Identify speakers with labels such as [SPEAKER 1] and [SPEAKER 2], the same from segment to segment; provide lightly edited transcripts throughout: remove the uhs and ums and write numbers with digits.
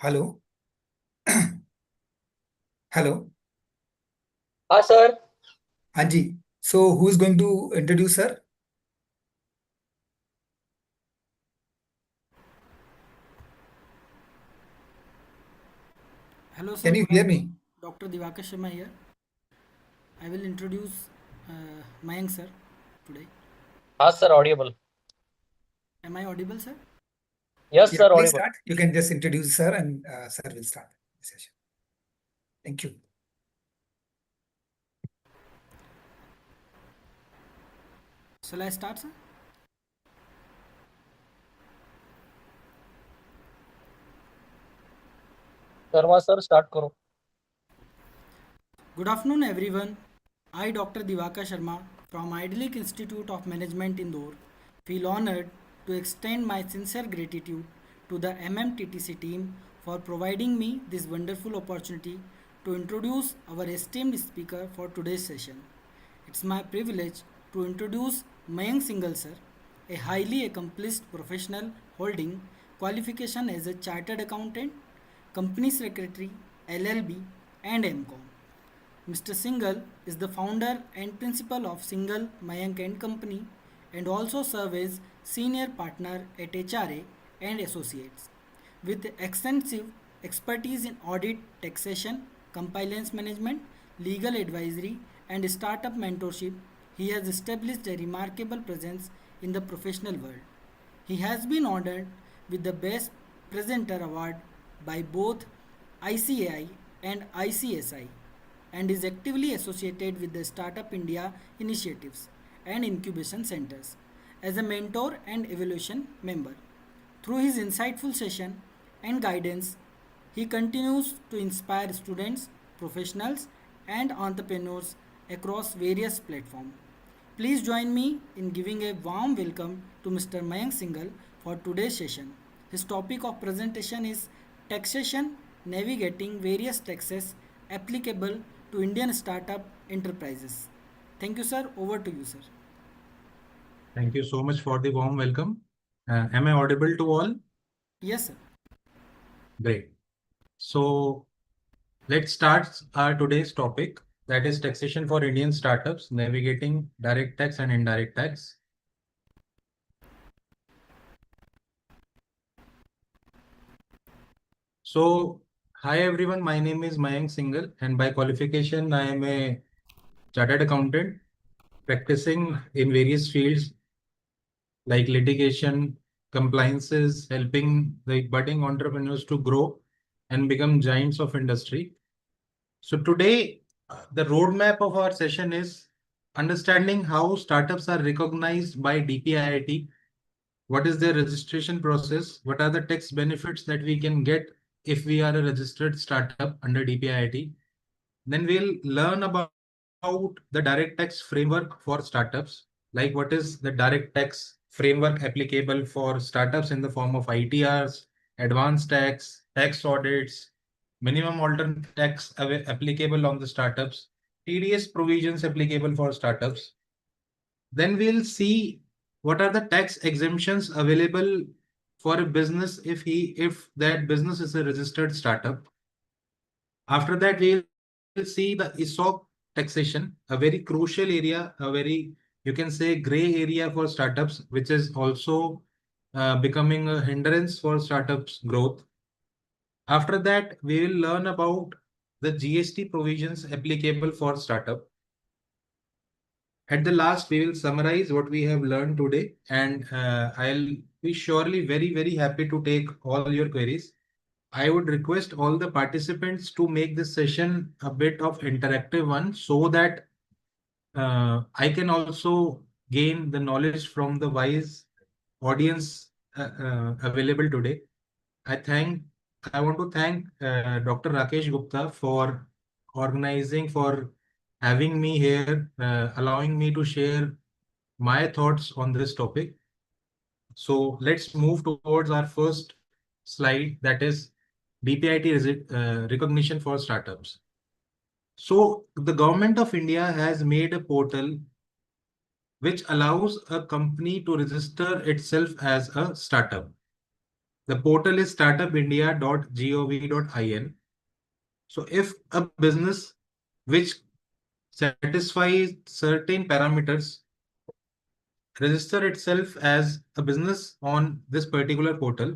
[SPEAKER 1] Hello. Hello.
[SPEAKER 2] हाँ sir.
[SPEAKER 1] हाँ जी। So who is going to introduce sir?
[SPEAKER 3] Hello sir,
[SPEAKER 1] can you
[SPEAKER 3] good
[SPEAKER 1] hear me?
[SPEAKER 3] afternoon. Dr. Divakar Sharma here. I will introduce Mayank sir today.
[SPEAKER 2] हाँ sir, audible.
[SPEAKER 3] Am I audible sir?
[SPEAKER 2] Yes
[SPEAKER 1] ya
[SPEAKER 2] sir,
[SPEAKER 1] please
[SPEAKER 2] audible.
[SPEAKER 1] Start, you can just introduce sir and sir will start session. Thank you.
[SPEAKER 3] Shall I start sir?
[SPEAKER 2] Sharma sir, start करो।
[SPEAKER 3] Good afternoon everyone. I Dr. Divakar Sharma from Idyllic Institute of Management Indore feel honored to extend my sincere gratitude to the MMTTC team for providing me this wonderful opportunity to introduce our esteemed speaker for today's session. It's my privilege to introduce Mayank Singhal sir, a highly accomplished professional holding qualification as a chartered accountant, company secretary, LLB, and MCOM. Mr. Singhal is the founder and principal of Singhal Mayank and Company and also serves as senior partner at HRA and Associates. With extensive expertise in audit, taxation, compliance management, legal advisory, and startup mentorship, he has established a remarkable presence in the professional world. He has been honored with the Best Presenter Award by both ICAI and ICSI and is actively associated with the Startup India initiatives and incubation centers as a mentor and evaluation member. Through his insightful session and guidance, he continues to inspire students, professionals, and entrepreneurs across various platforms. Please join me in giving a warm welcome to Mr. Mayank Singhal for today's session. His topic of presentation is taxation, navigating various taxes applicable to Indian startup enterprises. Thank you, sir. Over to you, sir.
[SPEAKER 4] Thank you so much for the warm welcome. Am I audible to all?
[SPEAKER 3] Yes, sir.
[SPEAKER 4] Great. So let's start our today's topic, that is taxation for Indian startups, navigating direct tax and indirect tax. So, hi everyone, my name is Mayank Singhal, and by qualification, I am a chartered accountant practicing in various fields like litigation, compliances, helping the budding entrepreneurs to grow and become giants of industry. So today, the roadmap of our session is understanding how startups are recognized by DPIIT. What is their registration process? What are the tax benefits that we can get if we are a registered startup under DPIIT? Then we'll learn about the direct tax framework for startups, like what is the direct tax framework applicable for startups in the form of ITRs, advanced tax, tax audits, minimum alternate tax applicable on the startups, TDS provisions applicable for startups. Then we'll see what are the tax exemptions available for a business if that business is a registered startup. After that, we'll see the ESOP taxation, a very crucial area, a very, you can say, gray area for startups, which is also becoming a hindrance for startups' growth. After that, we will learn about the GST provisions applicable for startup. At the last, we will summarize what we have learned today, and I'll be surely very, very happy to take all your queries. I would request all the participants to make this session a bit of interactive one so that I can also gain the knowledge from the wise audience available today. I thank, I want to thank Dr. Rakesh Gupta for organizing, for having me here, allowing me to share my thoughts on this topic. So let's move towards our first slide, that is DPIT recognition for startups. So the government of India has made a portal which allows a company to register itself as a startup. The portal is startupindia.gov.in. So if a business which satisfies certain parameters register itself as a business on this particular portal,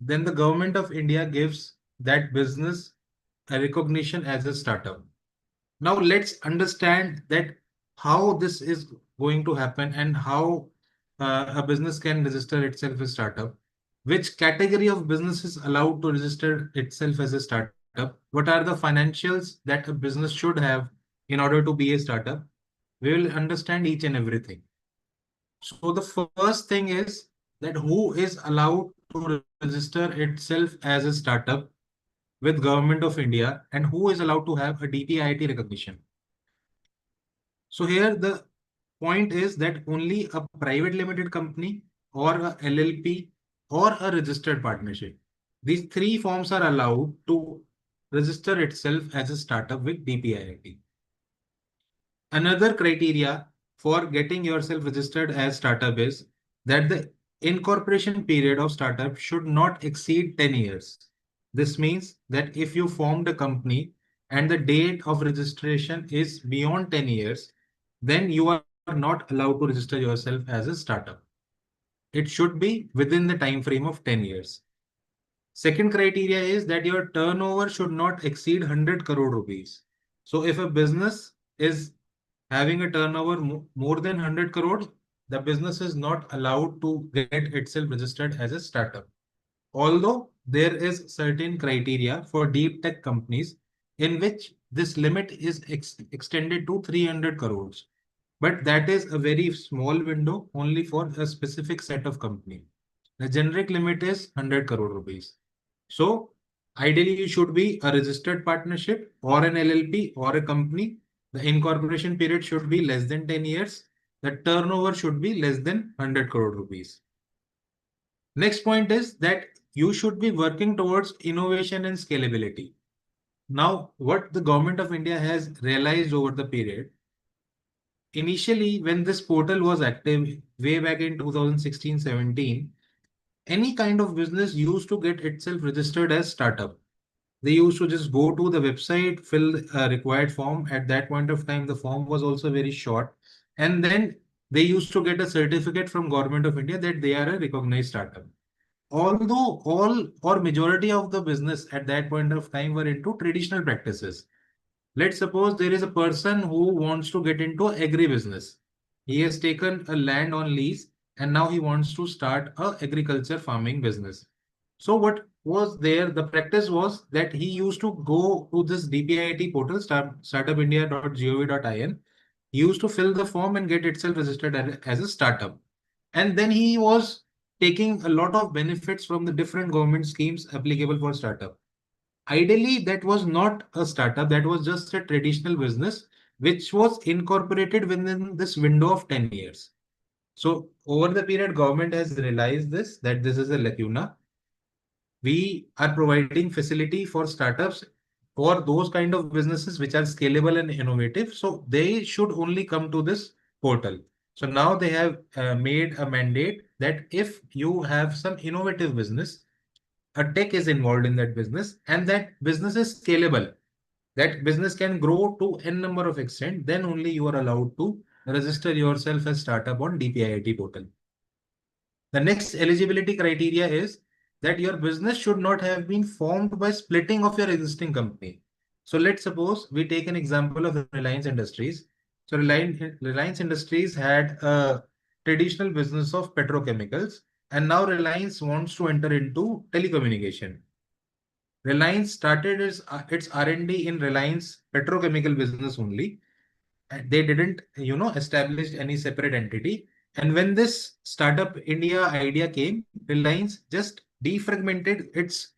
[SPEAKER 4] then the government of India gives that business a recognition as a startup. Now let's understand that how this is going to happen and how a business can register itself as startup. Which category of business is allowed to register itself as a startup? What are the financials that a business should have in order to be a startup? We will understand each and everything. So the first thing is that who is allowed to register itself as a startup with Government of India and who is allowed to have a DPIIT recognition. So here the point is that only a private limited company or a LLP or a registered partnership. These three forms are allowed to register itself as a startup with DPIIT. Another criteria for getting yourself registered as startup is that the incorporation period of startup should not exceed 10 years. This means that if you formed a company and the date of registration is beyond 10 years, then you are not allowed to register yourself as a startup. It should be within the time frame of 10 years. Second criteria is that your turnover should not exceed 100 crore rupees. So if a business is having a turnover more than 100 crore, the business is not allowed to get itself registered as a startup. Although there is certain criteria for deep tech companies in which this limit is extended to 300 crores. But that is a very small window only for a specific set of company. The generic limit is 100 crore rupees. So ideally you should be a registered partnership or an LLP or a company. The incorporation period should be less than 10 years. The turnover should be less than 100 crore rupees. Next point is that you should be working towards innovation and scalability. Now, what the government of India has realized over the period, initially when this portal was active way back in 2016-17, any kind of business used to get itself registered as startup. They used to just go to the website, fill a required form. At that point of time, the form was also very short. And then they used to get a certificate from Government of India that they are a recognized startup. Although all or majority of the business at that point of time were into traditional practices. Let's suppose there is a person who wants to get into agribusiness. He has taken a land on lease and now he wants to start a agriculture farming business. So what was there? The practice was that he used to go to this DPIIT portal, startupindia.gov.in. He used to fill the form and get itself registered as a startup. And then he was taking a lot of benefits from the different government schemes applicable for startup. Ideally, that was not a startup, that was just a traditional business which was incorporated within this window of 10 years. So over the period, government has realized this, that this is a lacuna. We are providing facility for startups for those kind of businesses which are scalable and innovative. So they should only come to this portal. So now they have made a mandate that if you have some innovative business, a tech is involved in that business and that business is scalable, that business can grow to n number of extent, then only you are allowed to register yourself as startup on DPIIT portal. The next eligibility criteria is that your business should not have been formed by splitting of your existing company. So let's suppose we take an example of Reliance Industries. So Reliance Industries had a traditional business of petrochemicals, and now Reliance wants to enter into telecommunication. Reliance started its R&D in Reliance petrochemical business only. They didn't, establish any separate entity. And when this startup India idea came, Reliance just defragmented its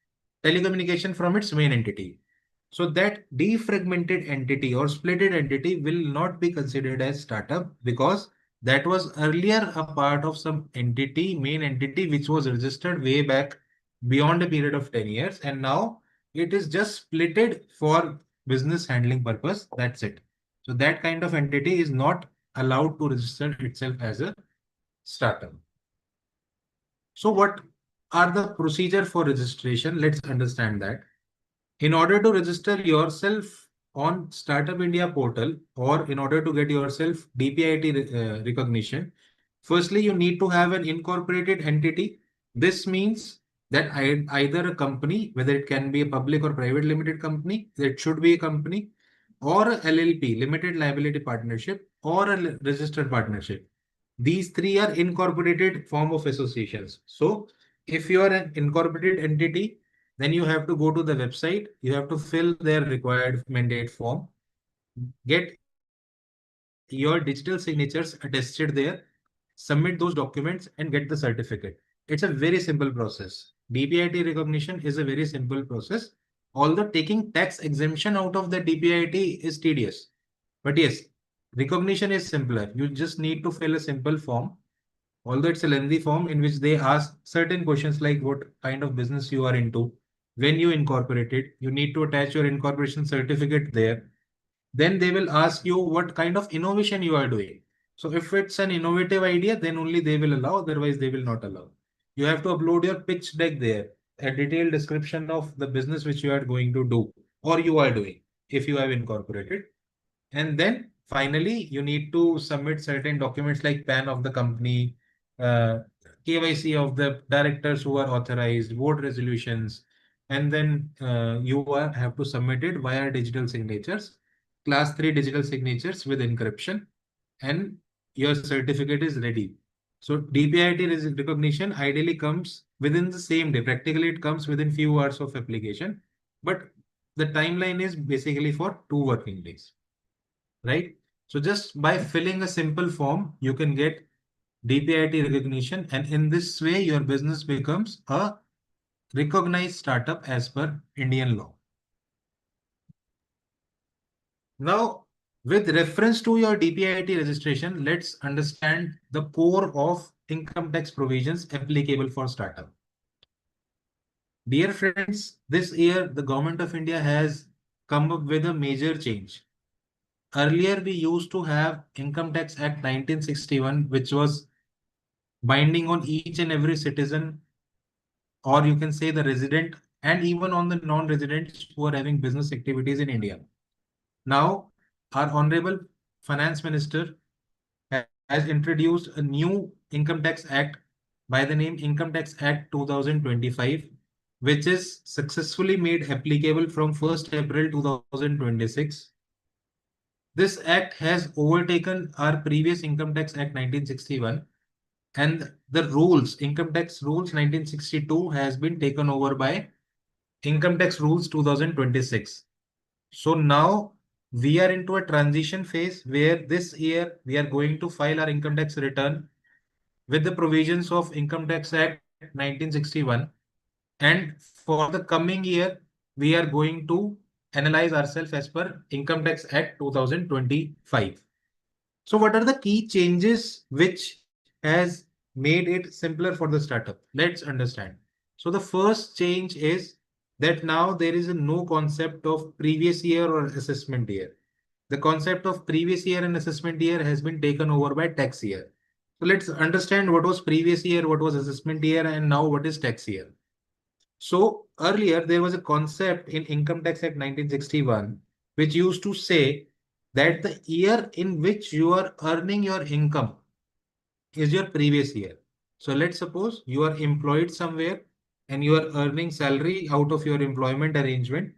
[SPEAKER 4] telecommunication from its main entity. So that defragmented entity or splitted entity will not be considered as startup because that was earlier a part of some entity, main entity, which was registered way back beyond a period of 10 years. And now it is just splitted for business handling purpose. That's it. So that kind of entity is not allowed to register itself as a startup. So what are the procedure for registration? Let's understand that. In order to register yourself on Startup India portal, or in order to get yourself DPIT recognition, firstly, you need to have an incorporated entity. This means that either a company, whether it can be a public or private limited company, it should be a company, or a LLP, limited liability partnership, or a registered partnership. These three are incorporated form of associations. So if you are an incorporated entity, then you have to go to the website, you have to fill their required mandate form, get your digital signatures attested there, submit those documents and get the certificate. It's a very simple process. DPIT recognition is a very simple process, although taking tax exemption out of the DPIT is tedious. But yes, recognition is simpler. You just need to fill a simple form, although it's a lengthy form in which they ask certain questions like what kind of business you are into, when you incorporated, you need to attach your incorporation certificate there. Then they will ask you what kind of innovation you are doing. So if it's an innovative idea, then only they will allow, otherwise they will not allow. You have to upload your pitch deck there, a detailed description of the business which you are going to do or you are doing if you have incorporated. And then finally, you need to submit certain documents like PAN of the company, KYC of the directors who are authorized, board resolutions, and then have to submit it via digital signatures, class 3 digital signatures with encryption, and your certificate is ready. So DPIT recognition ideally comes within the same day. Practically, it comes within few hours of application, but the timeline is basically for 2 working days. Right? So just by filling a simple form, you can get DPIT recognition, and in this way, your business becomes a recognized startup as per Indian law. Now, with reference to your DPIT registration, let's understand the core of income tax provisions applicable for startup. Dear friends, this year the government of India has come up with a major change. Earlier, we used to have Income Tax Act 1961, which was binding on each and every citizen, or you can say the resident, and even on the non-residents who are having business activities in India. Now, our Honorable Finance Minister has introduced a new Income Tax Act by the name Income Tax Act 2025, which is successfully made applicable from 1st April 2026. This act has overtaken our previous Income Tax Act 1961, and the rules, Income Tax Rules 1962 has been taken over by Income Tax Rules 2026. So now we are into a transition phase where this year we are going to file our income tax return with the provisions of Income Tax Act 1961. And for the coming year, we are going to analyze ourselves as per Income Tax Act 2025. So what are the key changes which has made it simpler for the startup? Let's understand. So the first change is that now there is no concept of previous year or assessment year. The concept of previous year and assessment year has been taken over by tax year. So let's understand what was previous year, what was assessment year, and now what is tax year. So earlier there was a concept in Income Tax Act 1961, which used to say that the year in which you are earning your income is your previous year. So let's suppose you are employed somewhere and you are earning salary out of your employment arrangement.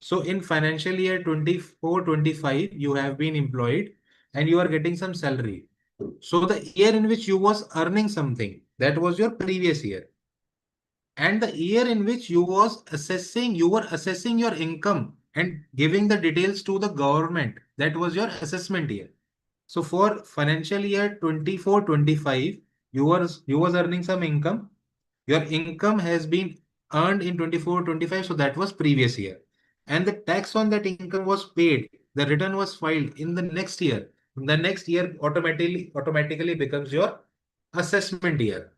[SPEAKER 4] So in financial year 24-25, you have been employed and you are getting some salary. So the year in which you was earning something, that was your previous year. And the year in which you were assessing your income and giving the details to the government, that was your assessment year. So for financial year 24-25, you was earning some income. Your income has been earned in 24-25, so that was previous year. And the tax on that income was paid. The return was filed in the next year. The next year automatically becomes your assessment year.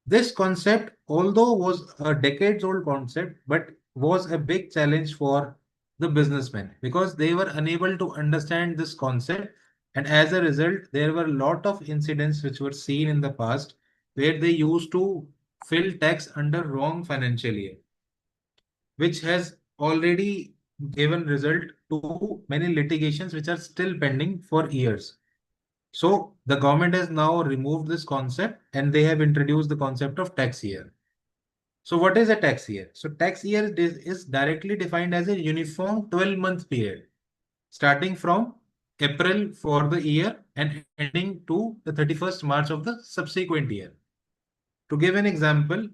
[SPEAKER 4] This concept, although was a decades old concept, but was a big challenge for the businessmen because they were unable to understand this concept. And as a result, there were a lot of incidents which were seen in the past where they used to fill tax under wrong financial year, which has already given result to many litigations which are still pending for years. So the government has now removed this concept and they have introduced the concept of tax year. So what is a tax year? So tax year is directly defined as a uniform 12-month period, starting from April for the year and ending to the 31st March of the subsequent year. To give an example,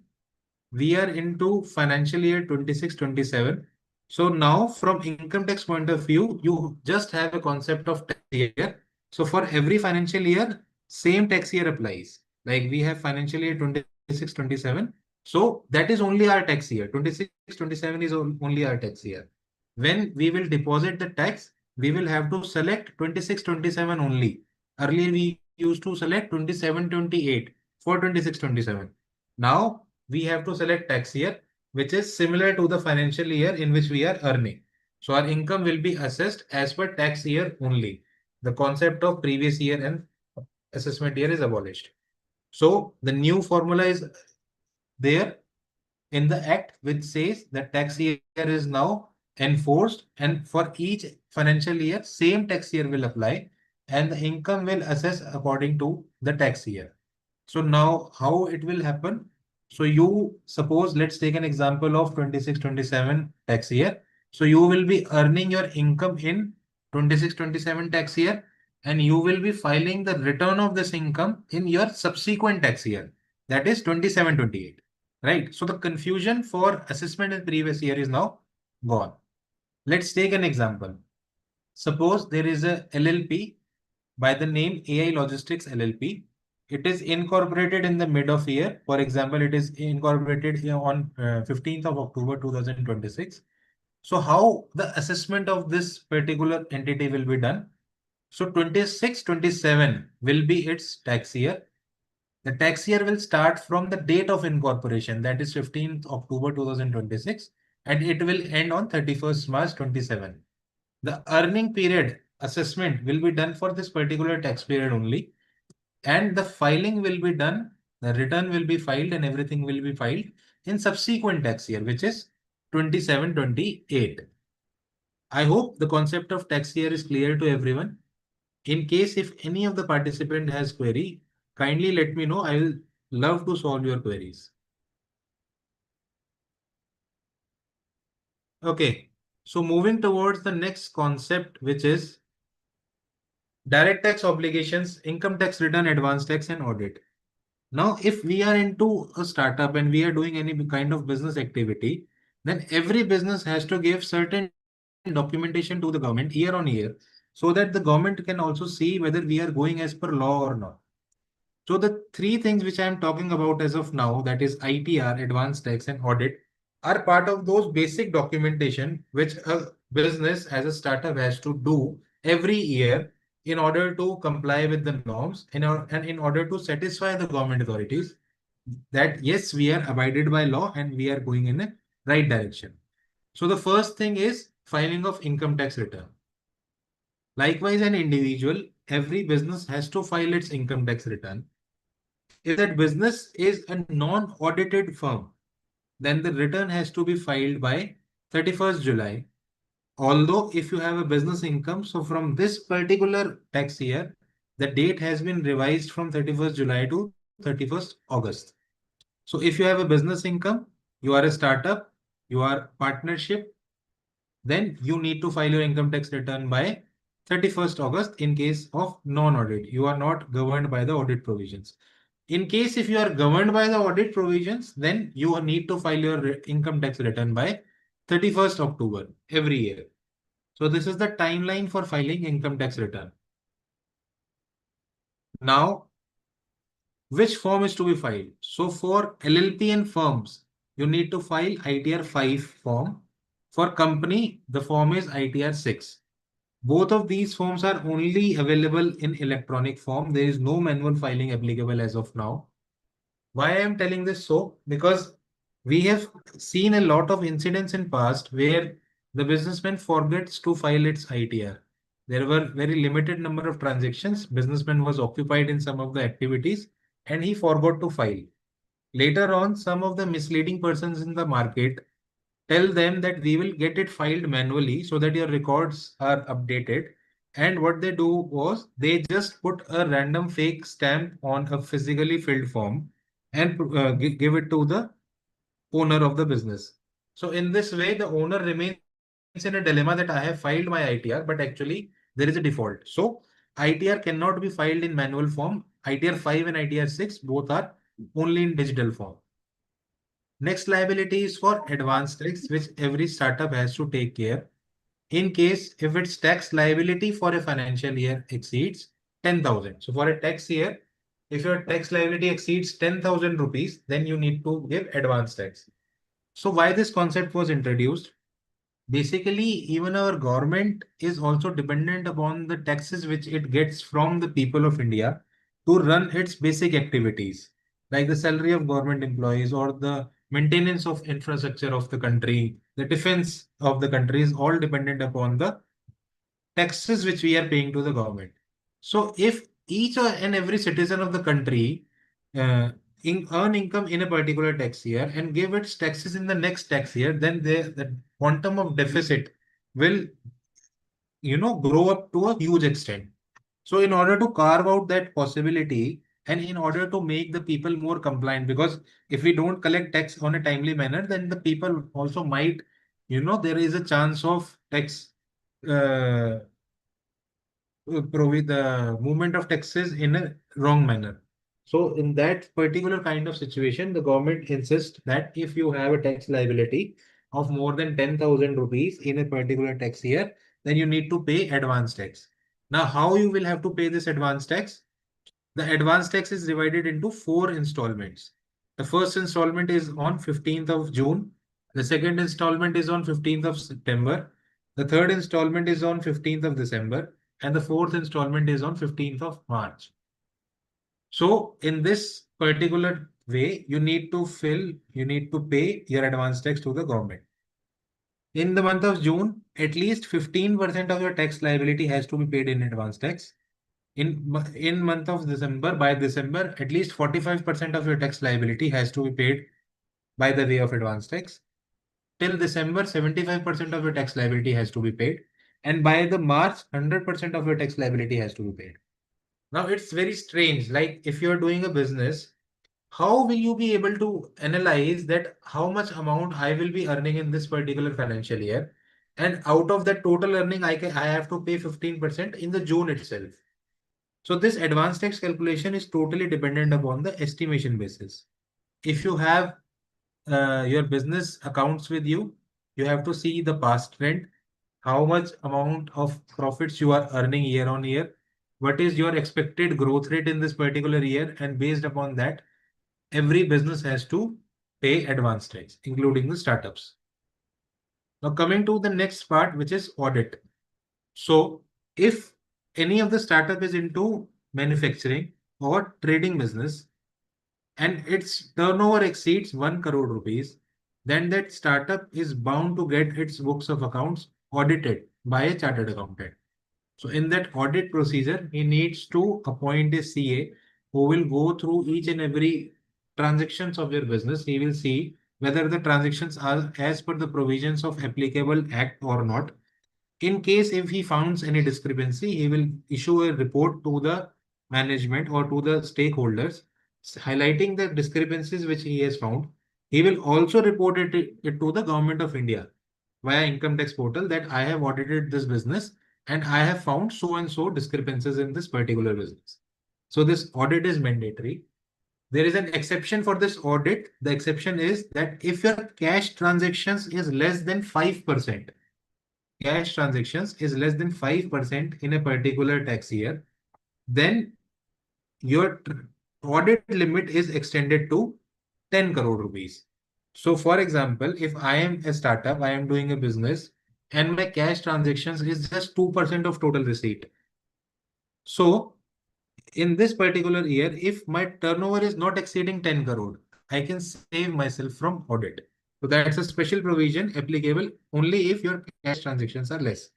[SPEAKER 4] we are into financial year 26-27. So now from income tax point of view, you just have a concept of tax year. So for every financial year, same tax year applies. Like we have financial year 26-27. So that is only our tax year. 26-27 is only our tax year. When we will deposit the tax, we will have to select 26-27 only. Earlier we used to select 27-28 for 26-27. Now we have to select tax year, which is similar to the financial year in which we are earning. So our income will be assessed as per tax year only. The concept of previous year and assessment year is abolished. So the new formula is there in the act, which says that tax year is now enforced, and for each financial year, same tax year will apply, and the income will assess according to the tax year. So now how it will happen? So you suppose, let's take an example of 26-27 tax year. So you will be earning your income in 26-27 tax year, and you will be filing the return of this income in your subsequent tax year, that is 27-28. Right? So the confusion for assessment in previous year is now gone. Let's take an example. Suppose there is a LLP by the name AI Logistics LLP. It is incorporated in the mid of year. For example, it is incorporated here on 15th of October 2026. So how the assessment of this particular entity will be done? So 26-27 will be its tax year. The tax year will start from the date of incorporation, that is 15th October 2026, and it will end on 31st March 27. The earning period assessment will be done for this particular tax period only, and the filing will be done, the return will be filed, and everything will be filed in subsequent tax year, which is 27-28. I hope the concept of tax year is clear to everyone. In case if any of the participant has query, kindly let me know. I will love to solve your queries. Okay, so moving towards the next concept, which is direct tax obligations, income tax return, advance tax, and audit. Now, if we are into a startup and we are doing any kind of business activity, then every business has to give certain documentation to the government year on year, so that the government can also see whether we are going as per law or not. So the three things which I am talking about as of now, that is ITR, advanced tax, and audit, are part of those basic documentation which a business as a startup has to do every year in order to comply with the norms and in order to satisfy the government authorities that yes, we are abided by law and we are going in a right direction. So the first thing is filing of income tax return. Likewise, an individual, every business has to file its income tax return. If that business is a non-audited firm, then the return has to be filed by 31st July. Although if you have a business income, so from this particular tax year, the date has been revised from 31st July to 31st August. So if you have a business income, you are a startup, you are partnership, then you need to file your income tax return by 31st August in case of non-audit. You are not governed by the audit provisions. In case if you are governed by the audit provisions, then you need to file your income tax return by 31st October every year. So this is the timeline for filing income tax return. Now, which form is to be filed? So for LLP and firms, you need to file ITR 5 form. For company, the form is ITR 6. Both of these forms are only available in electronic form. There is no manual filing applicable as of now. Why I am telling this so? Because we have seen a lot of incidents in past where the businessman forgets to file its ITR. There were very limited number of transactions. Businessman was occupied in some of the activities and he forgot to file. Later on, some of the misleading persons in the market tell them that we will get it filed manually so that your records are updated. And what they do was they just put a random fake stamp on a physically filled form and give it to the owner of the business. So in this way, the owner remains in a dilemma that I have filed my ITR, but actually there is a default. So ITR cannot be filed in manual form. ITR 5 and ITR 6 both are only in digital form. Next liability is for advance tax, which every startup has to take care. In case if its tax liability for a financial year exceeds 10,000. So for a tax year, if your tax liability exceeds 10,000 rupees, then you need to give advance tax. So why this concept was introduced? Basically, even our government is also dependent upon the taxes which it gets from the people of India to run its basic activities, like the salary of government employees or the maintenance of infrastructure of the country, the defense of the country is all dependent upon the taxes which we are paying to the government. So if each and every citizen of the country uh, earn income in a particular tax year and give its taxes in the next tax year, then the quantum of deficit will grow up to a huge extent. So in order to carve out that possibility and in order to make the people more compliant, because if we don't collect tax on a timely manner, then the people also might, there is a chance of tax uh, provide the movement of taxes in a wrong manner. So in that particular kind of situation, the government insists that if you have a tax liability of more than 10,000 rupees in a particular tax year, then you need to pay advance tax. Now, how you will have to pay this advance tax? The advance tax is divided into 4 installments. The first installment is on 15th of June. The second installment is on 15th of September. The third installment is on 15th of December. And the fourth installment is on 15th of March. So in this particular way, you need to pay your advance tax to the government. In the month of June, at least 15% of your tax liability has to be paid in advance tax. In month of December, by December, at least 45% of your tax liability has to be paid by the way of advance tax. Till December, 75% of your tax liability has to be paid. And by the March, 100% of your tax liability has to be paid. Now it's very strange. Like if you're doing a business, how will you be able to analyze that how much amount I will be earning in this particular financial year? And out of that total earning, I have to pay 15% in the June itself. So this advanced tax calculation is totally dependent upon the estimation basis. If you have your business accounts with you, you have to see the past trend, how much amount of profits you are earning year on year, what is your expected growth rate in this particular year, and based upon that, every business has to pay advance tax, including the startups. Now coming to the next part, which is audit. So if any of the startup is into manufacturing or trading business and its turnover exceeds 1 crore rupees, then that startup is bound to get its books of accounts audited by a chartered accountant. So in that audit procedure, he needs to appoint a CA who will go through each and every transactions of your business. He will see whether the transactions are as per the provisions of applicable act or not. In case if he finds any discrepancy, he will issue a report to the management or to the stakeholders highlighting the discrepancies which he has found. He will also report it to the government of India via income tax portal that I have audited this business and I have found so and so discrepancies in this particular business. So this audit is mandatory. There is an exception for this audit. The exception is that if your cash transactions is less than 5%, cash transactions is less than 5% in a particular tax year, then your audit limit is extended to 10 crore rupees. So for example, if I am a startup, I am doing a business and my cash transactions is just 2% of total receipt. So in this particular year, if my turnover is not exceeding 10 crore, I can save myself from audit. So that's a special provision applicable only if your cash transactions are less.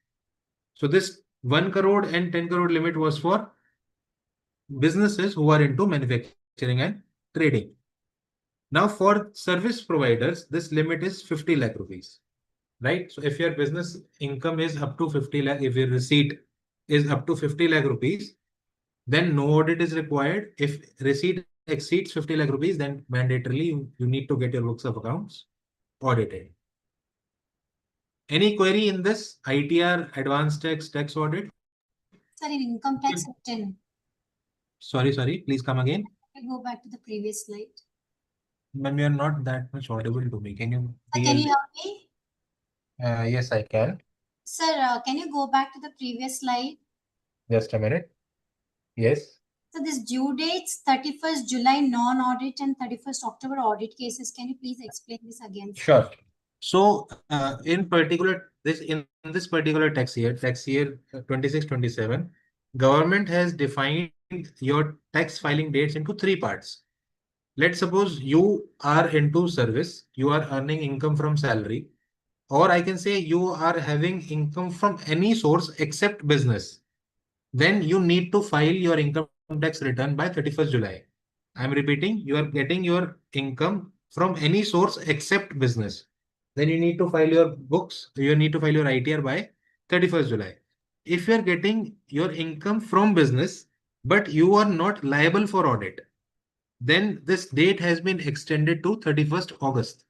[SPEAKER 4] So this 1 crore and 10 crore limit was for businesses who are into manufacturing and trading. Now for service providers, this limit is 50 lakh rupees, right? So if your business income is up to 50 lakh, if your receipt is up to 50 lakh rupees, then no audit is required. If receipt exceeds 50 lakh rupees, then mandatorily you need to get your books of accounts audited. Any query in this ITR advanced tax audit?
[SPEAKER 5] Sir, in income tax return,
[SPEAKER 4] Sorry, please come again.
[SPEAKER 5] I go back to the previous slide.
[SPEAKER 4] Ma'am, you are not that much audible to me. Can you?
[SPEAKER 5] Sir, can you hear me?
[SPEAKER 4] Yes, I can.
[SPEAKER 5] Sir, can you go back to the previous slide?
[SPEAKER 4] Just a minute. Yes.
[SPEAKER 5] So this due dates 31st July non-audit and 31st October audit cases. Can you please explain this again? Sir?
[SPEAKER 4] Sure. So in this particular tax year 26-27, government has defined your tax filing dates into three parts. Let's suppose you are into service, you are earning income from salary, or I can say you are having income from any source except business. Then you need to file your income tax return by 31st July. I'm repeating, you are getting your income from any source except business. Then you need to file your books, you need to file your ITR by 31st July. If you are getting your income from business, but you are not liable for audit, then this date has been extended to 31st August.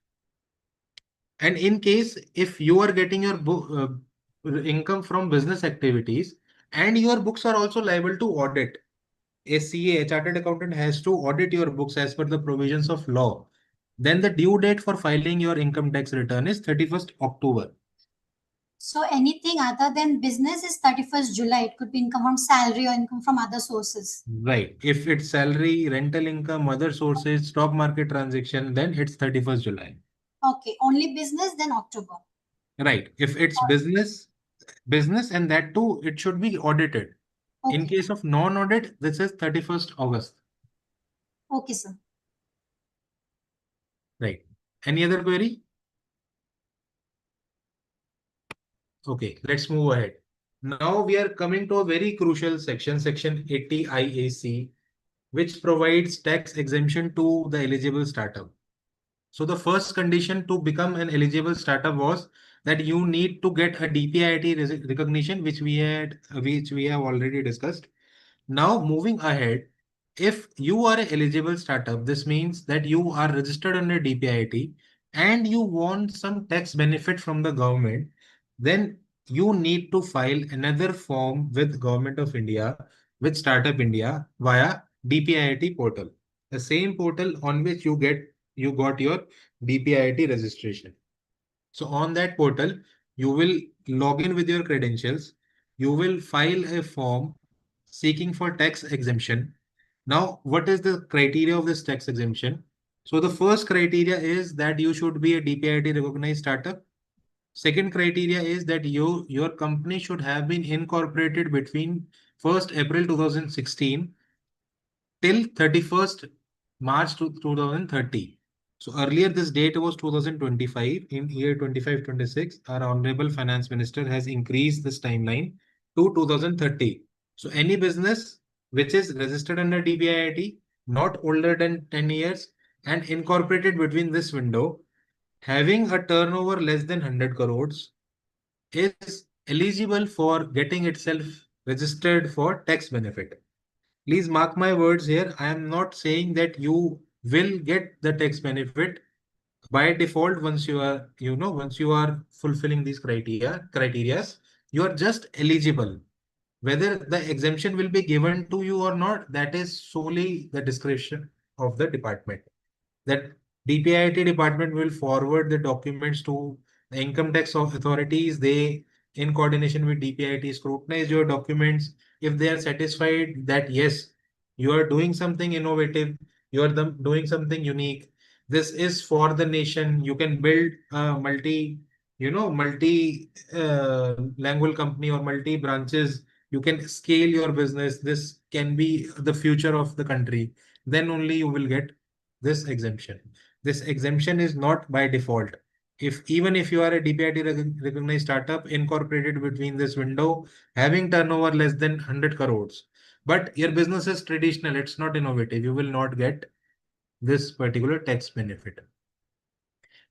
[SPEAKER 4] And in case if you are getting your income from business activities and your books are also liable to audit, a CA, a chartered accountant, has to audit your books as per the provisions of law, then the due date for filing your income tax return is 31st October.
[SPEAKER 5] So anything other than business is 31st July. It could be income from salary or income from other sources.
[SPEAKER 4] Right. If it's salary, rental income, other sources, stock market transaction, then it's 31st July.
[SPEAKER 5] Okay, only business, then October.
[SPEAKER 4] Right. If it's business, and that too, it should be audited.
[SPEAKER 5] Okay.
[SPEAKER 4] In case of non-audit, this is 31st August.
[SPEAKER 5] Okay, sir.
[SPEAKER 4] Right. Any other query? Okay, let's move ahead. Now we are coming to a very crucial section, section 80 IAC, which provides tax exemption to the eligible startup. So the first condition to become an eligible startup was that you need to get a DPIIT recognition, which we have already discussed. Now moving ahead, if you are an eligible startup, this means that you are registered under DPIIT and you want some tax benefit from the government, then you need to file another form with Government of India, with Startup India via DPIIT portal, the same portal on which you got your DPIIT registration. So on that portal, you will log in with your credentials. You will file a form seeking for tax exemption. Now, what is the criteria of this tax exemption? So the first criteria is that you should be a DPIIT recognized startup. Second criteria is that your company should have been incorporated between 1st April 2016 till 31st March 2030. So earlier this date was 2025. In year 25-26, our Honorable Finance Minister has increased this timeline to 2030. So any business which is registered under DBIIT, not older than 10 years and incorporated between this window, having a turnover less than 100 crores, is eligible for getting itself registered for tax benefit. Please mark my words here. I am not saying that you will get the tax benefit by default once you are fulfilling these criteria. You are just eligible. Whether the exemption will be given to you or not, that is solely the discretion of the department. That DPIIT department will forward the documents to the income tax authorities. They, in coordination with DPIIT, scrutinize your documents. If they are satisfied that yes, you are doing something innovative, you are doing something unique, this is for the nation, you can build a multi language company or multi branches, you can scale your business, this can be the future of the country, then only you will get this exemption. This exemption is not by default. Even if you are a DPIIT recognized startup incorporated between this window, having turnover less than 100 crores, but your business is traditional, it's not innovative, you will not get this particular tax benefit.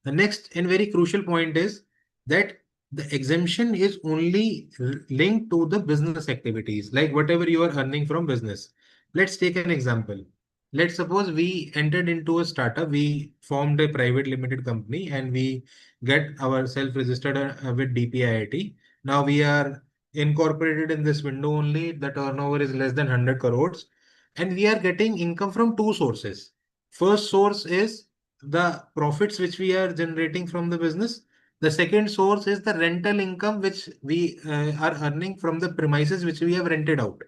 [SPEAKER 4] The next and very crucial point is that the exemption is only linked to the business activities, like whatever you are earning from business. Let's take an example. Let's suppose we entered into a startup, we formed a private limited company, and we get ourselves registered with DPIIT. Now we are incorporated in this window only. The turnover is less than 100 crores, and we are getting income from two sources. First source is the profits which we are generating from the business. The second source is the rental income which we are earning from the premises which we have rented out.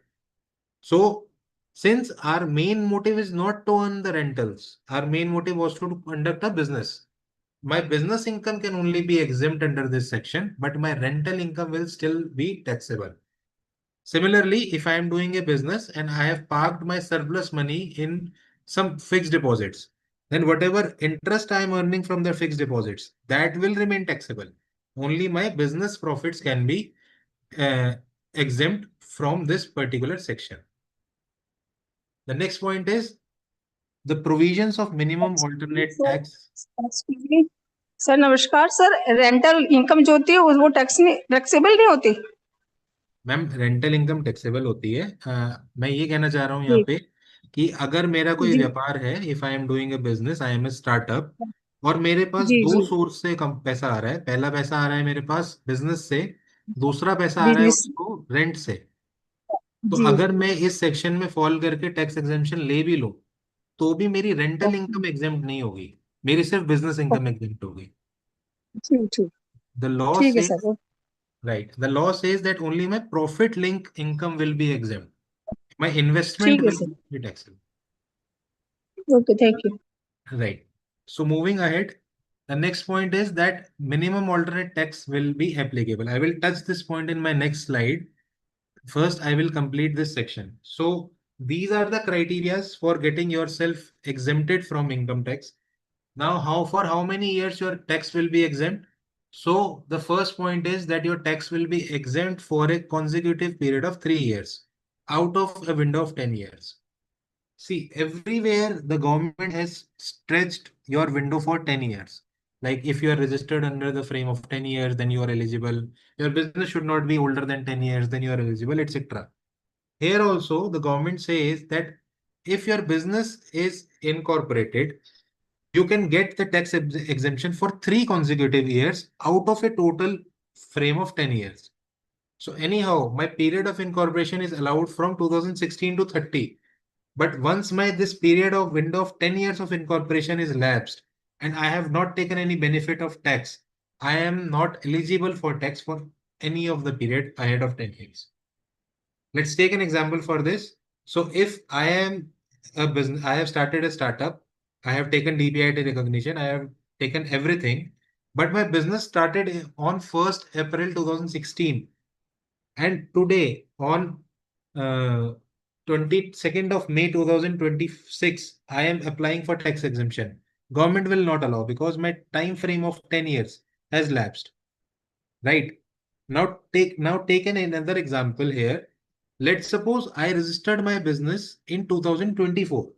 [SPEAKER 4] So, since our main motive is not to earn the rentals, our main motive was to conduct a business. My business income can only be exempt under this section, but my rental income will still be taxable. Similarly, if I am doing a business and I have parked my surplus money in some fixed deposits, then whatever interest I am earning from the fixed deposits, that will remain taxable. Only my business profits can be exempt from this particular section. The next point is the provisions of minimum alternate tax.
[SPEAKER 6] Sir नमस्कार sir, rental income जो होती है वो taxable नहीं होती?
[SPEAKER 4] Ma'am rental income taxable होती है। मैं ये कहना चाह रहा हूँ यहाँ पे कि अगर मेरा कोई व्यापार है, if I am doing a business, I am a startup, और मेरे पास दो सोर्स से कम पैसा आ रहा है। पहला पैसा आ रहा है मेरे पास बिजनेस से, दूसरा पैसा आ रहा है उसको रेंट से। तो अगर मैं इस सेक्शन में फॉल करके टैक्स एग्जेम्पशन ले भी लूं, तो भी मेरी रेंटल इनकम एग्जेम्प्ट नहीं होगी, मेरी सिर्फ बिजनेस इनकम एग्जेम्प्ट होगी। द लॉ
[SPEAKER 6] ठीक है
[SPEAKER 4] से
[SPEAKER 6] sir.
[SPEAKER 4] Right. The law says that only my profit link income will be exempt. My investment
[SPEAKER 6] ठीक है
[SPEAKER 4] will
[SPEAKER 6] sir.
[SPEAKER 4] be taxable.
[SPEAKER 6] Okay, thank you.
[SPEAKER 4] Right. So moving ahead, the next point is that minimum alternate tax will be applicable. I will touch this point in my next slide. First, I will complete this section. So these are the criterias for getting yourself exempted from income tax. Now, for how many years your tax will be exempt? So the first point is that your tax will be exempt for a consecutive period of 3 years out of a window of 10 years. See, everywhere the government has stretched your window for 10 years. Like if you are registered under the frame of 10 years, then you are eligible. Your business should not be older than 10 years, then you are eligible, etc. Here also, the government says that if your business is incorporated, you can get the tax exemption for 3 consecutive years out of a total frame of 10 years. So anyhow, my period of incorporation is allowed from 2016 to 30. But once this period of window of 10 years of incorporation is lapsed and I have not taken any benefit of tax, I am not eligible for tax for any of the period ahead of 10 years. Let's take an example for this. So if I am a business, I have started a startup, I have taken DPIT recognition, I have taken everything, but my business started on 1st April 2016. And today on 22nd of May 2026, I am applying for tax exemption. Government will not allow because my time frame of 10 years has lapsed. Right? Now take another example here. Let's suppose I registered my business in 2024.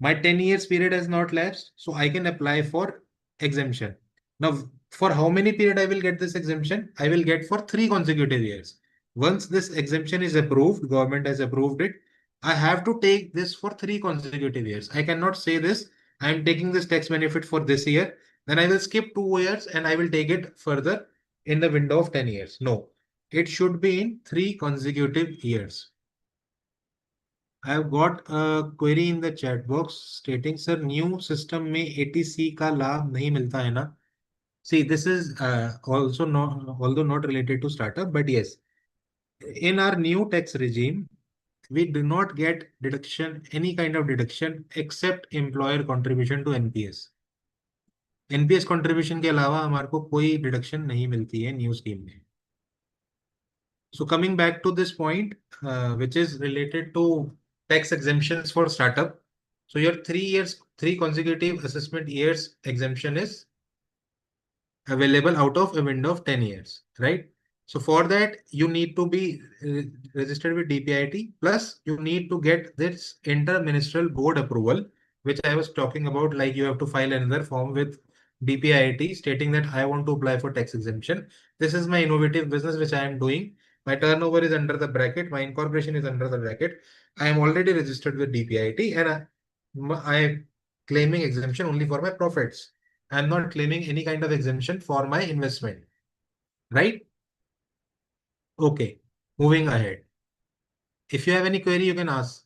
[SPEAKER 4] My 10 years period has not lapsed, so I can apply for exemption. Now, for how many period I will get this exemption? I will get for 3 consecutive years. Once this exemption is approved, government has approved it, I have to take this for 3 consecutive years. I cannot say this, I am taking this tax benefit for this year, then I will skip 2 years and I will take it further in the window of 10 years. No, it should be in 3 consecutive years. I have got a query in the chat box stating, sir, new system में ATC का लाभ नहीं मिलता है ना? See, this is also not, although not related to startup, but yes, in our new tax regime, we do not get deduction, any kind of deduction except employer contribution to NPS. NPS contribution के अलावा हमारे को कोई deduction नहीं मिलती है new scheme में. So coming back to this point, which is related to tax exemptions for startup. So your 3 consecutive assessment years exemption is available out of a window of 10 years, right? So for that, you need to be registered with DPIT, plus you need to get this inter-ministerial board approval which I was talking about, like you have to file another form with DPIIT stating that I want to apply for tax exemption. This is my innovative business which I am doing. My turnover is under the bracket, my incorporation is under the bracket. I am already registered with DPIIT and I am claiming exemption only for my profits. I am not claiming any kind of exemption for my investment. Right? Okay, moving ahead. If you have any query, you can ask.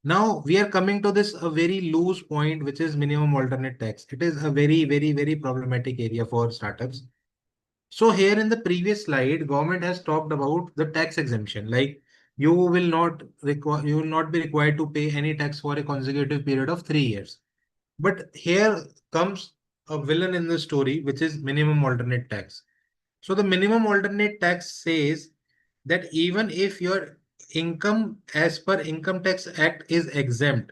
[SPEAKER 4] Now we are coming to this a very loose point, which is minimum alternate tax. It is a very problematic area for startups. So here in the previous slide, government has talked about the tax exemption. Like you will not be required to pay any tax for a consecutive period of 3 years. But here comes a villain in the story, which is minimum alternate tax. So the minimum alternate tax says that even if your income as per Income Tax Act is exempt,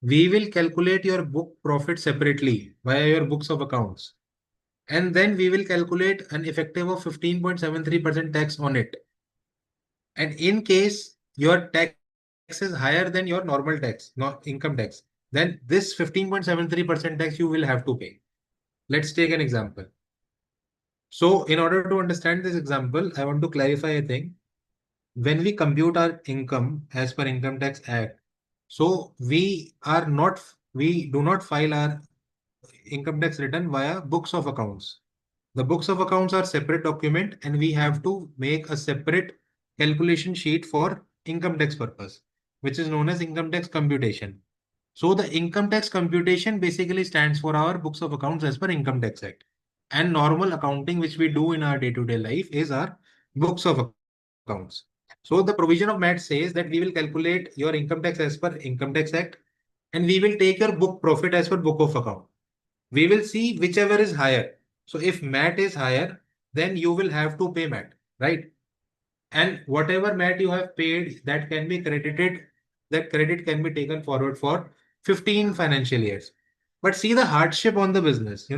[SPEAKER 4] we will calculate your book profit separately via your books of accounts. And then we will calculate an effective of 15.73% tax on it. And in case your tax is higher than your normal tax, not income tax, then this 15.73% tax you will have to pay. Let's take an example. So in order to understand this example, I want to clarify a thing. When we compute our income as per Income Tax Act, so we do not file our income tax return via books of accounts. The books of accounts are separate document and we have to make a separate calculation sheet for income tax purpose, which is known as income tax computation. So the income tax computation basically stands for our books of accounts as per Income Tax Act. And normal accounting which we do in our day-to-day life is our books of accounts. So the provision of MAT says that we will calculate your income tax as per Income Tax Act and we will take your book profit as per book of account. We will see whichever is higher. So if MAT is higher, then you will have to pay MAT, right? And whatever MAT you have paid, that can be credited, that credit can be taken forward for 15 financial years. But see the hardship on the business,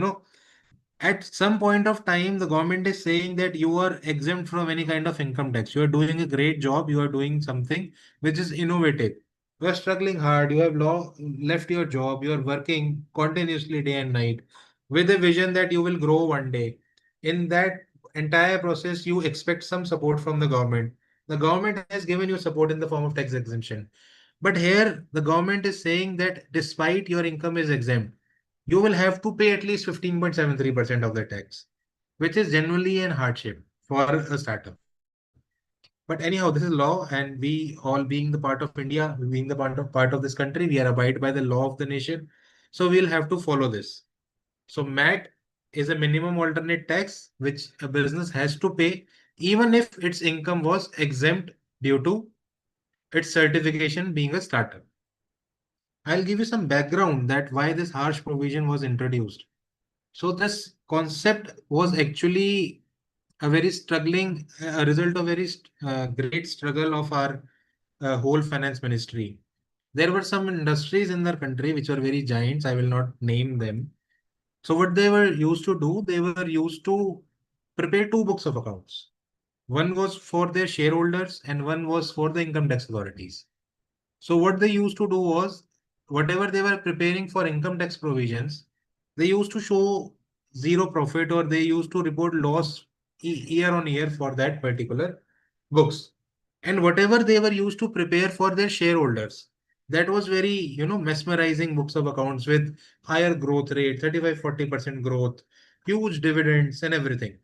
[SPEAKER 4] at some point of time, the government is saying that you are exempt from any kind of income tax. You are doing a great job. You are doing something which is innovative. You are struggling hard. You have left your job. You are working continuously day and night with a vision that you will grow one day. In that entire process, you expect some support from the government. The government has given you support in the form of tax exemption. But here, the government is saying that despite your income is exempt, you will have to pay at least 15.73% of the tax, which is generally an hardship for a startup. But anyhow, this is law, and we all being the part of India, being the part of this country, we are abide by the law of the nation. So we'll have to follow this. So MAT is a minimum alternate tax which a business has to pay, even if its income was exempt due to its certification being a startup. I'll give you some background that why this harsh provision was introduced. So this concept was actually a result of very great struggle of our whole finance ministry. There were some industries in their country which were very giants. I will not name them. So what they were used to do, they were used to prepare two books of accounts. One was for their shareholders and one was for the income tax authorities. So what they used to do was, whatever they were preparing for income tax provisions, they used to show zero profit or they used to report loss year on year for that particular books. And whatever they were used to prepare for their shareholders, that was very, mesmerizing books of accounts with higher growth rate, 35-40% growth, huge dividends and everything.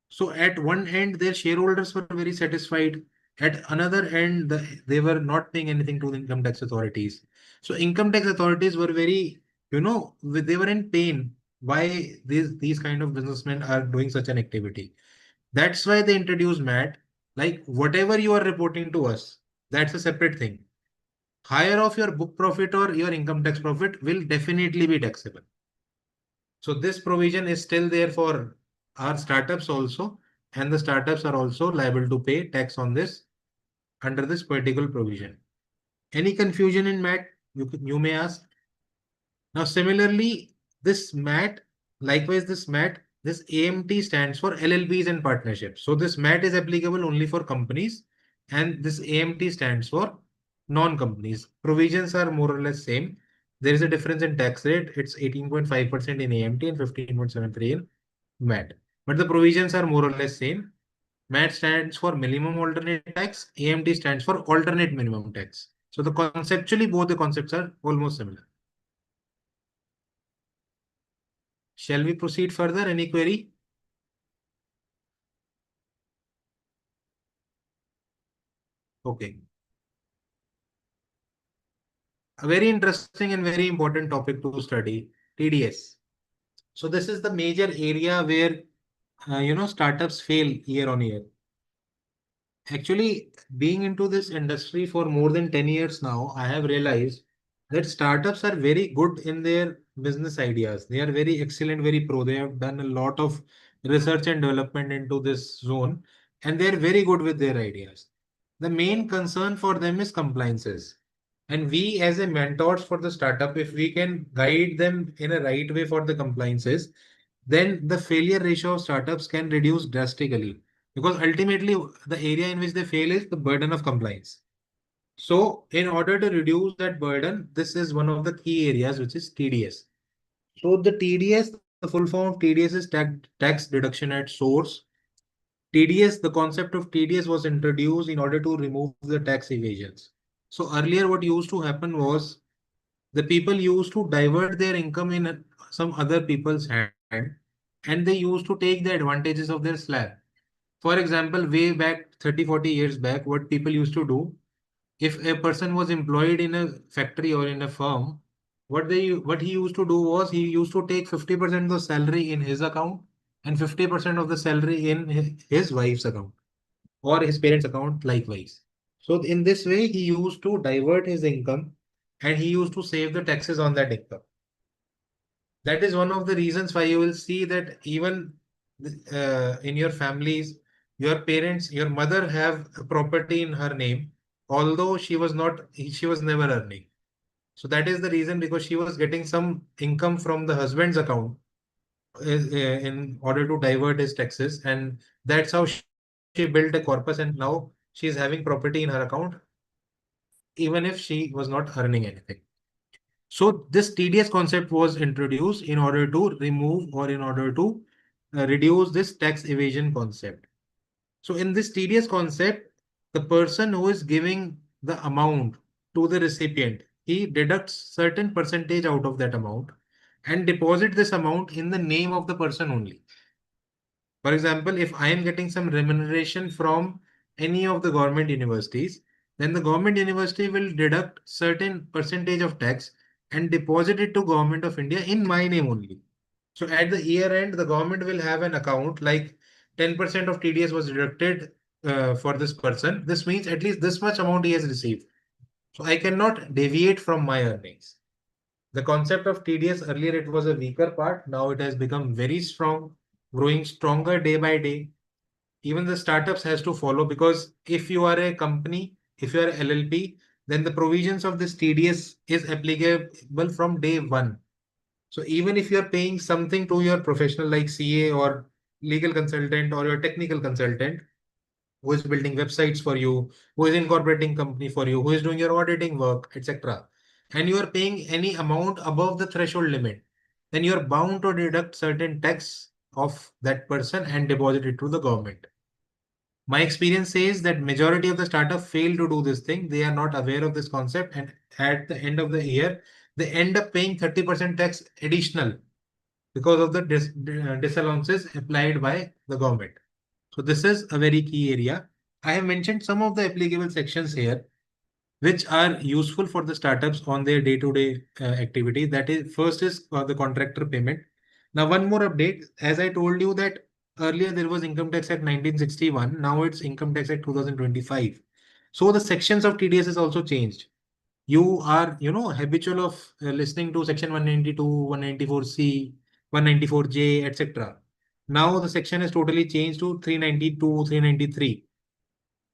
[SPEAKER 4] So at one end, their shareholders were very satisfied. At another end, they were not paying anything to the income tax authorities. So income tax authorities were very, they were in pain. Why these kind of businessmen are doing such an activity? That's why they introduced MAT. Like whatever you are reporting to us, that's a separate thing. Higher of your book profit or your income tax profit will definitely be taxable. So this provision is still there for our startups also, and the startups are also liable to pay tax on this under this particular provision. Any confusion in MAT, you may ask. Now similarly, this MAT, likewise this MAT, this AMT stands for LLPs and partnerships. So this MAT is applicable only for companies and this AMT stands for non-companies. Provisions are more or less same. There is a difference in tax rate. It's 18.5% in AMT and 15.73 in MAT. But the provisions are more or less same. MAT stands for minimum alternate tax. AMT stands for alternate minimum tax. So the conceptually both the concepts are almost similar. Shall we proceed further? Any query? Okay. A very interesting and very important topic to study, TDS. So this is the major area where startups fail year on year. Actually, being into this industry for more than 10 years now, I have realized that startups are very good in their business ideas. They are very excellent, very pro. They have done a lot of research and development into this zone, and they are very good with their ideas. The main concern for them is compliances. And we, as a mentors for the startup, if we can guide them in a right way for the compliances, then the failure ratio of startups can reduce drastically, because ultimately the area in which they fail is the burden of compliance. So in order to reduce that burden, this is one of the key areas, which is TDS. So the TDS, the full form of TDS is tax deduction at source. TDS, the concept of TDS was introduced in order to remove the tax evasions. So earlier what used to happen was the people used to divert their income in some other people's hand, and they used to take the advantages of their slab. For example, way back 30, 40 years back, what people used to do, if a person was employed in a factory or in a firm, what he used to do was he used to take 50% of the salary in his account and 50% of the salary in his wife's account or his parents' account likewise. So in this way, he used to divert his income and he used to save the taxes on that income. That is one of the reasons why you will see that even in your families, your parents, your mother have a property in her name, although she was never earning. So that is the reason, because she was getting some income from the husband's account in order to divert his taxes, and that's how she built a corpus, and now she is having property in her account, even if she was not earning anything. So this TDS concept was introduced in order to remove or in order to reduce this tax evasion concept. So in this TDS concept, the person who is giving the amount to the recipient, he deducts certain percentage out of that amount and deposit this amount in the name of the person only. For example, if I am getting some remuneration from any of the government universities, then the government university will deduct certain percentage of tax and deposit it to Government of India in my name only. So at the year end, the government will have an account like 10% of TDS was deducted for this person. This means at least this much amount he has received. So I cannot deviate from my earnings. The concept of TDS, earlier it was a weaker part. Now it has become very strong, growing stronger day by day. Even the startups has to follow, because if you are a company, if you are LLP, then the provisions of this TDS is applicable from day one. So even if you're paying something to your professional like CA or legal consultant or your technical consultant who is building websites for you, who is incorporating company for you, who is doing your auditing work, etc., and you are paying any amount above the threshold limit, then you are bound to deduct certain tax of that person and deposit it to the government. My experience says that majority of the startup fail to do this thing. They are not aware of this concept, and at the end of the year, they end up paying 30% tax additional because of the disallowances applied by the government. So this is a very key area. I have mentioned some of the applicable sections here, which are useful for the startups on their day-to-day activity. That is, first is the contractor payment. Now, one more update. As I told you that earlier there was Income Tax Act 1961. Now it's Income Tax Act 2025. So the sections of TDS is also changed. You are, habitual of listening to section 192, 194C, 194J, etc. Now the section is totally changed to 392, 393.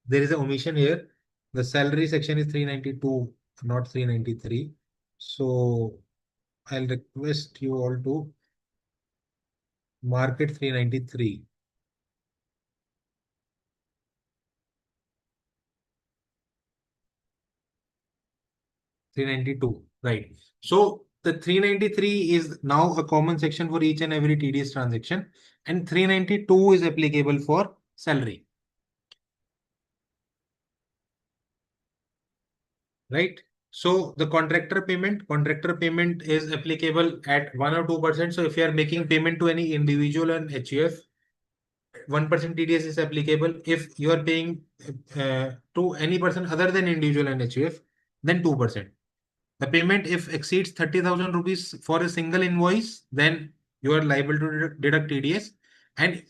[SPEAKER 4] There is an omission here. The salary section is 392, not 393. So I'll request you all to mark it 393. 392, right. So the 393 is now a common section for each and every TDS transaction, and 392 is applicable for salary. Right. So the contractor payment is applicable at 1 or 2%. So if you are making payment to any individual and HUF, 1% TDS is applicable. If you are paying to any person other than individual and HUF, then 2%. The payment if exceeds 30,000 rupees for a single invoice, then you are liable to deduct TDS. And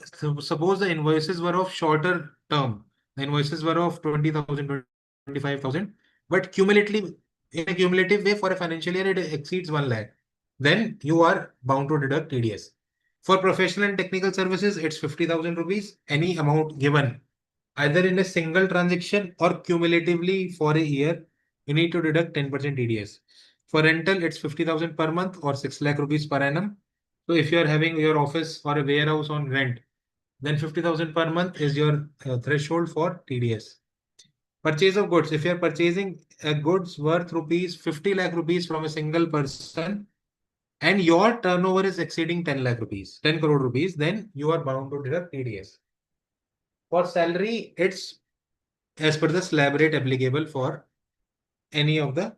[SPEAKER 4] suppose the invoices were of shorter term, the invoices were of 20,000, 25,000, but cumulatively, in a cumulative way for a financial year, it exceeds 1 lakh, then you are bound to deduct TDS. For professional and technical services, it's 50,000 rupees. Any amount given either in a single transaction or cumulatively for a year, you need to deduct 10% TDS. For rental, it's 50,000 per month or 6 lakh rupees per annum. So if you are having your office or a warehouse on rent, then 50,000 per month is your threshold for TDS. Purchase of goods. If you are purchasing a goods worth 50 lakh rupees from a single person, and your turnover is exceeding 10 lakh rupees, 10 crore rupees, then you are bound to deduct TDS. For salary, it's as per the slab rate applicable for any of the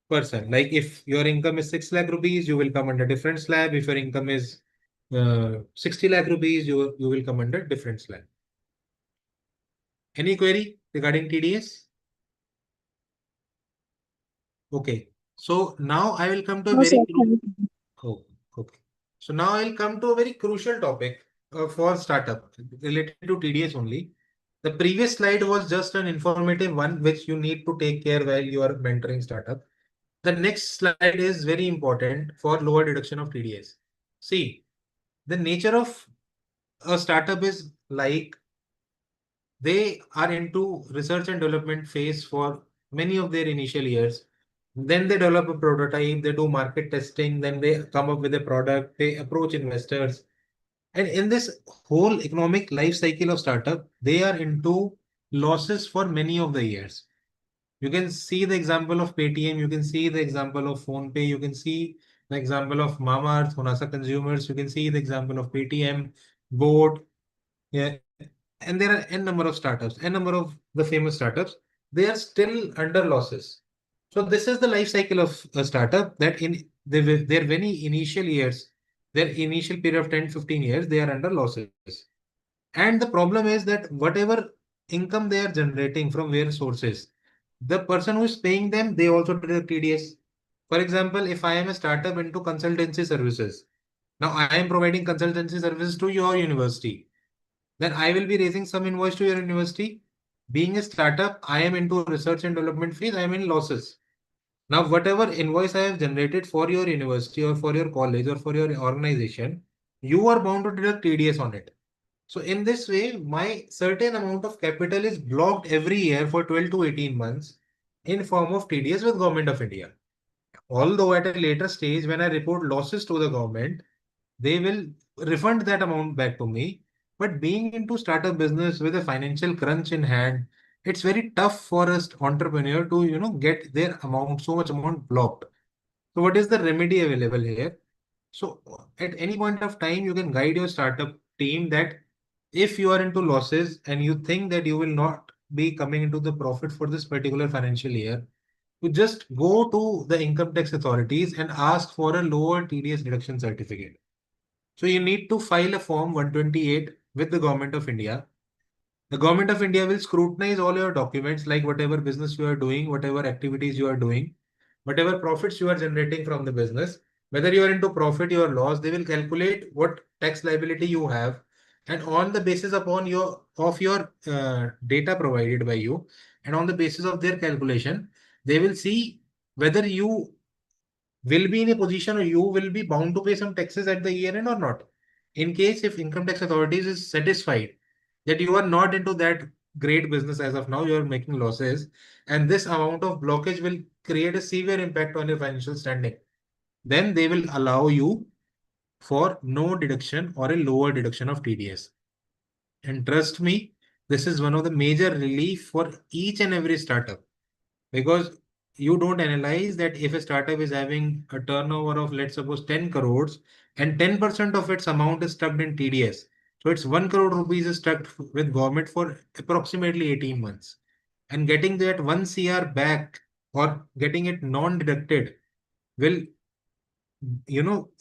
[SPEAKER 4] person. Like if your income is 6 lakh rupees, you will come under different slab. If your income is 60 lakh rupees, you will come under different slab. Any query regarding TDS? Okay. So now I will come to a
[SPEAKER 6] No, sir.
[SPEAKER 4] Oh, okay. So now I'll come to a very crucial topic for startup related to TDS only. The previous slide was just an informative one, which you need to take care while you are mentoring startup. The next slide is very important for lower deduction of TDS. See, the nature of a startup is like they are into research and development phase for many of their initial years. Then they develop a prototype, they do market testing, then they come up with a product, they approach investors. And in this whole economic life cycle of startup, they are into losses for many of the years. You can see the example of Paytm, you can see the example of PhonePe, you can see the example of Mamaearth, Honasa Consumers, you can see the example of Paytm, Boat, yeah, and there are n number of startups, n number of the famous startups, they are still under losses. So this is the life cycle of a startup that in their very initial years, their initial period of 10-15 years, they are under losses. And the problem is that whatever income they are generating from various sources, the person who is paying them, they also deduct TDS. For example, if I am a startup into consultancy services, now I am providing consultancy services to your university, then I will be raising some invoice to your university. Being a startup, I am into research and development fees, I am in losses. Now, whatever invoice I have generated for your university or for your college or for your organization, you are bound to deduct TDS on it. So in this way, my certain amount of capital is blocked every year for 12 to 18 months in form of TDS with Government of India. Although at a later stage, when I report losses to the government, they will refund that amount back to me. But being into startup business with a financial crunch in hand, it's very tough for an entrepreneur to, get their amount, so much amount blocked. So what is the remedy available here? So at any point of time, you can guide your startup team that if you are into losses and you think that you will not be coming into the profit for this particular financial year, you just go to the income tax authorities and ask for a lower TDS deduction certificate. So you need to file a form 128 with the Government of India. The Government of India will scrutinize all your documents, like whatever business you are doing, whatever activities you are doing, whatever profits you are generating from the business, whether you are into profit or loss, they will calculate what tax liability you have. And on the basis upon your data provided by you, and on the basis of their calculation, they will see whether you will be in a position or you will be bound to pay some taxes at the year end or not. In case if income tax authorities is satisfied that you are not into that great business as of now, you are making losses, and this amount of blockage will create a severe impact on your financial standing, then they will allow you for no deduction or a lower deduction of TDS. And trust me, this is one of the major relief for each and every startup, because you don't analyze that if a startup is having a turnover of, let's suppose, 10 crores and 10% of its amount is stuck in TDS. So it's 1 crore rupees is stuck with government for approximately 18 months. And getting that 1 CR back or getting it non-deducted will,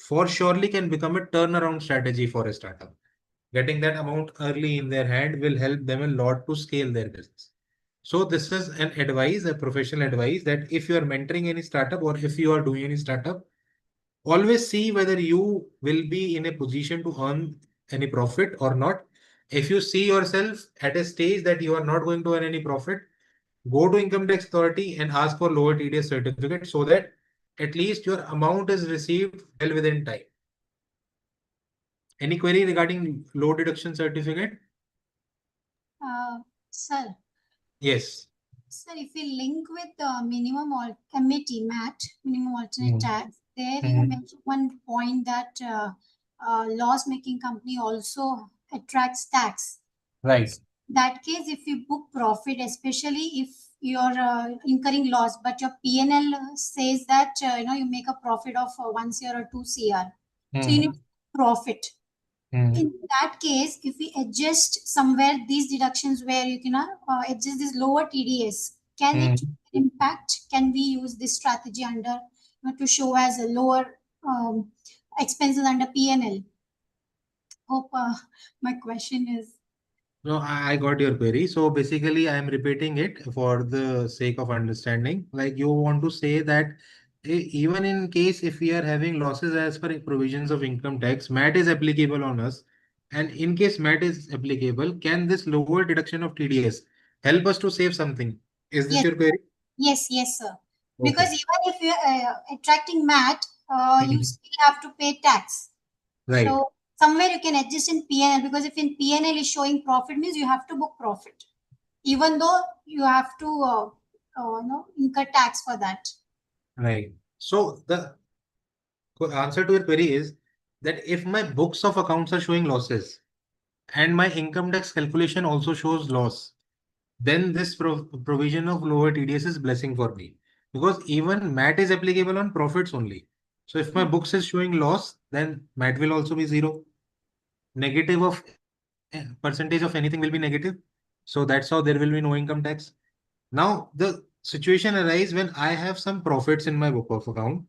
[SPEAKER 4] for surely can become a turnaround strategy for a startup. Getting that amount early in their hand will help them a lot to scale their business. So this is an advice, a professional advice, that if you are mentoring any startup or if you are doing any startup, always see whether you will be in a position to earn any profit or not. If you see yourself at a stage that you are not going to earn any profit, go to income tax authority and ask for lower TDS certificate so that at least your amount is received well within time. Any query regarding low deduction certificate?
[SPEAKER 5] Sir,
[SPEAKER 4] Yes.
[SPEAKER 5] sir, if we link with the minimum or committee MAT, minimum alternate tax, there you mentioned one point that loss-making company also attracts tax.
[SPEAKER 4] Right.
[SPEAKER 5] That case, if you book profit, especially if you're incurring loss, but your PNL says that you make a profit of 1 CR or 2 CR, so you need profit. In that case, if we adjust somewhere these deductions where you can adjust this lower TDS, can it impact? Can we use this strategy under to show as a lower expenses under PNL? Hope my question is.
[SPEAKER 4] No, I got your query. So basically, I am repeating it for the sake of understanding. Like you want to say that even in case if we are having losses as per provisions of income tax, MAT is applicable on us. And in case MAT is applicable, can this lower deduction of TDS help us to save something? Is this
[SPEAKER 5] Yes.
[SPEAKER 4] your query?
[SPEAKER 5] Yes, sir.
[SPEAKER 4] Okay.
[SPEAKER 5] Because even if you're attracting MAT, you still have to pay tax.
[SPEAKER 4] Right.
[SPEAKER 5] So somewhere you can adjust in PNL, because if in PNL is showing profit, means you have to book profit, even though you have to incur tax for that.
[SPEAKER 4] Right. So the answer to your query is that if my books of accounts are showing losses and my income tax calculation also shows loss, then this provision of lower TDS is blessing for me, because even MAT is applicable on profits only. So if my books is showing loss, then MAT will also be zero. Negative of percentage of anything will be negative. So that's how there will be no income tax. Now the situation arises when I have some profits in my book of account,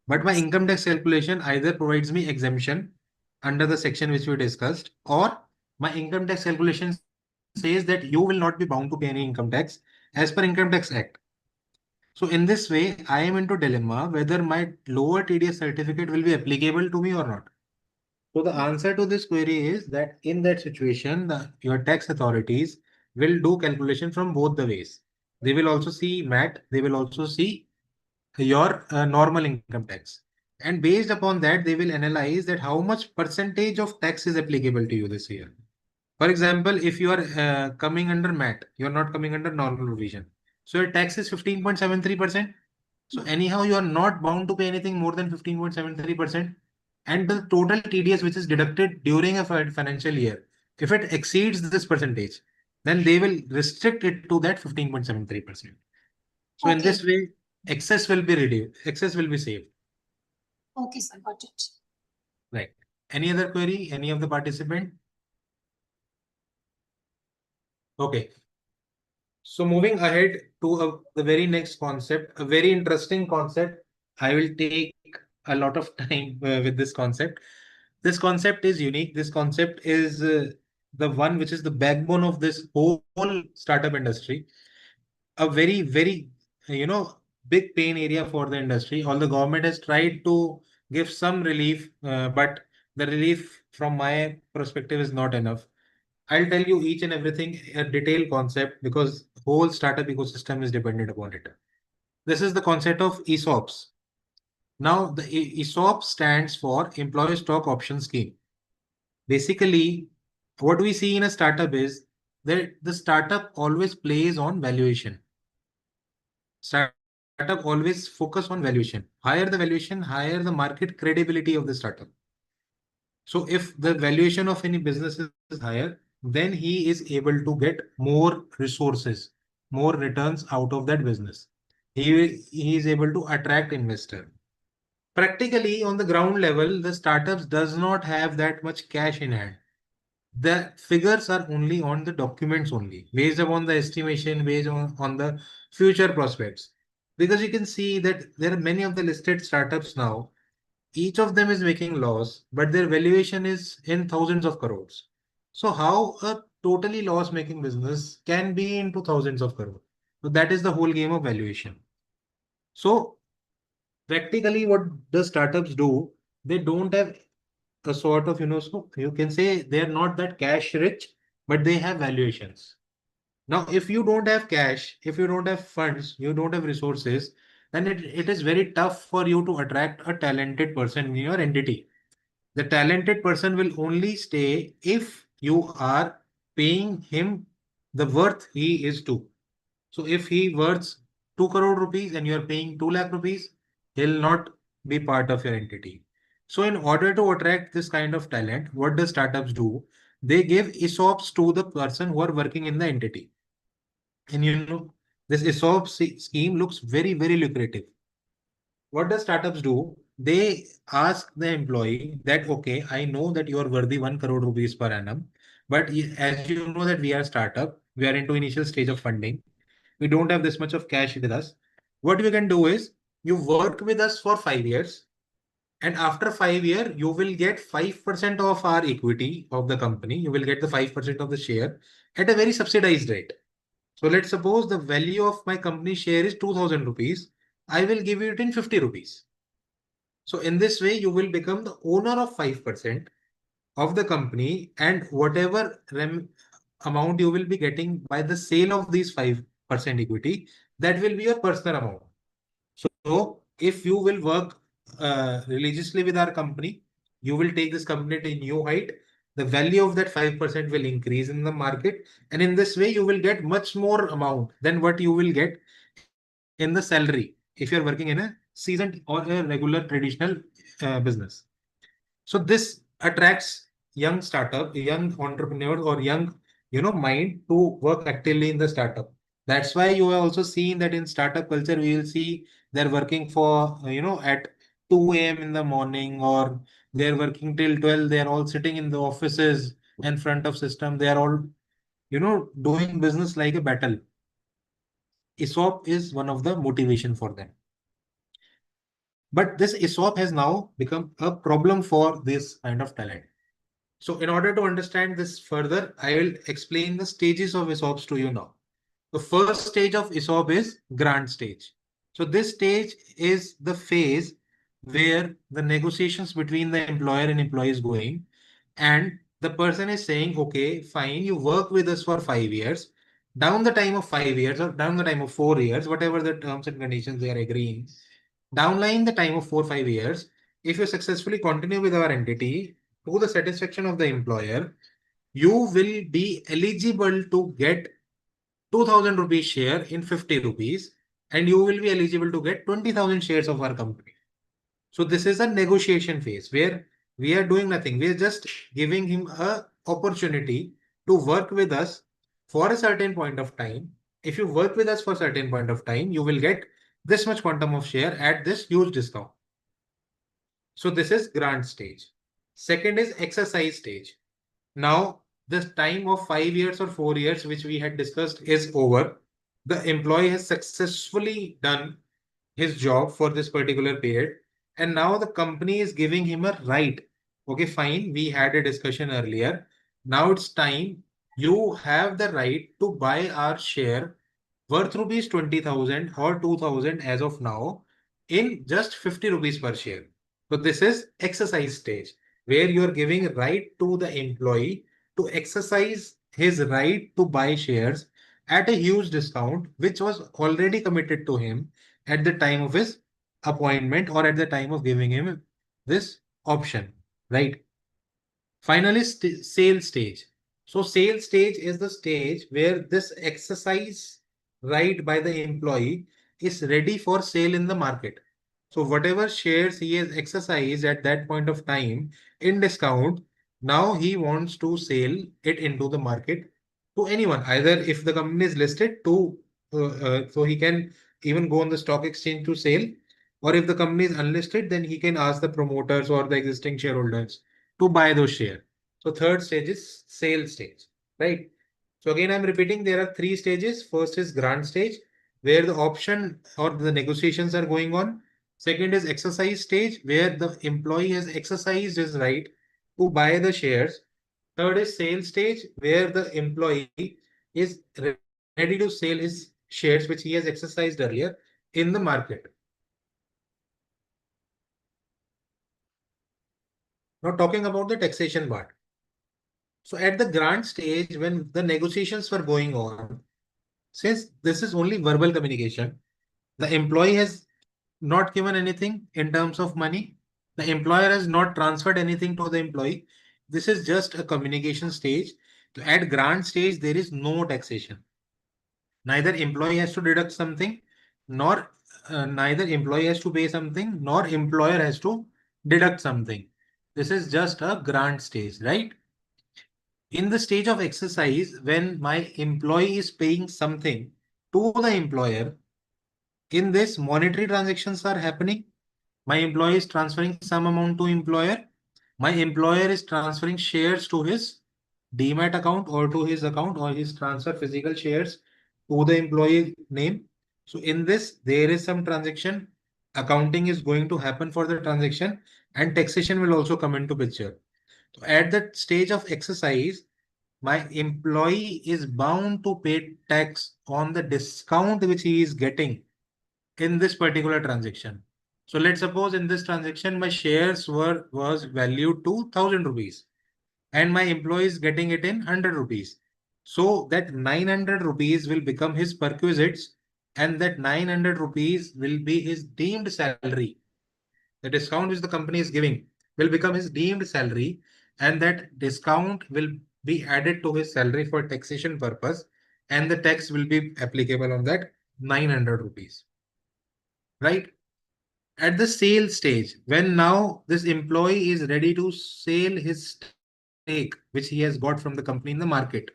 [SPEAKER 4] but my income tax calculation either provides me exemption under the section which we discussed, or my income tax calculation says that you will not be bound to pay any income tax as per Income Tax Act. So in this way, I am into dilemma whether my lower TDS certificate will be applicable to me or not. So the answer to this query is that in that situation, your tax authorities will do calculation from both the ways. They will also see MAT, they will also see your normal income tax. And based upon that, they will analyze that how much percentage of tax is applicable to you this year. For example, if you are coming under MAT, you are not coming under normal provision. So your tax is 15.73%. So anyhow, you are not bound to pay anything more than 15.73%. And the total TDS which is deducted during a financial year, if it exceeds this percentage, then they will restrict it to that 15.73%. So in this way, excess will be reduced, excess will be saved.
[SPEAKER 5] Okay, sir, got it.
[SPEAKER 4] Right. Any other query? Any of the participant? Okay. So moving ahead to the very next concept, a very interesting concept. I will take a lot of time with this concept. This concept is unique. This concept is the one which is the backbone of this whole startup industry. A very, very, big pain area for the industry. All the government has tried to give some relief, but the relief from my perspective is not enough. I'll tell you each and everything a detailed concept because whole startup ecosystem is dependent upon it. This is the concept of ESOPs. Now, the ESOP stands for Employee Stock Option Scheme. Basically, what we see in a startup is that the startup always plays on valuation. Startup always focus on valuation. Higher the valuation, higher the market credibility of the startup. So if the valuation of any business is higher, then he is able to get more resources, more returns out of that business. he is able to attract investor. Practically on the ground level, the startups does not have that much cash in hand. The figures are only on the documents only, based upon the estimation, based on the future prospects. Because you can see that there are many of the listed startups now, each of them is making loss, but their valuation is in thousands of crores. So how a totally loss making business can be into thousands of crores? So that is the whole game of valuation. So practically what the startups do, they don't have a sort of, so you can say they're not that cash rich, but they have valuations. Now, if you don't have cash, if you don't have funds, you don't have resources, then it is very tough for you to attract a talented person in your entity. The talented person will only stay if you are paying him the worth he is to. So if he worth 2 crore rupees and you are paying 2 lakh rupees, he'll not be part of your entity. So in order to attract this kind of talent, what the startups do? They give ESOPs to the person who are working in the entity. And this ESOP scheme looks very, very lucrative. What the startups do? They ask the employee that, okay, I know that you are worthy 1 crore rupees per annum, but as you know that we are a startup, we are into initial stage of funding. We don't have this much of cash with us. What we can do is you work with us for 5 years, and after 5 years, you will get 5% of our equity of the company. You will get the 5% of the share at a very subsidized rate. So let's suppose the value of my company share is 2000 rupees. I will give you it in 50 rupees. So in this way, you will become the owner of 5% of the company, and whatever amount you will be getting by the sale of these 5% equity, that will be your personal amount. So if you will work religiously with our company, you will take this company to a new height. The value of that 5% will increase in the market. And in this way, you will get much more amount than what you will get in the salary if you're working in a seasoned or a regular traditional business. So this attracts young startup, young entrepreneurs or young, mind to work actively in the startup. That's why you have also seen that in startup culture, we will see they're working for, at 2 a.m. in the morning, or they're working till 12. They're all sitting in the offices in front of system. They are all, doing business like a battle. ESOP is one of the motivation for them. But this ESOP has now become a problem for this kind of talent. So in order to understand this further, I will explain the stages of ESOPs to you now. The first stage of ESOP is grant stage. So this stage is the phase where the negotiations between the employer and employee is going, and the person is saying, okay, fine, you work with us for 5 years. Down the time of 5 years or down the time of 4 years, whatever the terms and conditions they are agreeing, downline the time of 4 or 5 years, if you successfully continue with our entity to the satisfaction of the employer, you will be eligible to get 2000 rupees share in 50 rupees, and you will be eligible to get 20,000 shares of our company. So this is a negotiation phase where we are doing nothing. We are just giving him a opportunity to work with us for a certain point of time. If you work with us for a certain point of time, you will get this much quantum of share at this huge discount. So this is grant stage. Second is exercise stage. Now, the time of 5 years or 4 years, which we had discussed, is over. The employee has successfully done his job for this particular period. And now the company is giving him a right. Okay, fine. We had a discussion earlier. Now it's time. You have the right to buy our share worth rupees 20,000 or 2,000 as of now in just 50 rupees per share. So this is exercise stage where you are giving right to the employee to exercise his right to buy shares at a huge discount, which was already committed to him at the time of his appointment or at the time of giving him this option, right? Finally, sales stage. So sales stage is the stage where this exercise right by the employee is ready for sale in the market. So whatever shares he has exercised at that point of time in discount, now he wants to sell it into the market to anyone. Either if the company is listed to, so he can even go on the stock exchange to sell, or if the company is unlisted, then he can ask the promoters or the existing shareholders to buy those shares. So third stage is sale stage, right? So again, I'm repeating, there are three stages. First is grant stage, where the option or the negotiations are going on. Second is exercise stage, where the employee has exercised his right to buy the shares. Third is sale stage, where the employee is ready to sell his shares, which he has exercised earlier in the market. Now talking about the taxation part. So at the grant stage, when the negotiations were going on, since this is only verbal communication, the employee has not given anything in terms of money. The employer has not transferred anything to the employee. This is just a communication stage. So at grant stage, there is no taxation. Neither employee has to deduct something, nor neither employee has to pay something, nor employer has to deduct something. This is just a grant stage, right? In the stage of exercise, when my employee is paying something to the employer, in this monetary transactions are happening. My employee is transferring some amount to employer. My employer is transferring shares to his demat account or to his account, or his transfer physical shares to the employee name. So in this, there is some transaction. Accounting is going to happen for the transaction, and taxation will also come into picture. So at that stage of exercise, my employee is bound to pay tax on the discount which he is getting in this particular transaction. So let's suppose in this transaction, my shares was valued to 1000 rupees and my employee is getting it in 100 rupees. So that 900 rupees will become his perquisites, and that 900 rupees will be his deemed salary. The discount which the company is giving will become his deemed salary, and that discount will be added to his salary for taxation purpose, and the tax will be applicable on that 900 rupees. Right? At the sale stage, when now this employee is ready to sell his stake, which he has got from the company in the market.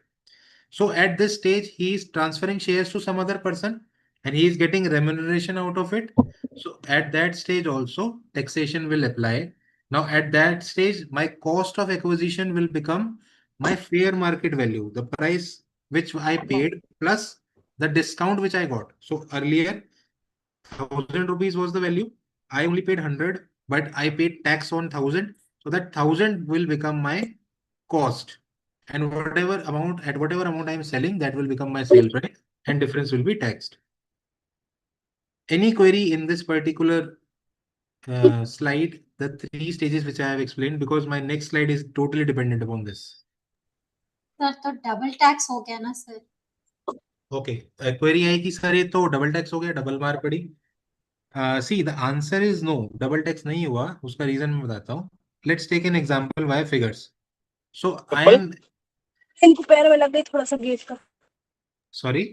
[SPEAKER 4] So at this stage, he is transferring shares to some other person and he is getting remuneration out of it. So at that stage also, taxation will apply. Now at that stage, my cost of acquisition will become my fair market value, the price which I paid plus the discount which I got. So earlier, 1000 rupees was the value. I only paid 100, but I paid tax on 1000. So that 1000 will become my cost. And whatever amount I'm selling, that will become my sale price, and difference will be taxed. Any query in this particular slide, the three stages which I have explained, because my next slide is totally dependent upon this.
[SPEAKER 5] Sir तो double tax हो गया ना sir?
[SPEAKER 4] Okay, query आई कि sir ये तो double tax हो गया, double मार पड़ी. See, the answer is no. Double tax नहीं हुआ. उसका रीजन मैं बताता हूँ. Let's take an example via figures. So I am.
[SPEAKER 6] इनको पैर में लग गई थोड़ा सा गेज का.
[SPEAKER 4] Sorry.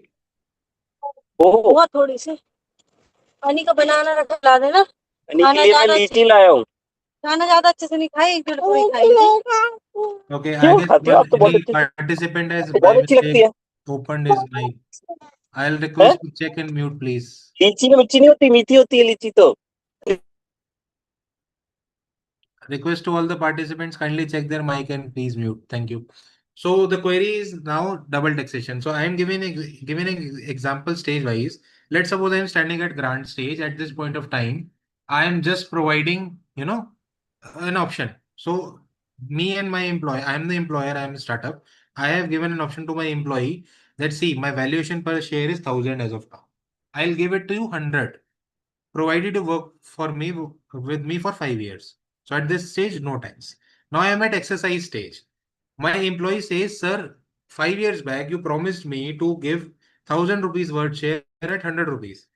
[SPEAKER 6] वो थोड़ी सी पानी का बनाना रखा ला देना. खाना ज्यादा लीची लाया हूँ. खाना ज्यादा अच्छे से नहीं खाई, एक डेढ़ पूरी खाई.
[SPEAKER 4] Okay, I guess one participant has by mistake opened his mic. I'll request to check and mute, please.
[SPEAKER 7] लीची में मिर्ची नहीं होती, मीठी होती है लीची तो.
[SPEAKER 4] Request to all the participants, kindly check their mic and please mute. Thank you. So the query is now double taxation. So I am giving an example stage wise. Let's suppose I am standing at grant stage. At this point of time, I am just providing, an option. So me and my employee, I am the employer, I am a startup. I have given an option to my employee that, see, my valuation per share is 1000 as of now. I'll give it to you 100, provided you work for me with me for 5 years. So at this stage, no tax. Now I am at exercise stage. My employee says, sir, 5 years back, you promised me to give 1000 rupees worth share at 100 rupees.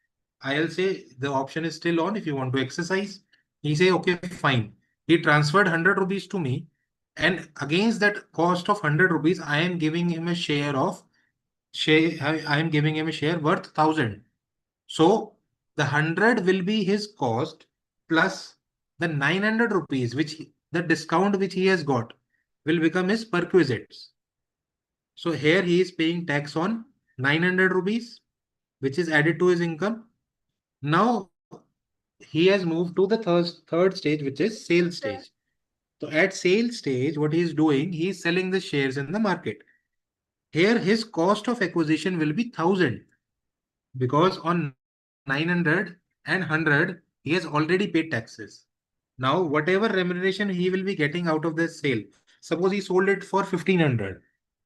[SPEAKER 4] I'll say the option is still on if you want to exercise. He say, okay, fine. He transferred 100 rupees to me. And against that cost of 100 rupees, I am giving him a share worth 1000. So the 100 will be his cost plus the 900 rupees, the discount which he has got will become his perquisites. So here he is paying tax on 900 rupees, which is added to his income. Now he has moved to the third stage, which is sales stage. So at sales stage, what he is doing, he is selling the shares in the market. Here, his cost of acquisition will be 1,000 because on 900 and 100, he has already paid taxes. Now, whatever remuneration he will be getting out of this sale, suppose he sold it for 1,500.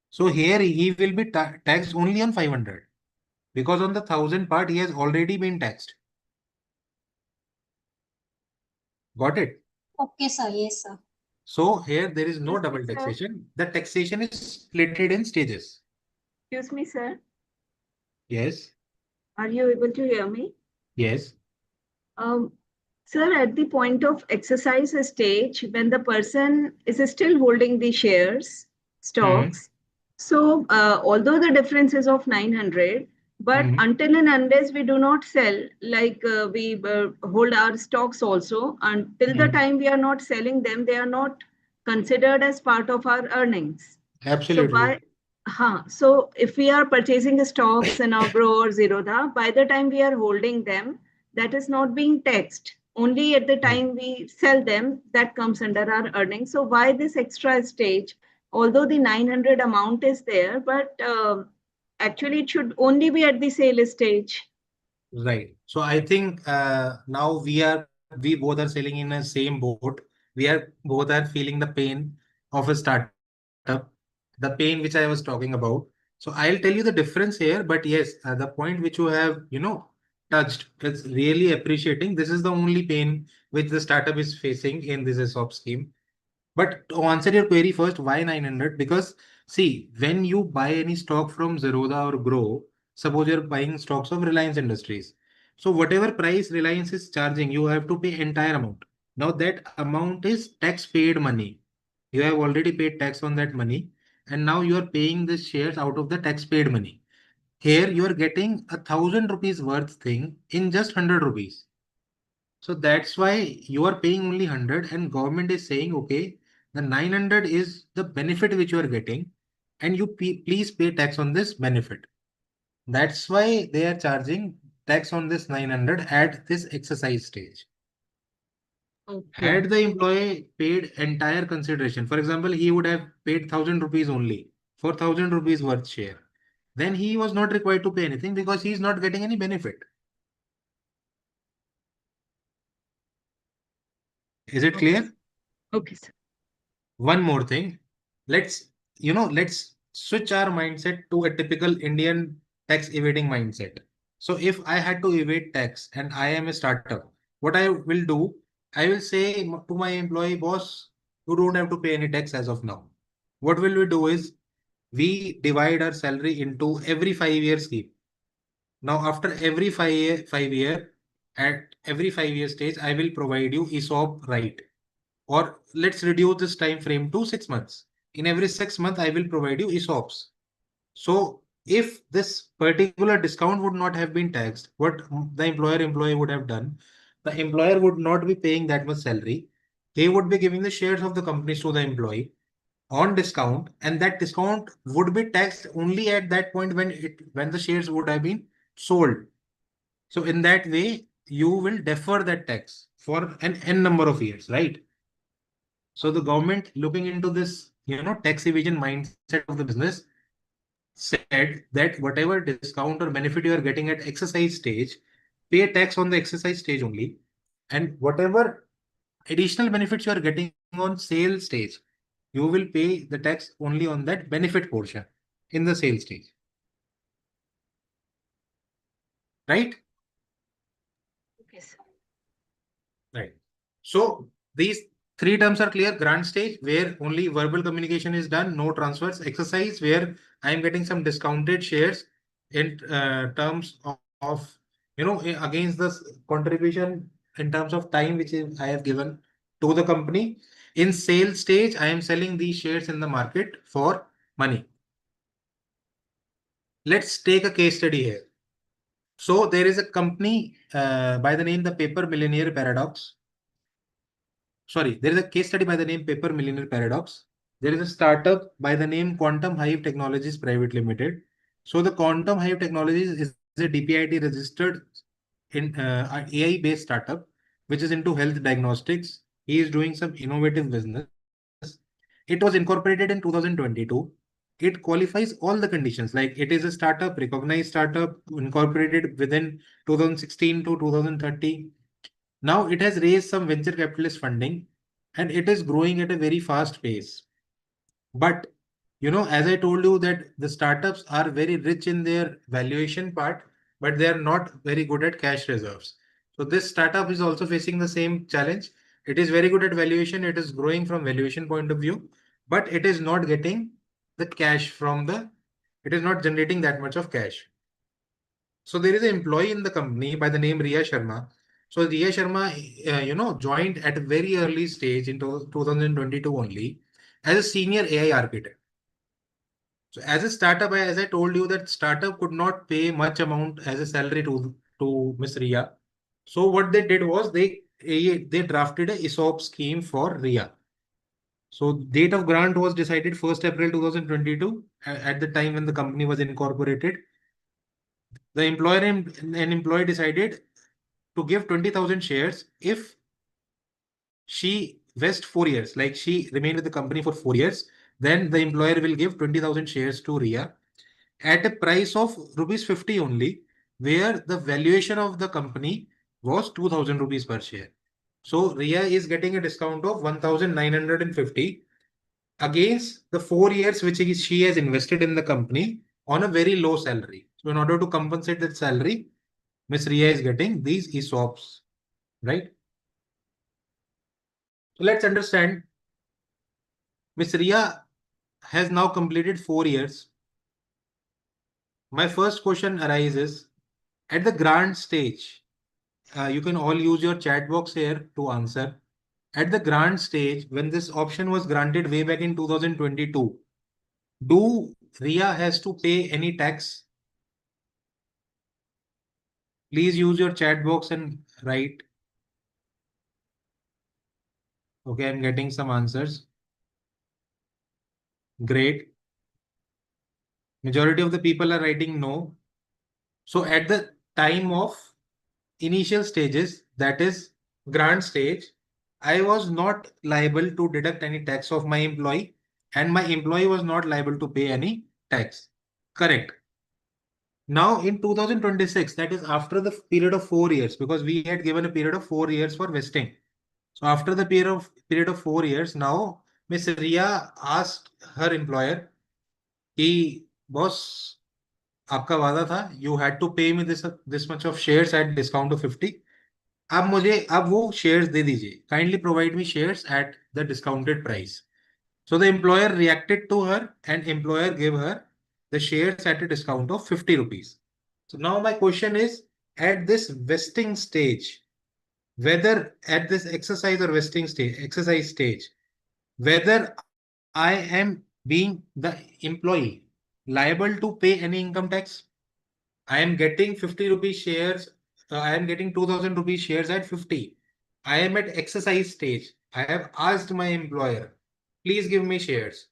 [SPEAKER 4] So here he will be taxed only on 500 because on the 1,000 part, he has already been taxed. Got it?
[SPEAKER 5] Okay, sir. Yes, sir.
[SPEAKER 4] So here there is no
[SPEAKER 8] Yes,
[SPEAKER 4] double
[SPEAKER 8] sir.
[SPEAKER 4] taxation. The taxation is splitted in stages.
[SPEAKER 8] Excuse me, sir.
[SPEAKER 4] Yes,
[SPEAKER 8] Are you able to hear me?
[SPEAKER 4] yes.
[SPEAKER 8] Sir, at the point of exercise stage, when the person is still holding the shares, stocks, so although the difference is of 900, but until and unless we do not sell, like we hold our stocks also, until the time we are not selling them, they are not considered as part of our earnings.
[SPEAKER 4] Absolutely.
[SPEAKER 8] So if we are purchasing stocks in Agro or Zerodha, by the time we are holding them, that is not being taxed. Only at the time we sell them, that comes under our earnings. So why this extra stage? Although the 900 amount is there, but actually it should only be at the sale stage.
[SPEAKER 4] Right. So I think now we both are sailing in the same boat. Both are feeling the pain of a startup, the pain which I was talking about. So I'll tell you the difference here. But yes, the point which you have, touched, it's really appreciating. This is the only pain which the startup is facing in this ESOP scheme. But to answer your query first, why 900? Because see, when you buy any stock from Zerodha or Grow, suppose you're buying stocks of Reliance Industries. So whatever price Reliance is charging, you have to pay entire amount. Now that amount is tax paid money. You have already paid tax on that money, and now you are paying the shares out of the tax paid money. Here you are getting 1,000 rupees worth thing in just 100 rupees. So that's why you are paying only 100 and government is saying, okay, the 900 is the benefit which you are getting and you please pay tax on this benefit. That's why they are charging tax on this 900 at this exercise stage.
[SPEAKER 8] Okay.
[SPEAKER 4] Had the employee paid entire consideration, for example, he would have paid 1,000 rupees only for 1,000 rupees worth share. Then he was not required to pay anything because he is not getting any benefit. Is it clear?
[SPEAKER 8] Okay, sir.
[SPEAKER 4] One more thing. Let's switch our mindset to a typical Indian tax evading mindset. So if I had to evade tax and I am a startup, what I will do, I will say to my employee, boss, you don't have to pay any tax as of now. What will we do is we divide our salary into every 5 year scheme. Now, after every 5 year, at every 5 year stage, I will provide you ESOP right. Or let's reduce this time frame to 6 months. In every 6 months, I will provide you ESOPs. So if this particular discount would not have been taxed, what the employee would have done, the employer would not be paying that much salary. They would be giving the shares of the companies to the employee on discount, and that discount would be taxed only at that point when the shares would have been sold. So in that way, you will defer that tax for an n number of years, right? So the government looking into this, tax evasion mindset of the business said that whatever discount or benefit you are getting at exercise stage, pay tax on the exercise stage only. And whatever additional benefits you are getting on sale stage, you will pay the tax only on that benefit portion in the sale stage. Right?
[SPEAKER 8] Okay, sir.
[SPEAKER 4] Right. So these three terms are clear. Grant stage, where only verbal communication is done, no transfers. Exercise, where I am getting some discounted shares in terms of against this contribution in terms of time which I have given to the company. In sale stage, I am selling these shares in the market for money. Let's take a case study here. So there is a company by the name the Paper Millionaire Paradox. Sorry, there is a case study by the name Paper Millionaire Paradox. There is a startup by the name Quantum Hive Technologies Private Limited. So the Quantum Hive Technologies is a DPIT registered AI based startup which is into health diagnostics. He is doing some innovative business. It was incorporated in 2022. It qualifies all the conditions, like it is a startup, recognized startup, incorporated within 2016 to 2030. Now it has raised some venture capitalist funding and it is growing at a very fast pace. But as I told you that the startups are very rich in their valuation part, but they are not very good at cash reserves. So this startup is also facing the same challenge. It is very good at valuation. It is growing from valuation point of view, but it is not getting the cash it is not generating that much of cash. So there is an employee in the company by the name Riya Sharma. So Riya Sharma, joined at a very early stage in 2022 only as a senior AI architect. So as a startup, as I told you that startup could not pay much amount as a salary to Miss Riya. So what they did was they drafted a ESOP scheme for Riya. So date of grant was decided 1st April 2022 at the time when the company was incorporated. The employer and employee decided to give 20,000 shares if she vests 4 years, like she remained with the company for 4 years, then the employer will give 20,000 shares to Riya at a price of rupees 50 only, where the valuation of the company was 2,000 rupees per share. So Riya is getting a discount of 1,950 against the 4 years which she has invested in the company on a very low salary. So in order to compensate that salary, Miss Riya is getting these ESOPs, right? So let's understand. Miss Riya has now completed 4 years. My first question arises at the grant stage. You can all use your chat box here to answer. At the grant stage, when this option was granted way back in 2022, do Riya has to pay any tax? Please use your chat box and write. Okay, I'm getting some answers. Great. Majority of the people are writing no. So at the time of initial stages, that is grant stage, I was not liable to deduct any tax of my employee and my employee was not liable to pay any tax. Correct. Now in 2026, that is after the period of 4 years, because we had given a period of 4 years for vesting. So after the period of 4 years, now Miss Riya asked her employer, "Ki boss, आपका वादा था, you had to pay me this much of shares at discount of 50. अब वो shares दे दीजिए. Kindly provide me shares at the discounted price." So the employer reacted to her and employer gave her the shares at a discount of 50 rupees. So now my question is, at this vesting stage, whether at this exercise or exercise stage, whether I am being the employee liable to pay any income tax? I am getting 50 rupees shares. I am getting 2,000 rupees shares at 50. I am at exercise stage. I have asked my employer, please give me shares.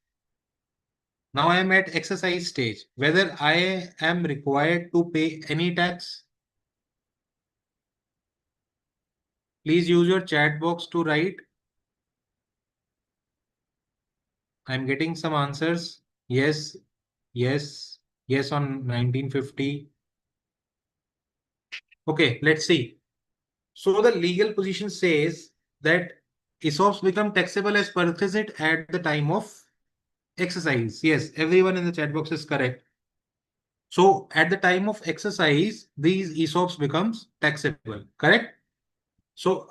[SPEAKER 4] Now I am at exercise stage. Whether I am required to pay any tax? Please use your chat box to write. I'm getting some answers. Yes, yes, yes on 1950. Okay, let's see. So the legal position says that ESOPs become taxable as perquisite at the time of exercise. Yes, everyone in the chat box is correct. So at the time of exercise, these ESOPs becomes taxable, correct? So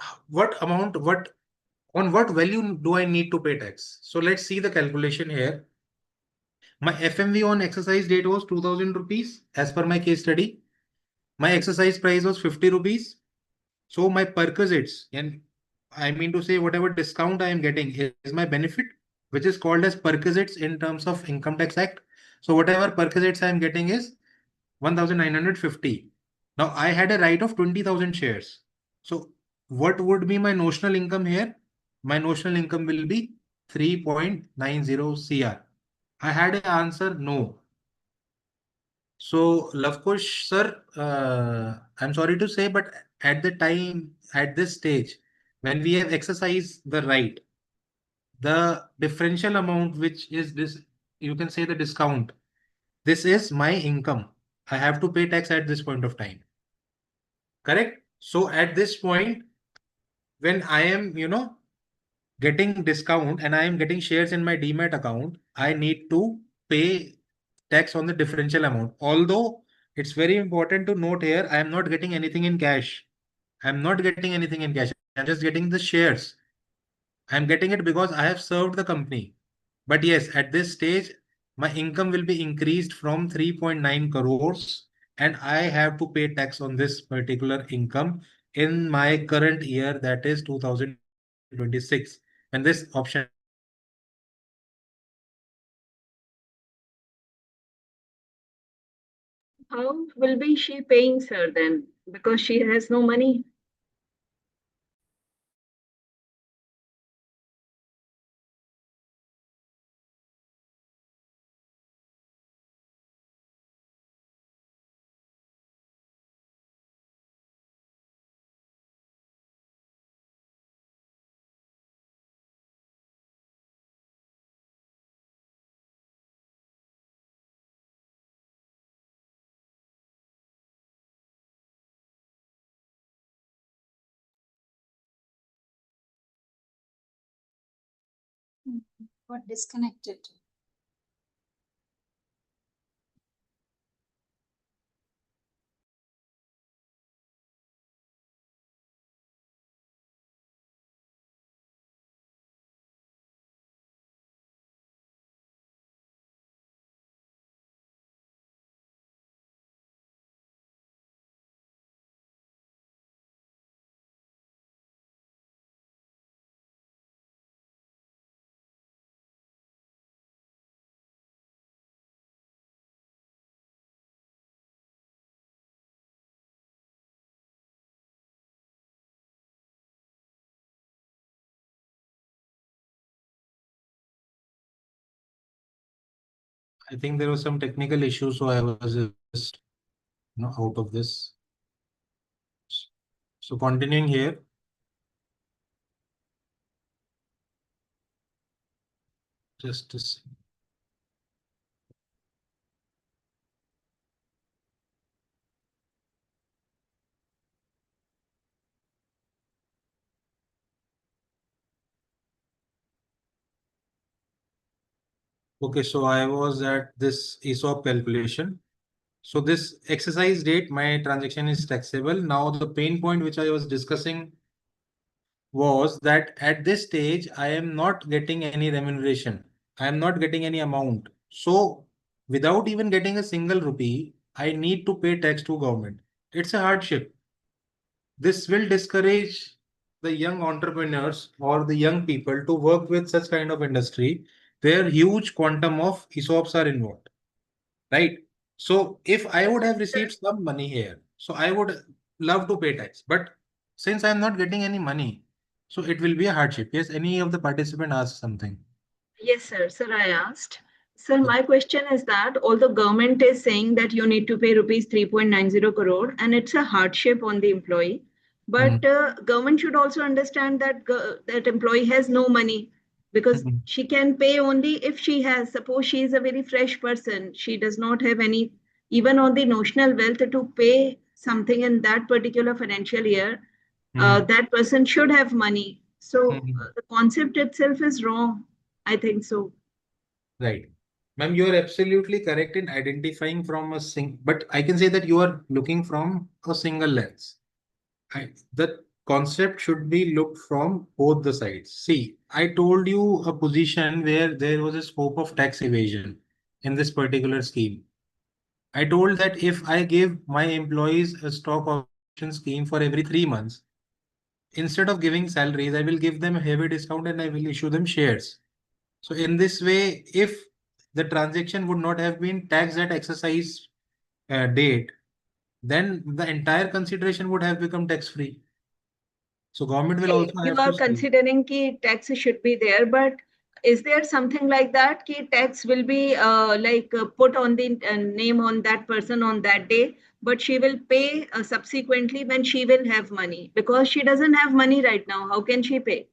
[SPEAKER 4] on what value do I need to pay tax? So let's see the calculation here. My FMV on exercise date was 2,000 rupees as per my case study. My exercise price was 50 rupees. So my perquisites, and I mean to say whatever discount I am getting is my benefit, which is called as perquisites in terms of Income Tax Act. So whatever perquisites I am getting is 1,950. Now I had a right of 20,000 shares. So what would be my notional income here? My notional income will be 3.90 CR. I had an answer no. So, Lavkush, sir, I'm sorry to say, but at the time, at this stage, when we have exercised the right, the differential amount, which is this, you can say the discount, this is my income. I have to pay tax at this point of time. Correct? So, at this point, when I am, getting discount and I am getting shares in my demat account, I need to pay tax on the differential amount. Although it's very important to note here, I am not getting anything in cash. I'm not getting anything in cash. I'm just getting the shares. I'm getting it because I have served the company. But yes, at this stage, my income will be increased from 3.9 crores and I have to pay tax on this particular income in my current year, that is 2026. And this option
[SPEAKER 8] How will be she paying, sir, then? Because she has no money.
[SPEAKER 5] Got disconnected.
[SPEAKER 4] I think there was some technical issue, so I was just out of this. So continuing here. Just a second. Okay, so I was at this ESOP calculation. So this exercise date, my transaction is taxable. Now the pain point which I was discussing was that at this stage, I am not getting any remuneration. I am not getting any amount. So without even getting a single rupee, I need to pay tax to government. It's a hardship. This will discourage the young entrepreneurs or the young people to work with such kind of industry where huge quantum of ESOPs are involved, right? So if I would have received some money here, so I would love to pay tax, but since I'm not getting any money, so it will be a hardship. Yes, any of the participant asked something.
[SPEAKER 8] Yes, sir. Sir, I asked. Sir, my question is that although government is saying that you need to pay rupees 3.90 crore and it's a hardship on the employee, but government should also understand that that employee has no money because she can pay only if she has, suppose she is a very fresh person, she does not have any, even on the notional wealth to pay something in that particular financial year, that person should have money. So the concept itself is wrong. I think so.
[SPEAKER 4] Right. Ma'am, you are absolutely correct in identifying from a but I can say that you are looking from a single lens. The concept should be looked from both the sides. See, I told you a position where there was a scope of tax evasion in this particular scheme. I told that if I give my employees a stock option scheme for every 3 months, instead of giving salaries, I will give them a heavy discount and I will issue them shares. So in this way, if the transaction would not have been taxed at exercise date, then the entire consideration would have become tax free. So government will also
[SPEAKER 8] You
[SPEAKER 4] have
[SPEAKER 8] are
[SPEAKER 4] to see.
[SPEAKER 8] considering that tax should be there, but is there something like that ki tax will be put on the name on that person on that day, but she will pay subsequently when she will have money, because she doesn't have money right now, how can she pay?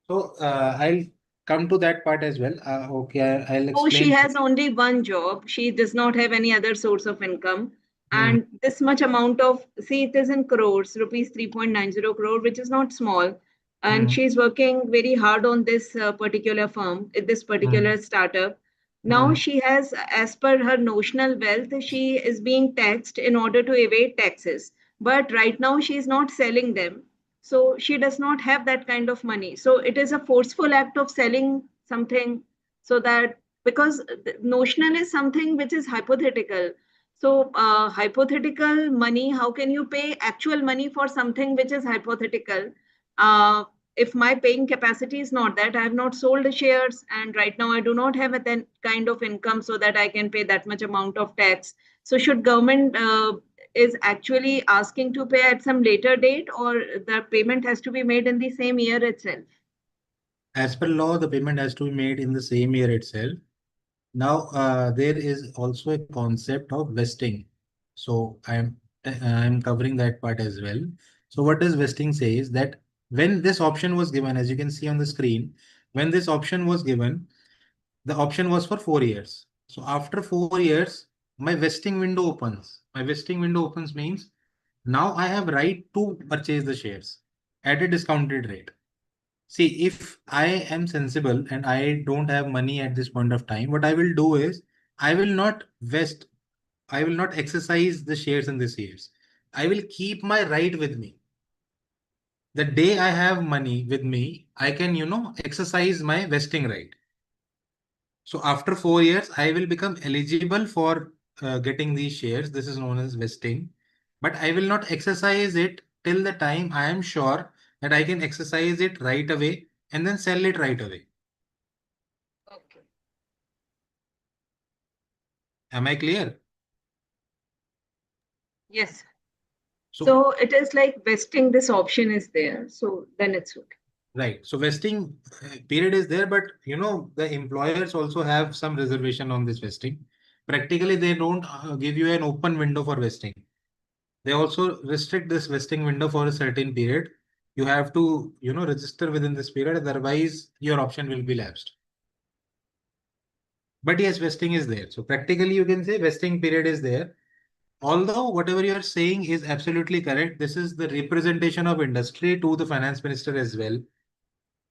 [SPEAKER 4] So I'll come to that part as well. Okay, I'll
[SPEAKER 8] So she
[SPEAKER 4] explain.
[SPEAKER 8] has only one job. She does not have any other source of income.
[SPEAKER 4] Hmm.
[SPEAKER 8] And this much amount of, see, it is in crores, rupees 3.90 crore, which is not small. And
[SPEAKER 4] Hmm.
[SPEAKER 8] she's working very hard on this particular firm, this particular startup. Now
[SPEAKER 4] Hmm.
[SPEAKER 8] she has, as per her notional wealth, she is being taxed in order to evade taxes. But right now she is not selling them. So she does not have that kind of money. So it is a forceful act of selling something, so that, because notional is something which is hypothetical. So hypothetical money, how can you pay actual money for something which is hypothetical? Uh, if my paying capacity is not that, I have not sold the shares, and right now I do not have a then kind of income so that I can pay that much amount of tax. So should government is actually asking to pay at some later date, or the payment has to be made in the same year itself?
[SPEAKER 4] As per law, the payment has to be made in the same year itself. Now, there is also a concept of vesting. So I'm covering that part as well. So what does vesting say is that when this option was given, as you can see on the screen, when this option was given, the option was for 4 years. So after 4 years, my vesting window opens. My vesting window opens means now I have right to purchase the shares at a discounted rate. See, if I am sensible and I don't have money at this point of time, what I will do is I will not vest, I will not exercise the shares in this years. I will keep my right with me. The day I have money with me, I can, exercise my vesting right. So after 4 years, I will become eligible for getting these shares. This is known as vesting, but I will not exercise it till the time I am sure that I can exercise it right away and then sell it right away.
[SPEAKER 8] Okay.
[SPEAKER 4] Am I clear?
[SPEAKER 8] Yes.
[SPEAKER 4] So,
[SPEAKER 8] So it is like vesting, this option is there. So then it's okay.
[SPEAKER 4] right. So vesting period is there, but the employers also have some reservation on this vesting. Practically, they don't give you an open window for vesting. They also restrict this vesting window for a certain period. You have to, register within this period, otherwise your option will be lapsed. But yes, vesting is there. So practically you can say vesting period is there. Although whatever you are saying is absolutely correct, this is the representation of industry to the finance minister as well.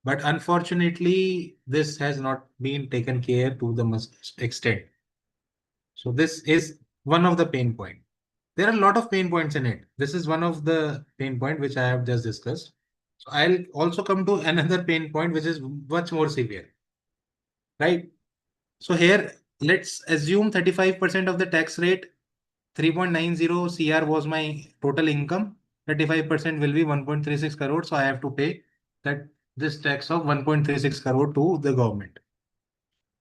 [SPEAKER 4] But unfortunately, this has not been taken care to the most extent. So this is one of the pain point. There are a lot of pain points in it. This is one of the pain point which I have just discussed. So I'll also come to another pain point which is much more severe, right? So here, let's assume 35% of the tax rate, 3.90 CR was my total income. 35% will be 1.36 crore. So I have to pay that this tax of 1.36 crore to the government.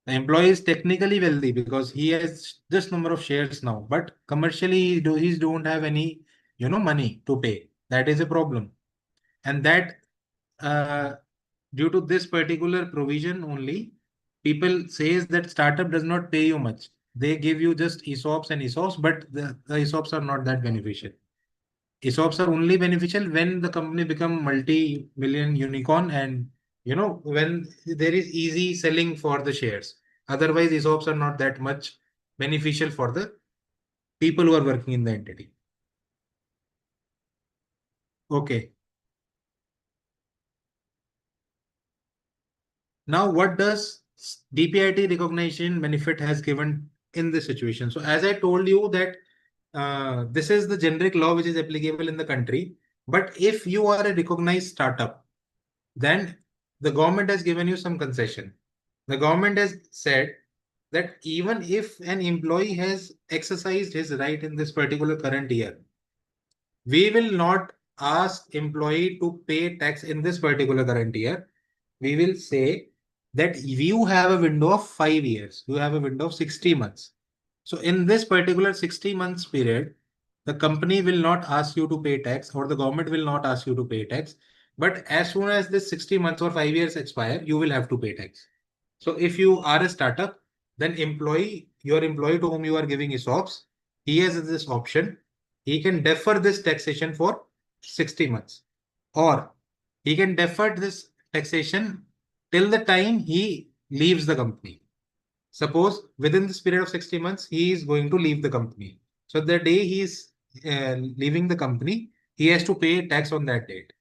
[SPEAKER 4] The employee is technically wealthy because he has this number of shares now, but commercially he don't have any, money to pay. That is a problem. And that uh, due to this particular provision only, people says that startup does not pay you much. They give you just ESOPs and ESOPs, but the ESOPs are not that beneficial. ESOPs are only beneficial when the company become multi-million unicorn and when there is easy selling for the shares. Otherwise, ESOPs are not that much beneficial for the people who are working in the entity. Okay. Now, what does DPIT recognition benefit has given in this situation? So as I told you that this is the generic law which is applicable in the country. But if you are a recognized startup, then the government has given you some concession. The government has said that even if an employee has exercised his right in this particular current year, we will not ask employee to pay tax in this particular current year. We will say that you have a window of 5 years. You have a window of 60 months. So in this particular 60 months period, the company will not ask you to pay tax or the government will not ask you to pay tax. But as soon as this 60 months or 5 years expire, you will have to pay tax. So if you are a startup, then your employee to whom you are giving ESOPs, he has this option. He can defer this taxation for 60 months, or he can defer this taxation till the time he leaves the company. Suppose within this period of 60 months, he is going to leave the company. So the day he is leaving the company, he has to pay tax on that date,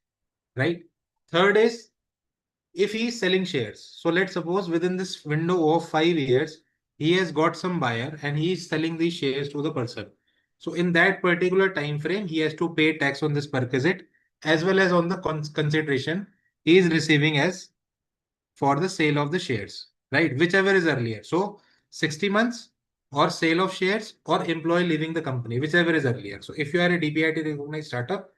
[SPEAKER 4] right? Third is if he is selling shares. So let's suppose within this window of 5 years, he has got some buyer and he is selling these shares to the person. So in that particular time frame, he has to pay tax on this perquisite as well as on the consideration he is receiving as for the sale of the shares, right? Whichever is earlier. So 60 months or sale of shares or employee leaving the company, whichever is earlier. So if you are a DPIT recognized startup,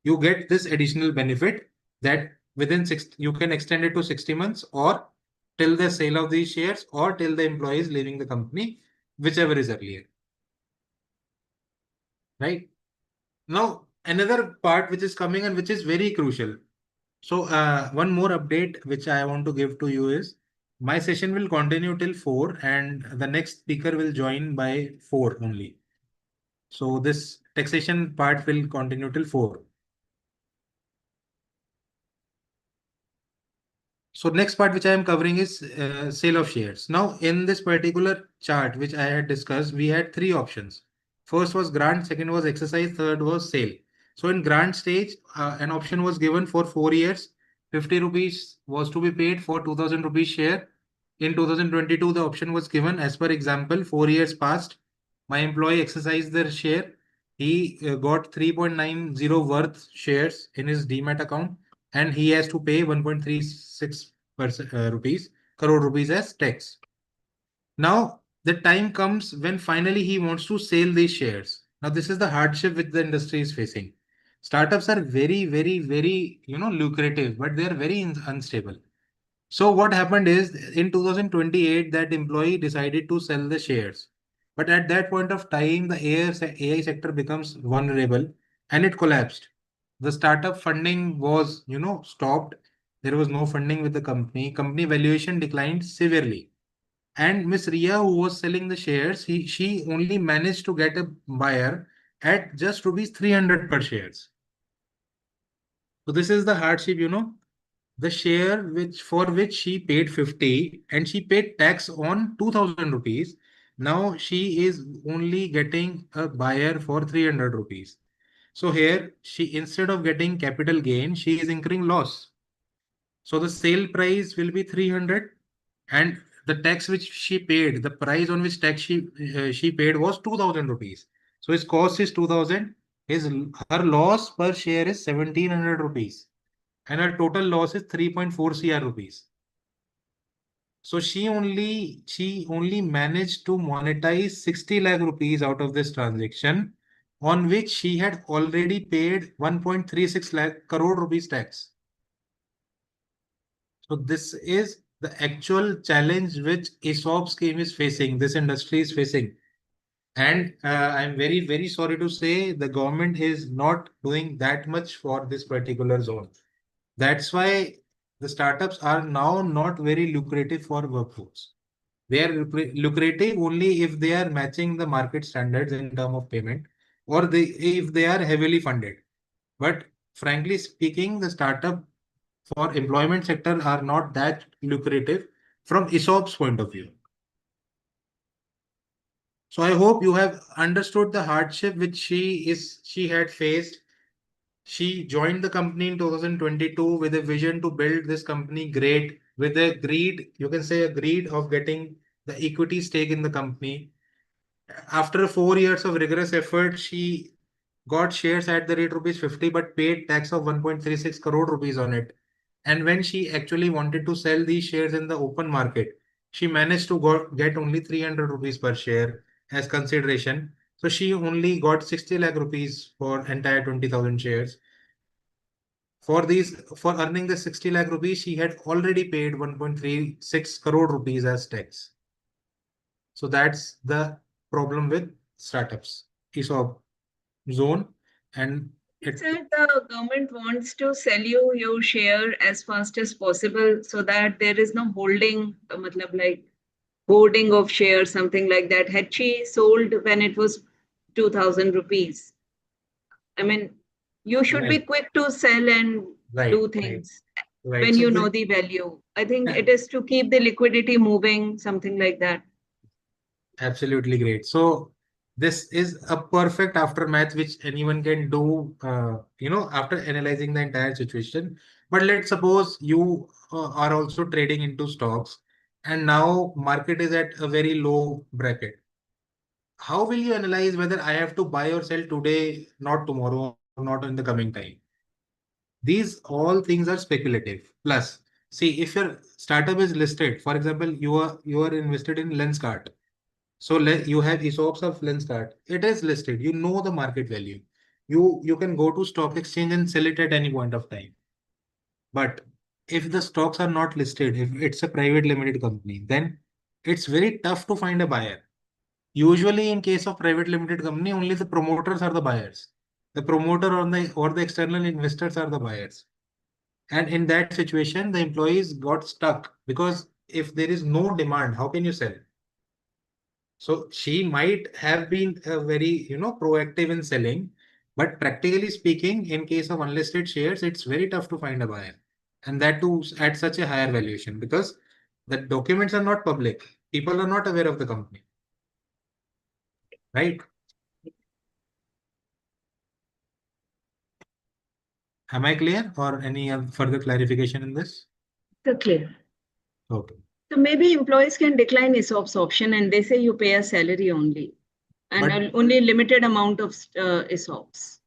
[SPEAKER 4] you get this additional benefit that within you can extend it to 60 months or till the sale of these shares or till the employee is leaving the company, whichever is earlier. Right? Now, another part which is coming and which is very crucial. So one more update which I want to give to you is my session will continue till 4 and the next speaker will join by 4 only. So this taxation part will continue till 4. So next part which I am covering is sale of shares. Now in this particular chart which I had discussed, we had 3 options. First was grant, second was exercise, third was sale. So in grant stage, an option was given for 4 years. 50 rupees was to be paid for 2000 rupees share. In 2022, the option was given as per example, 4 years passed. My employee exercised their share. He got 3.90 worth shares in his demat account and he has to pay 1.36 crore rupees as tax. Now the time comes when finally he wants to sell these shares. Now this is the hardship which the industry is facing. Startups are very, very, very, lucrative, but they are very unstable. So what happened is in 2028 that employee decided to sell the shares. But at that point of time, the AI sector becomes vulnerable and it collapsed. The startup funding was, stopped. There was no funding with the company. Company valuation declined severely. And Miss Ria, who was selling the shares, she only managed to get a buyer at just rupees 300 per shares. So this is the hardship, the share for which she paid 50 and she paid tax on 2000 rupees. Now she is only getting a buyer for 300 rupees. So here she, instead of getting capital gain, she is incurring loss. So the sale price will be 300 and the tax which she paid, the price on which tax she paid was 2000 rupees. So his cost is 2000. Her loss per share is 1700 rupees and her total loss is 3.4 crore rupees. So she only managed to monetize 60 lakh rupees out of this transaction, on which she had already paid 1.36 lakh crore rupees tax. So this is the actual challenge which ESOP scheme is facing, this industry is facing. And I'm very, very sorry to say the government is not doing that much for this particular zone. That's why the startups are now not very lucrative for workforce. They are lucrative only if they are matching the market standards in terms of payment or if they are heavily funded. But frankly speaking, the startup for employment sector are not that lucrative from ESOP's point of view. So I hope you have understood the hardship which she had faced. She joined the company in 2022 with a vision to build this company great, with a greed, you can say a greed of getting the equity stake in the company. After 4 years of rigorous effort, she got shares at the rate rupees 50 but paid tax of 1.36 crore rupees on it. And when she actually wanted to sell these shares in the open market, she managed to get only 300 rupees per share as consideration. So she only got 60 lakh rupees for entire 20,000 shares. For earning the 60 lakh rupees, she had already paid 1.36 crore rupees as tax. So that's the problem with startups, ESOP zone. And
[SPEAKER 8] Sir, the government wants to sell you your share as fast as possible so that there is no holding, matlab like hoarding of shares, something like that. Had she sold when it was 2,000 rupees? I mean, you should be
[SPEAKER 4] Right,
[SPEAKER 8] quick to sell and
[SPEAKER 4] right,
[SPEAKER 8] do
[SPEAKER 4] right,
[SPEAKER 8] things
[SPEAKER 4] right.
[SPEAKER 8] when
[SPEAKER 4] So
[SPEAKER 8] you know the value. I think it is to keep the liquidity moving, something like that.
[SPEAKER 4] absolutely great. So this is a perfect aftermath which anyone can do, after analyzing the entire situation. But let's suppose you are also trading into stocks and now market is at a very low bracket. How will you analyze whether I have to buy or sell today, not tomorrow, or not in the coming time? These all things are speculative. Plus, see, if your startup is listed, for example, you are invested in Lenskart. So you have ESOPs of Lenskart. It is listed. You know the market value. You can go to stock exchange and sell it at any point of time. But if the stocks are not listed, if it's a private limited company, then it's very tough to find a buyer. Usually, in case of private limited company, only the promoters are the buyers. The promoter or the external investors are the buyers. And in that situation, the employees got stuck because if there is no demand, how can you sell? So she might have been very, proactive in selling, but practically speaking, in case of unlisted shares, it's very tough to find a buyer, and that too at such a higher valuation because the documents are not public. People are not aware of the company, right? Am I clear, or any further clarification in this?
[SPEAKER 8] So clear.
[SPEAKER 4] Okay.
[SPEAKER 8] So maybe employees can decline ESOPs option and they say you pay a salary only and
[SPEAKER 4] But
[SPEAKER 8] only limited amount of ESOPs.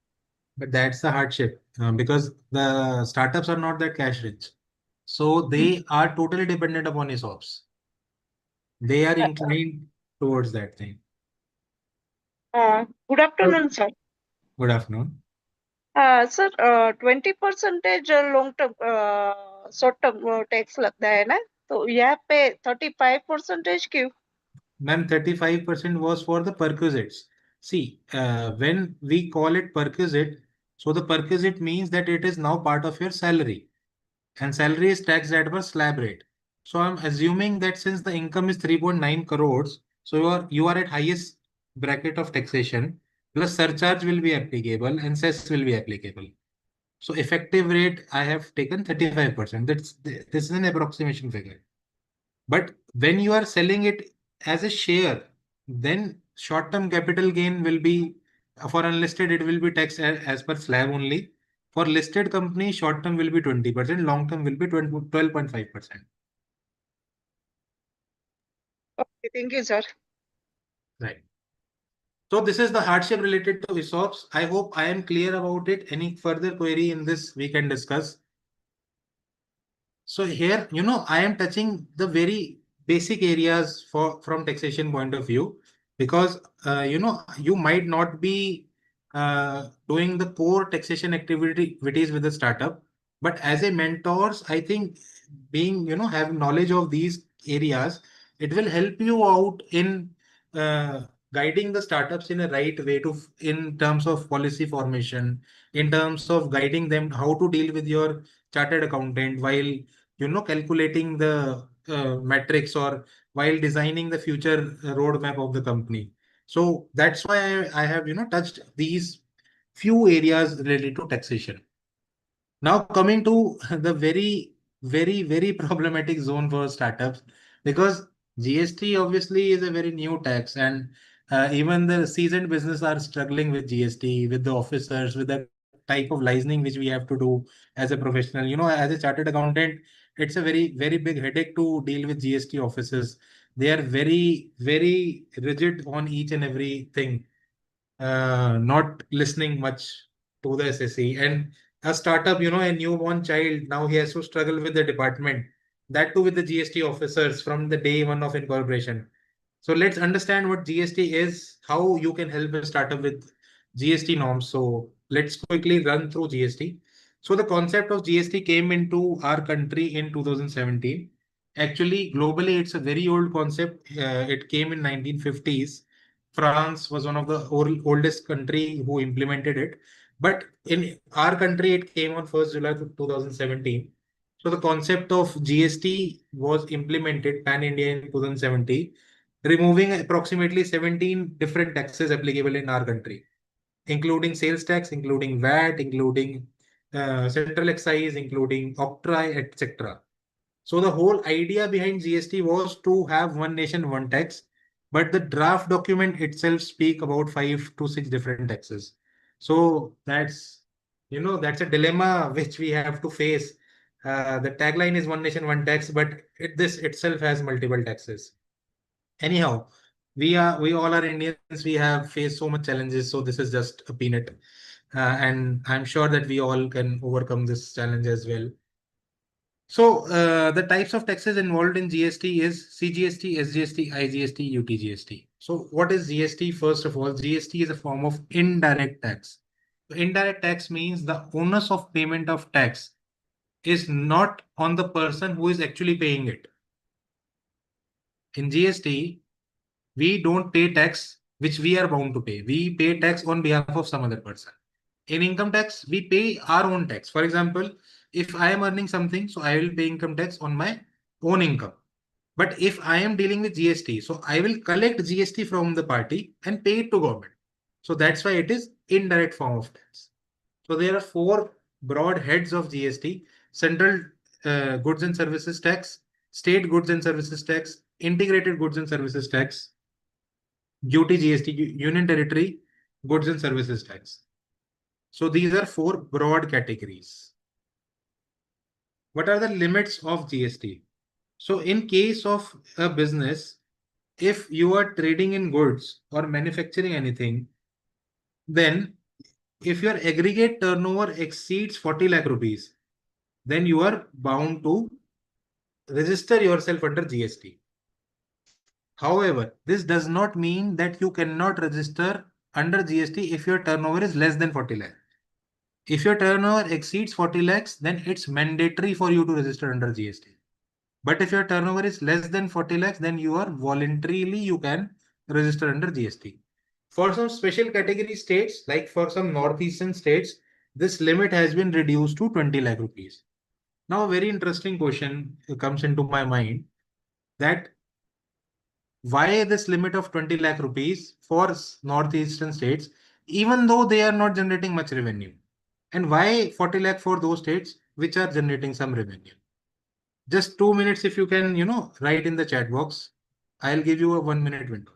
[SPEAKER 4] But that's the hardship because the startups are not that cash rich. So they are totally dependent upon ESOPs. They are inclined towards that thing.
[SPEAKER 6] Good afternoon, sir.
[SPEAKER 4] Good afternoon.
[SPEAKER 6] Sir 20% long term short term tax लगता है ना, तो यहाँ पे 35% क्यों?
[SPEAKER 4] Ma'am, 35% was for the perquisites. See, when we call it perquisite, so the perquisite means that it is now part of your salary. And salary is taxed at per slab rate. So I'm assuming that since the income is 3.9 crores, so you are at highest bracket of taxation, plus surcharge will be applicable and cess will be applicable. So effective rate I have taken 35%. This is an approximation figure. But when you are selling it as a share, then short-term capital gain will be for unlisted, it will be taxed as per slab only. For listed company, short term will be 20%, long term will be 12.5%.
[SPEAKER 6] Okay, thank you, sir.
[SPEAKER 4] Right. So this is the hardship related to ESOPs. I hope I am clear about it. Any further query in this we can discuss. So here, I am touching the very basic areas from taxation point of view because you might not be doing the core taxation activities with the startup, but as a mentors, I think being have knowledge of these areas, it will help you out in uh, guiding the startups in a right way in terms of policy formation, in terms of guiding them how to deal with your chartered accountant while calculating the metrics or while designing the future roadmap of the company. So that's why I have touched these few areas related to taxation. Now coming to the very, very, very problematic zone for startups, because GST obviously is a very new tax, and even the seasoned business are struggling with GST, with the officers, with the type of licensing which we have to do as a professional. As a chartered accountant, it's a very, very big headache to deal with GST offices. They are very, very rigid on each and everything, not listening much to the SSE. And a startup, a newborn child, now he has to struggle with the department, that too with the GST officers from the day one of incorporation. So let's understand what GST is, how you can help a startup with GST norms. So let's quickly run through GST. So the concept of GST came into our country in 2017. Actually, globally, it's a very old concept. It came in 1950s. France was one of the oldest country who implemented it. But in our country, it came on 1st July 2017. So the concept of GST was implemented pan-India in 2017, removing approximately 17 different taxes applicable in our country, including sales tax, including VAT, including central excise, including octroi, etc. So the whole idea behind GST was to have one nation, one tax, but the draft document itself speak about 5 to 6 different taxes. So that's a dilemma which we have to face. The tagline is one nation, one tax, but this itself has multiple taxes. Anyhow, we all are Indians. We have faced so much challenges. So this is just a peanut, and I'm sure that we all can overcome this challenge as well. So the types of taxes involved in GST is CGST, SGST, IGST, UTGST. So what is GST? First of all, GST is a form of indirect tax. Indirect tax means the onus of payment of tax is not on the person who is actually paying it. In GST, we don't pay tax which we are bound to pay. We pay tax on behalf of some other person. In income tax, we pay our own tax. For example, if I am earning something, so I will pay income tax on my own income. But if I am dealing with GST, so I will collect GST from the party and pay it to government. So that's why it is indirect form of tax. So there are 4 broad heads of GST: central goods and services tax, state goods and services tax, integrated goods and services tax, UTGST, union territory goods and services tax. So these are 4 broad categories. What are the limits of GST? So in case of a business, if you are trading in goods or manufacturing anything, then if your aggregate turnover exceeds 40 lakh rupees, then you are bound to register yourself under GST. However, this does not mean that you cannot register under GST if your turnover is less than 40 lakh. If your turnover exceeds 40 lakhs, then it's mandatory for you to register under GST. But if your turnover is less than 40 lakhs, then you are voluntarily, you can register under GST. For some special category states, like for some northeastern states, this limit has been reduced to 20 lakh rupees. Now, a very interesting question comes into my mind, that why this limit of 20 lakh rupees for northeastern states, even though they are not generating much revenue? And why 40 lakh for those states which are generating some revenue? Just 2 minutes if you can, write in the chat box. I'll give you a 1-minute window.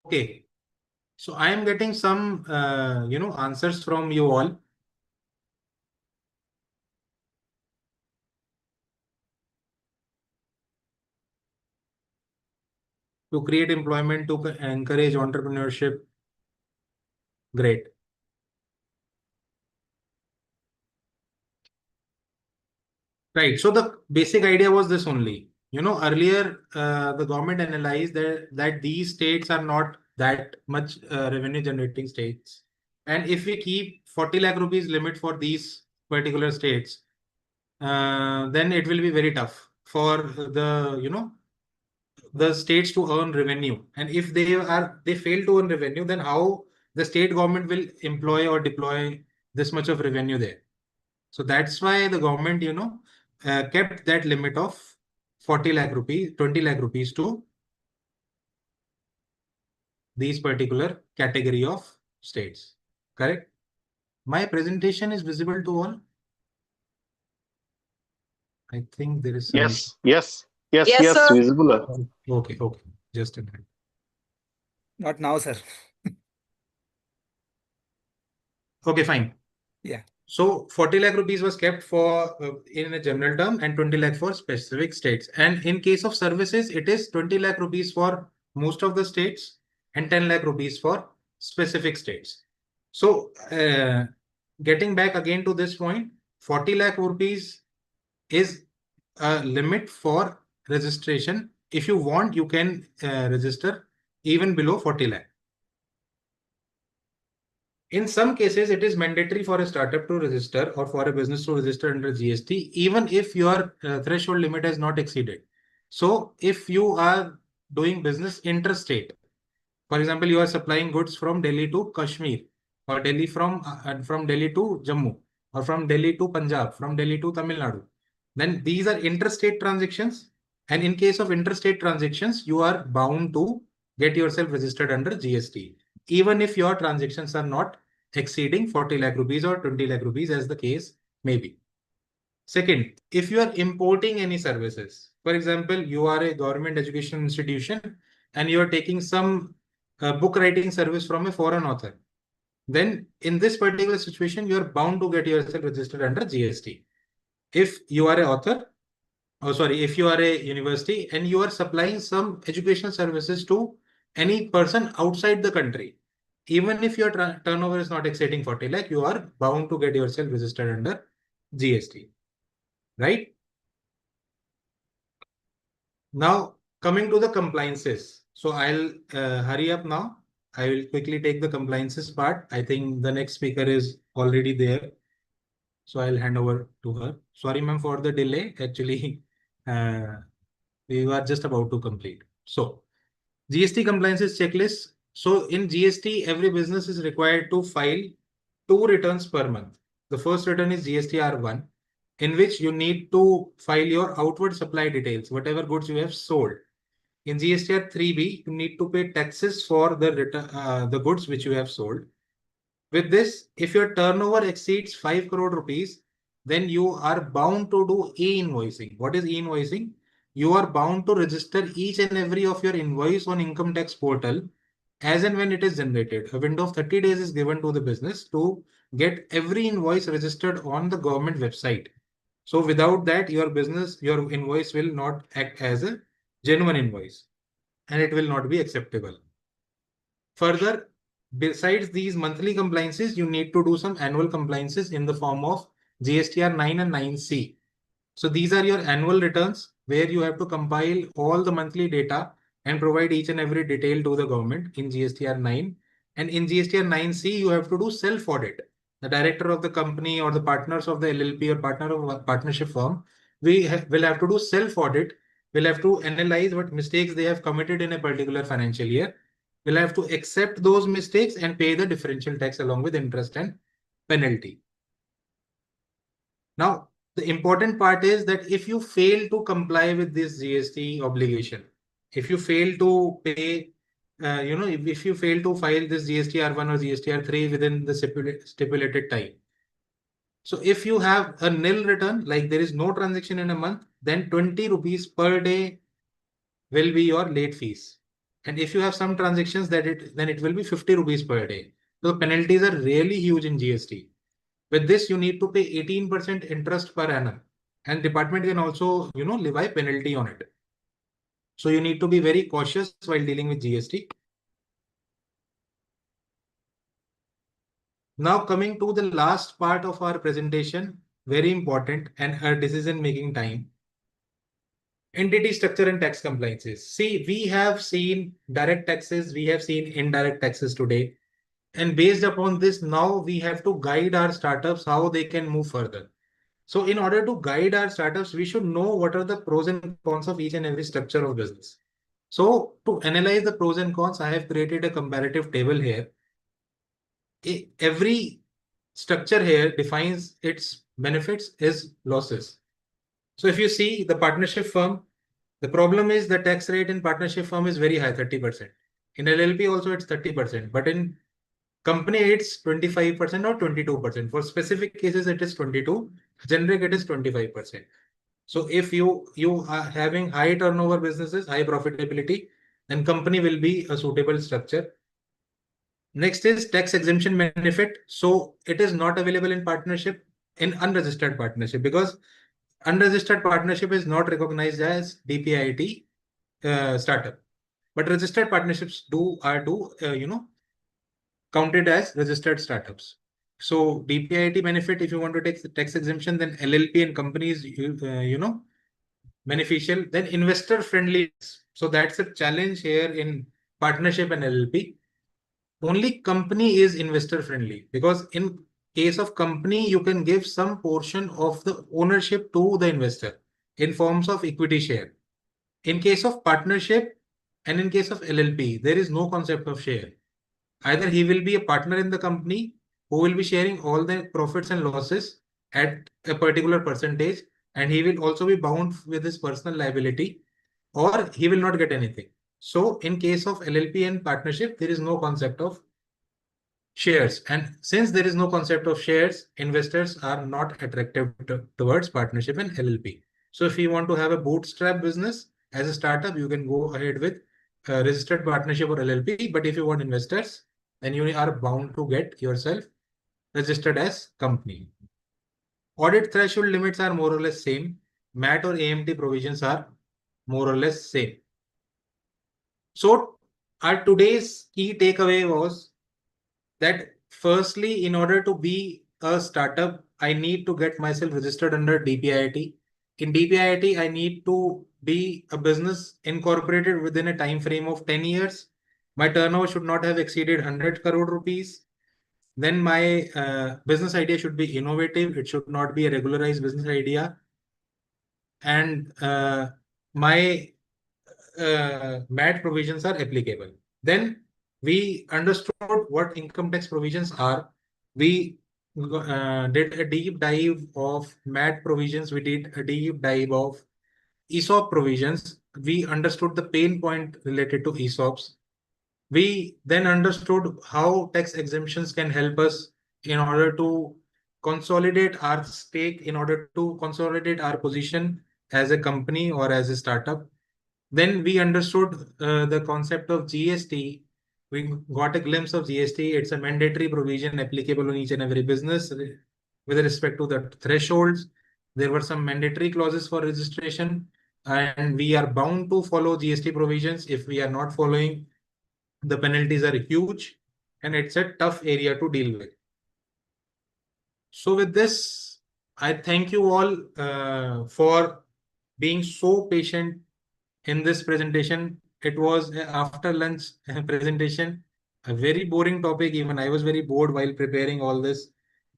[SPEAKER 4] Okay. So I am getting some, answers from you all. To create employment, to encourage entrepreneurship. Great. Right. So the basic idea was this only. Earlier the government analyzed that these states are not that much revenue generating states. And if we keep 40 lakh rupees limit for these particular states, then it will be very tough for the states to earn revenue. And if they fail to earn revenue, then how the state government will employ or deploy this much of revenue there? So that's why the government, kept that limit of 40 lakh rupees, 20 lakh rupees to these particular category of states. Correct? My presentation is visible to all. I think there is some issue.
[SPEAKER 7] Yes,
[SPEAKER 6] Yes, sir.
[SPEAKER 7] visible.
[SPEAKER 4] Okay. Just a minute.
[SPEAKER 1] Not now, sir.
[SPEAKER 4] Okay, fine.
[SPEAKER 1] Yeah.
[SPEAKER 4] So 40 lakh rupees was kept for in a general term and 20 lakh for specific states. And in case of services, it is 20 lakh rupees for most of the states and 10 lakh rupees for specific states. So getting back again to this point, 40 lakh rupees is a limit for registration. If you want, you can register even below 40 lakh. In some cases, it is mandatory for a startup to register or for a business to register under GST, even if your threshold limit has not exceeded. So if you are doing business interstate, for example, you are supplying goods from Delhi to Kashmir, or Delhi from Delhi to Jammu, or from Delhi to Punjab, from Delhi to Tamil Nadu, then these are interstate transactions. And in case of interstate transactions, you are bound to get yourself registered under GST, even if your transactions are not exceeding 40 lakh rupees or 20 lakh rupees, as the case may be. Second, if you are importing any services, for example, you are a government education institution and you are taking some book writing service from a foreign author, then in this particular situation, you are bound to get yourself registered under GST. If you are an author, if you are a university and you are supplying some educational services to any person outside the country, even if your turnover is not exceeding 40 lakh, you are bound to get yourself registered under GST, right? Now, coming to the compliances. So I'll hurry up now. I will quickly take the compliances part. I think the next speaker is already there. So I'll hand over to her. Sorry, ma'am, for the delay. Actually, we were just about to complete. So GST compliances checklist. So in GST, every business is required to file 2 returns per month. The first return is GSTR1, in which you need to file your outward supply details, whatever goods you have sold. In GSTR3B, you need to pay taxes for the return, the goods which you have sold. With this, if your turnover exceeds 5 crore rupees, then you are bound to do e-invoicing. What is e-invoicing? You are bound to register each and every of your invoice on income tax portal as and when it is generated. A window of 30 days is given to the business to get every invoice registered on the government website. So without that, your invoice will not act as a genuine invoice and it will not be acceptable. Further, besides these monthly compliances, you need to do some annual compliances in the form of GSTR 9 and 9C. So these are your annual returns where you have to compile all the monthly data and provide each and every detail to the government in GSTR 9. And in GSTR 9C, you have to do self-audit. The director of the company or the partners of the LLP or partner of a partnership firm, will have to do self-audit. We'll have to analyze what mistakes they have committed in a particular financial year. We'll have to accept those mistakes and pay the differential tax along with interest and penalty. Now, the important part is that if you fail to comply with this GST obligation, if you fail to pay, if you fail to file this GSTR1 or GSTR3 within the stipulated time. So if you have a nil return, like there is no transaction in a month, then 20 rupees per day will be your late fees. And if you have some transactions then it will be 50 rupees per day. So the penalties are really huge in GST. With this, you need to pay 18% interest per annum, and department can also, levy penalty on it. So you need to be very cautious while dealing with GST. Now coming to the last part of our presentation, very important and our decision-making time. Entity structure and tax compliances. See, we have seen direct taxes, we have seen indirect taxes today. And based upon this, now we have to guide our startups how they can move further. So in order to guide our startups, we should know what are the pros and cons of each and every structure of business. So to analyze the pros and cons, I have created a comparative table here. Every structure here defines its benefits is losses. So if you see the partnership firm, the problem is the tax rate in partnership firm is very high, 30%. In LLP also it's 30%, but in company it's 25% or 22%. For specific cases it is 22, generic it is 25%. So if you are having high turnover businesses, high profitability, then company will be a suitable structure. Next is tax exemption benefit. So it is not available in partnership, in unregistered partnership, because unregistered partnership is not recognized as DPIT startup, but registered partnerships are counted as registered startups. So DPIT benefit, if you want to take the tax exemption, then LLP and companies, beneficial. Then investor friendly. So that's a challenge here in partnership and LLP. Only company is investor friendly, because in case of company, you can give some portion of the ownership to the investor in forms of equity share. In case of partnership and in case of LLP, there is no concept of share. Either he will be a partner in the company who will be sharing all the profits and losses at a particular percentage, and he will also be bound with his personal liability, or he will not get anything. So in case of LLP and partnership, there is no concept of shares. And since there is no concept of shares, investors are not attractive towards partnership and LLP. So if you want to have a bootstrap business as a startup, you can go ahead with registered partnership or LLP. But if you want investors, then you are bound to get yourself registered as company. Audit threshold limits are more or less same. MAT or AMT provisions are more or less same. So our today's key takeaway was that firstly, in order to be a startup, I need to get myself registered under DPIIT. In DPIIT, I need to be a business incorporated within a time frame of 10 years. My turnover should not have exceeded 100 crore rupees. Then my business idea should be innovative. It should not be a regularized business idea. And my MAT provisions are applicable. Then we understood what income tax provisions are. We did a deep dive of MAT provisions. We did a deep dive of ESOP provisions. We understood the pain point related to ESOPs. We then understood how tax exemptions can help us in order to consolidate our stake, in order to consolidate our position as a company or as a startup. Then we understood the concept of GST. We got a glimpse of GST. It's a mandatory provision applicable on each and every business with respect to the thresholds. There were some mandatory clauses for registration, and we are bound to follow GST provisions. If we are not following, the penalties are huge, and it's a tough area to deal with. So with this, I thank you all for being so patient in this presentation. It was after lunch presentation, a very boring topic. Even I was very bored while preparing all this.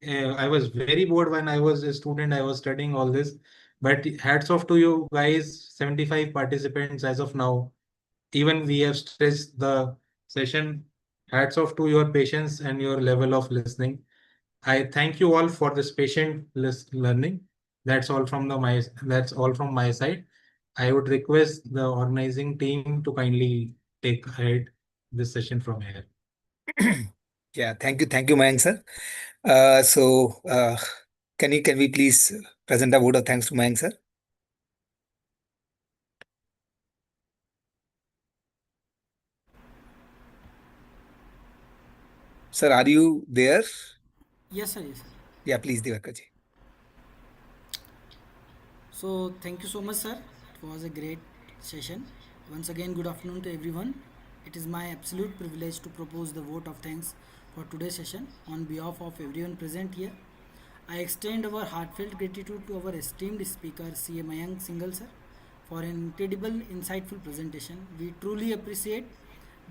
[SPEAKER 4] I was very bored when I was a student. I was studying all this, but hats off to you guys, 75 participants as of now. Even we have stressed the session. Hats off to your patience and your level of listening. I thank you all for this patient learning. That's all from my side. I would request the organizing team to kindly take ahead this session from here.
[SPEAKER 1] Yeah, thank you, Mayank sir. Can we please present a vote of thanks to Mayank sir? Sir, are you there?
[SPEAKER 3] Yes, sir. Yes, sir.
[SPEAKER 1] Yeah, please, Divakar ji.
[SPEAKER 3] So thank you so much, sir. It was a great session. Once again, good afternoon to everyone. It is my absolute privilege to propose the vote of thanks for today's session on behalf of everyone present here. I extend our heartfelt gratitude to our esteemed speaker, C.A. Mayank Singhal sir, for an incredible, insightful presentation. We truly appreciate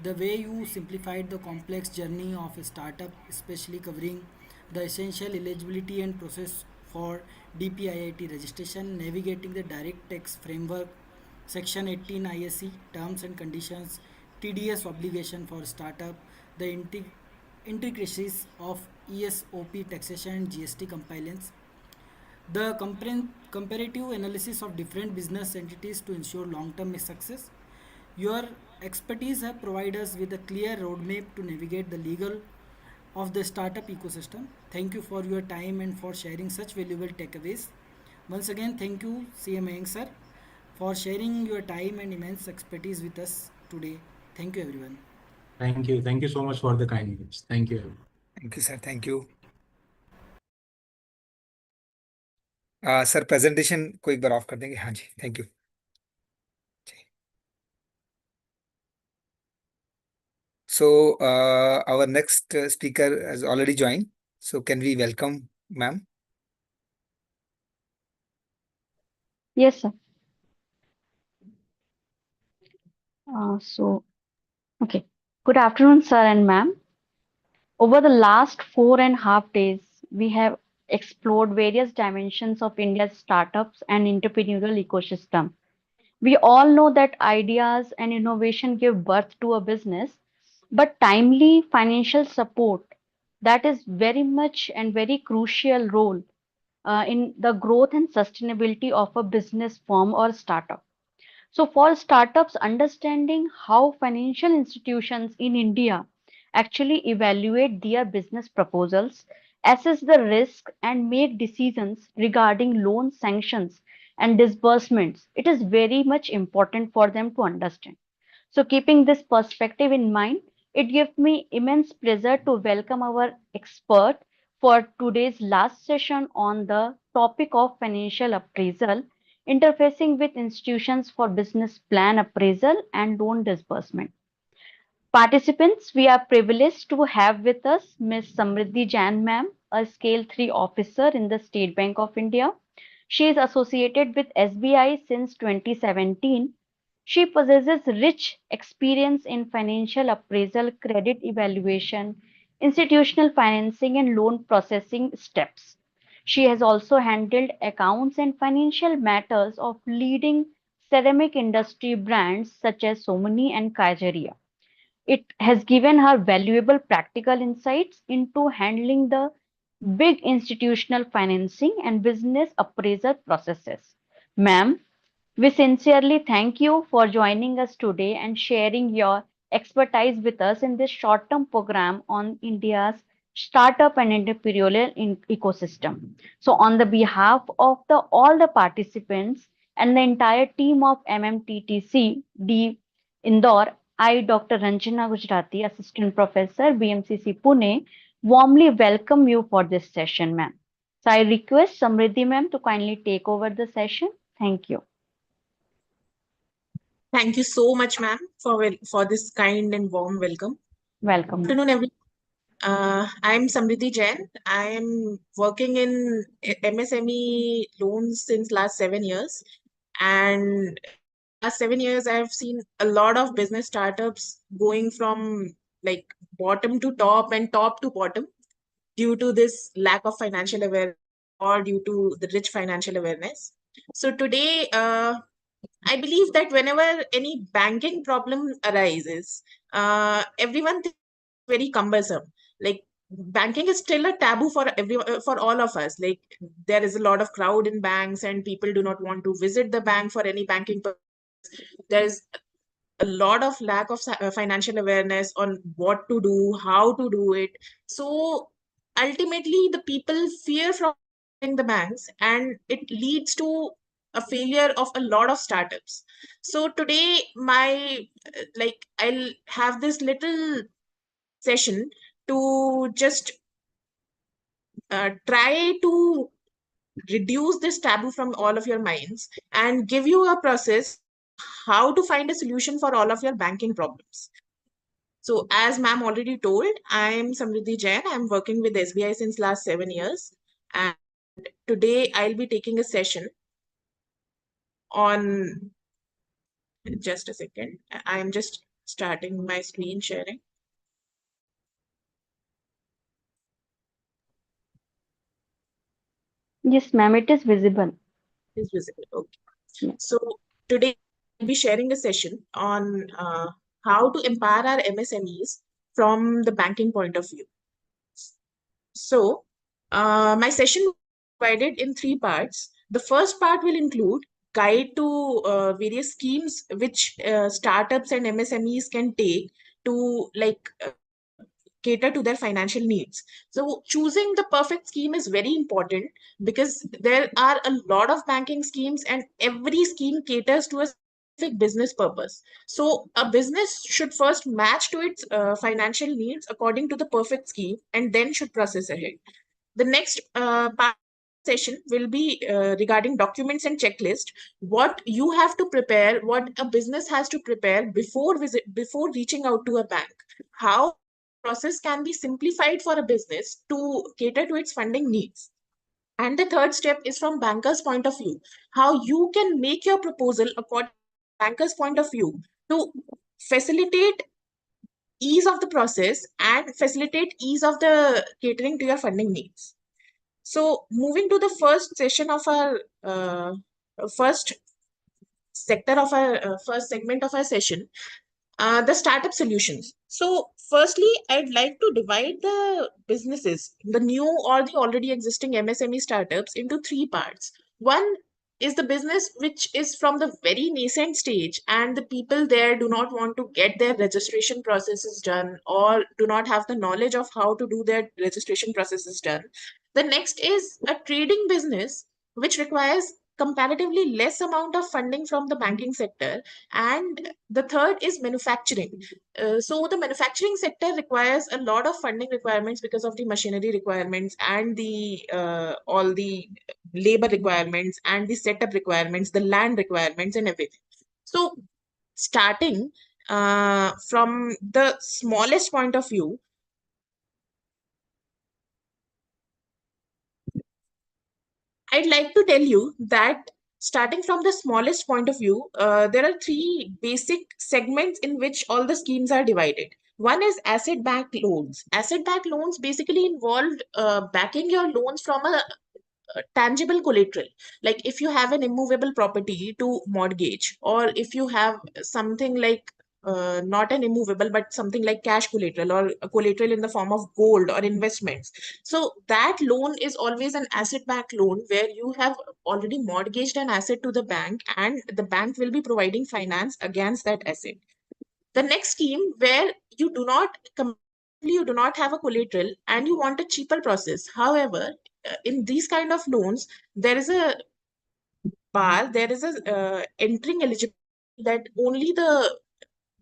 [SPEAKER 3] the way you simplified the complex journey of a startup, especially covering the essential eligibility and process for DPIIT registration, navigating the direct tax framework, Section 18 ISC, terms and conditions, TDS obligation for startup, the intricacies of ESOP taxation and GST compliance. the comparative analysis of different business entities to ensure long-term success. Your expertise have provided us with a clear roadmap to navigate the legal of the startup ecosystem. Thank you for your time and for sharing such valuable takeaways. Once again, thank you, CM Mayank sir, for sharing your time and immense expertise with us today. Thank you, everyone.
[SPEAKER 4] Thank you. Thank you so much for the kind words. Thank you.
[SPEAKER 1] Thank you, sir. Thank you. Sir presentation को एक बार off कर देंगे. हाँ जी, thank you. So our next speaker has already joined. So can we welcome ma'am?
[SPEAKER 9] Yes, sir. Okay. Good afternoon, sir and ma'am. Over the last 4.5 days, we have explored various dimensions of India's startups and entrepreneurial ecosystem. We all know that ideas and innovation give birth to a business, but timely financial support, that is very much and very crucial role in the growth and sustainability of a business firm or startup. So, for startups, understanding how financial institutions in India actually evaluate their business proposals, assess the risk, and make decisions regarding loan sanctions and disbursements, it is very much important for them to understand. So, keeping this perspective in mind, it gives me immense pleasure to welcome our expert for today's last session on the topic of financial appraisal, interfacing with institutions for business plan appraisal and loan disbursement. Participants, we are privileged to have with us Ms. Samriddhi Jain ma'am, a Scale 3 officer in the State Bank of India. She is associated with SBI since 2017. She possesses rich experience in financial appraisal, credit evaluation, institutional financing, and loan processing steps. She has also handled accounts and financial matters of leading ceramic industry brands such as Somani and Kajaria. It has given her valuable practical insights into handling the big institutional financing and business appraisal processes. Ma'am, we sincerely thank you for joining us today and sharing your expertise with us in this short term program on India's startup and entrepreneurial ecosystem. So, on the behalf of all the participants and the entire team of MMTTC D Indore, I, Dr. Ranjana Gujarati, Assistant Professor, BMCC Pune, warmly welcome you for this session, ma'am. So, I request Samriddhi ma'am to kindly take over the session. Thank you.
[SPEAKER 10] Thank you so much, ma'am, for this kind and warm welcome.
[SPEAKER 9] Welcome.
[SPEAKER 10] Good afternoon, everyone. I'm Samriddhi Jain. I am working in MSME loans since last 7 years. And last 7 years, I've seen a lot of business startups going from like bottom to top and top to bottom due to this lack of financial awareness or due to the rich financial awareness. So today, I believe that whenever any banking problem arises, everyone thinks it's very cumbersome. Like banking is still a taboo for all of us. Like there is a lot of crowd in banks, and people do not want to visit the bank for any banking purpose. There is a lot of lack of financial awareness on what to do, how to do it. So ultimately, the people fear from the banks, and it leads to a failure of a lot of startups. So today, I'll have this little session to just try to reduce this taboo from all of your minds and give you a process how to find a solution for all of your banking problems. So as ma'am already told, I'm Samriddhi Jain. I'm working with SBI since last 7 years. And today I'll be taking a session on, just a second. I'm just starting my screen sharing.
[SPEAKER 9] Yes, ma'am, it is visible.
[SPEAKER 10] It is visible. Okay.
[SPEAKER 9] Yeah.
[SPEAKER 10] So today I'll be sharing a session on how to empower our MSMEs from the banking point of view. So my session divided in three parts. The first part will include guide to various schemes which startups and MSMEs can take to cater to their financial needs. So choosing the perfect scheme is very important because there are a lot of banking schemes and every scheme caters to a specific business purpose. So a business should first match to its financial needs according to the perfect scheme and then should process ahead. The next part session will be regarding documents and checklist. What you have to prepare, what a business has to prepare before reaching out to a bank. How process can be simplified for a business to cater to its funding needs. And the third step is from banker's point of view, how you can make your proposal according to banker's point of view to facilitate ease of the process and facilitate ease of the catering to your funding needs. So moving to the first session of our first sector of our first segment of our session, the startup solutions. So firstly, I'd like to divide the businesses, the new or the already existing MSME startups into three parts. One is the business which is from the very nascent stage and the people there do not want to get their registration processes done or do not have the knowledge of how to do their registration processes done. The next is a trading business which requires comparatively less amount of funding from the banking sector, and the third is manufacturing. So the manufacturing sector requires a lot of funding requirements because of the machinery requirements and the all the labor requirements and the setup requirements, the land requirements and everything. So starting from the smallest point of view, I'd like to tell you that starting from the smallest point of view, there are three basic segments in which all the schemes are divided. One is asset-backed loans. Asset-backed loans basically involve backing your loans from a tangible collateral. Like if you have an immovable property to mortgage, or if you have something like not an immovable but something like cash collateral or a collateral in the form of gold or investments. So that loan is always an asset backed loan where you have already mortgaged an asset to the bank and the bank will be providing finance against that asset. The next scheme where you do not have a collateral and you want a cheaper process. However, in these kind of loans, there is a there is a entering eligibility that only the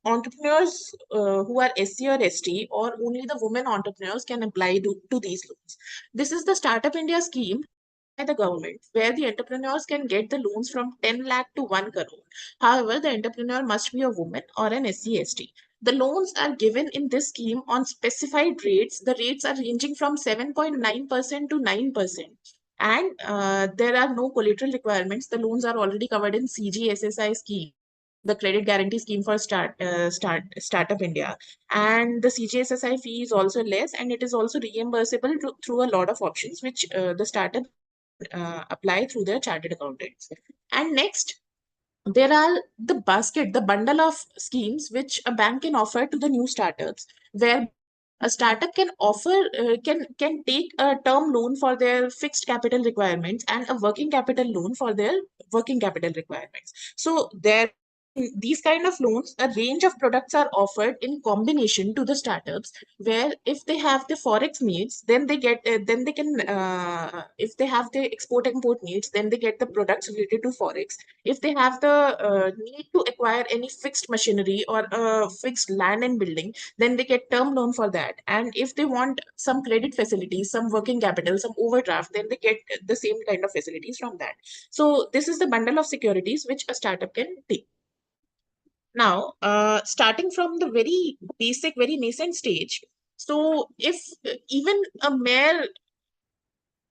[SPEAKER 10] entrepreneurs who are SC or ST or only the women entrepreneurs can apply to these loans. This is the Startup India scheme by the government, where the entrepreneurs can get the loans from 10 lakh to 1 crore. However, the entrepreneur must be a woman or an SC ST. The loans are given in this scheme on specified rates. The rates are ranging from 7.9% to 9%. And there are no collateral requirements. The loans are already covered in CGSSI scheme, the credit guarantee scheme for Startup India. And the CGSSI fee is also less and it is also reimbursable through a lot of options, which the startup apply through their chartered accountants. And next, there are the bundle of schemes which a bank can offer to the new startups, where a startup can offer can take a term loan for their fixed capital requirements and a working capital loan for their working capital requirements. So there, these kind of loans, a range of products are offered in combination to the startups, where if they have the forex needs, then they get then they can if they have the export import needs, then they get the products related to forex. If they have the need to acquire any fixed machinery or fixed land and building, then they get term loan for that. And if they want some credit facilities, some working capital, some overdraft, then they get the same kind of facilities from that. So this is the bundle of securities which a startup can take. Now, starting from the very basic, very nascent stage, so if even a mere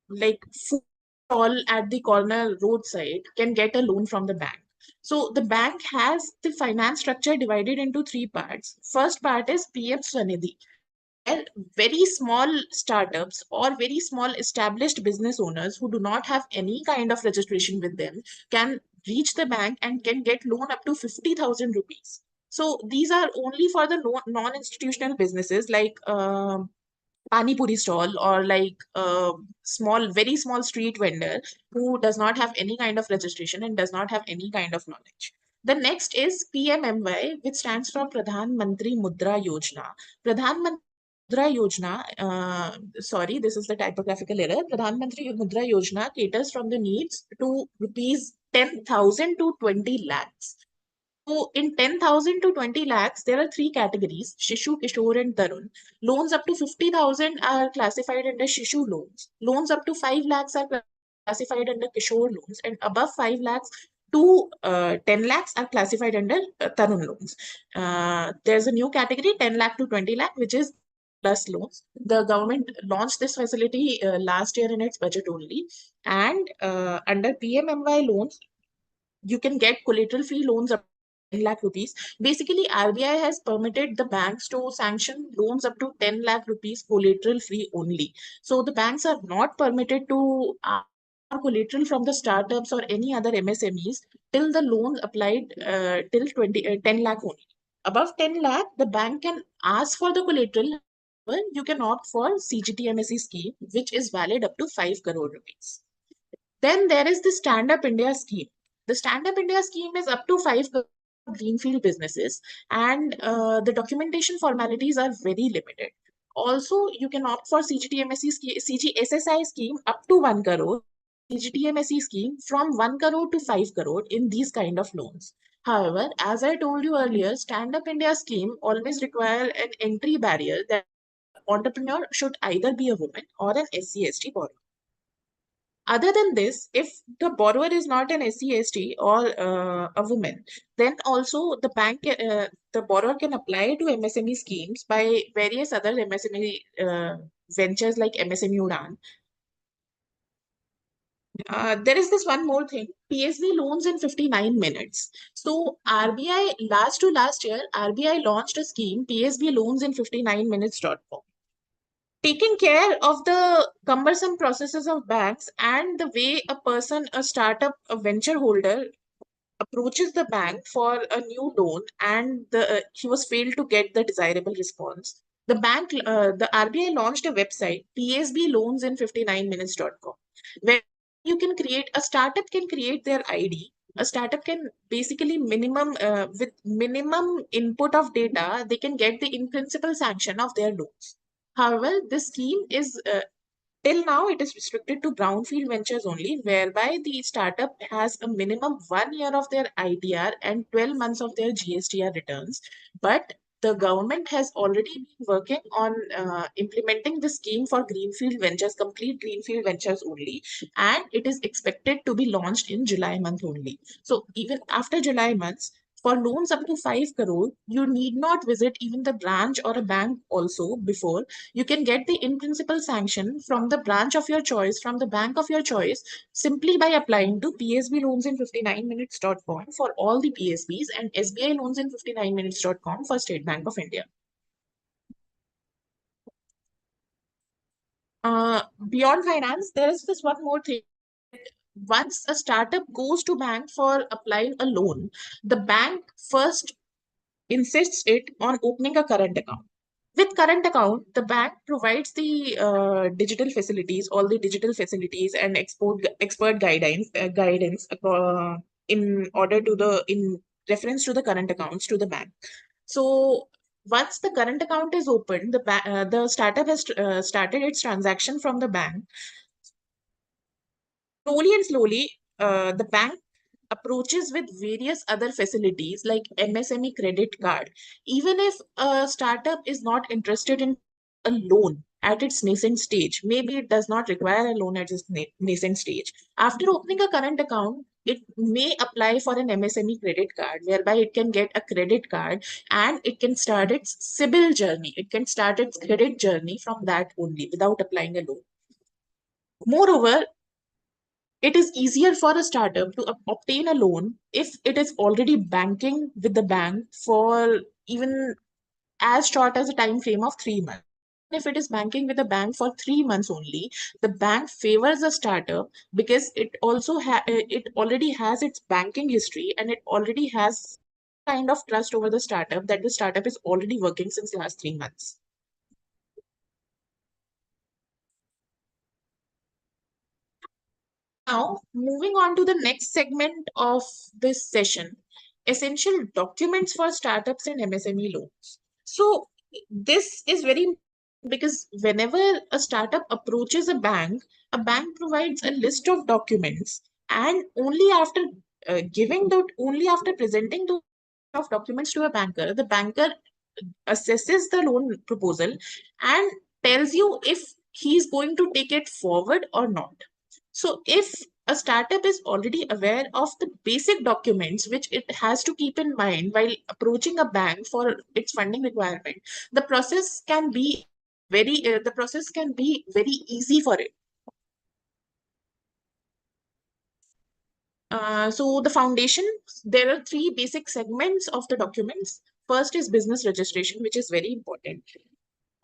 [SPEAKER 10] like food stall at the corner roadside can get a loan from the bank. So the bank has the finance structure divided into three parts. First part is PM Swanidhi, where very small startups or very small established business owners who do not have any kind of registration with them can reach the bank and can get loan up to 50,000 rupees. So these are only for the non-institutional businesses like pani puri stall or like a small, very small street vendor who does not have any kind of registration and does not have any kind of knowledge. The next is PMMY, which stands for Pradhan Mantri Mudra Yojana. Pradhan Mantri Mudra Yojana, sorry, this is the typographical error. Pradhan Mantri Mudra Yojana caters from the needs to rupees 10,000 to 20 lakhs. So in 10,000 to 20 lakhs, there are three categories: Shishu, Kishore, and Tarun. Loans up to 50,000 are classified under Shishu loans. Loans up to 5 lakhs are classified under Kishore loans, and above 5 lakhs to 10 lakhs are classified under Tarun loans. There's a new category, 10 lakh to 20 lakh, which is plus loans. The government launched this facility last year in its budget only. And under PMMY loans, you can get collateral-free loans up to 10 lakh rupees. Basically, RBI has permitted the banks to sanction loans up to 10 lakh rupees collateral-free only. So the banks are not permitted to collateral from the startups or any other MSMEs till the loan applied till 10 lakh only. Above 10 lakh, the bank can ask for the collateral. You can opt for CGTMSE scheme, which is valid up to 5 crore rupees. Then there is the Stand Up India scheme. The Stand Up India scheme is up to 5 greenfield businesses, and the documentation formalities are very limited. Also, you can opt for CGSSI scheme up to 1 crore, CGTMSE scheme from 1 crore to 5 crore in these kind of loans. However, as I told you earlier, Stand Up India scheme always require an entry barrier that entrepreneur should either be a woman or an SC/ST borrower. Other than this, if the borrower is not an SC/ST or a woman, then also the borrower can apply to MSME schemes by various other MSME ventures like MSME Udan. There is this one more thing, PSB loans in 59 minutes. So RBI, last year, RBI launched a scheme, PSB loans in 59 minutes.com. Taking care of the cumbersome processes of banks and the way a person, a startup, a venture holder approaches the bank for a new loan and he was failed to get the desirable response. The RBI launched a website, PSB loans in 59 minutes.com, where you can create, a startup can create their ID. A startup can basically with minimum input of data, they can get the in-principle sanction of their loans. However, this scheme is till now it is restricted to brownfield ventures only, whereby the startup has a minimum 1 year of their ITR and 12 months of their GSTR returns. But the government has already been working on implementing the scheme for greenfield ventures, complete greenfield ventures only, and it is expected to be launched in July month only. So even after July months, for loans up to 5 crore, you need not visit even the branch or a bank also before. You can get the in-principle sanction from the branch of your choice, from the bank of your choice, simply by applying to PSB loans in 59 minutes.com for all the PSBs and SBI loans in 59 minutes.com for State Bank of India. Beyond finance, there is this one more thing. Once a startup goes to bank for applying a loan, the bank first insists it on opening a current account. With current account, the bank provides the digital facilities, all the digital facilities and expert guidance in reference to the current accounts to the bank. So once the current account is opened, the startup has started its transaction from the bank. Slowly and slowly, the bank approaches with various other facilities like MSME credit card. Even if a startup is not interested in a loan at its nascent stage, maybe it does not require a loan at its nascent stage. After opening a current account, it may apply for an MSME credit card, whereby it can get a credit card and it can start its CIBIL journey. It can start its credit journey from that only without applying a loan. Moreover, it is easier for a startup to obtain a loan if it is already banking with the bank for even as short as a time frame of 3 months. If it is banking with the bank for 3 months only, the bank favors a startup because it already has its banking history and it already has kind of trust over the startup that the startup is already working since last 3 months. Now, moving on to the next segment of this session, essential documents for startups and MSME loans. So, this is very important because whenever a startup approaches a bank provides a list of documents, and only after presenting those of documents to a banker, the banker assesses the loan proposal and tells you if he's going to take it forward or not. So if a startup is already aware of the basic documents which it has to keep in mind while approaching a bank for its funding requirement, the process can be very easy for it. So the foundation, there are three basic segments of the documents. First is business registration, which is very important.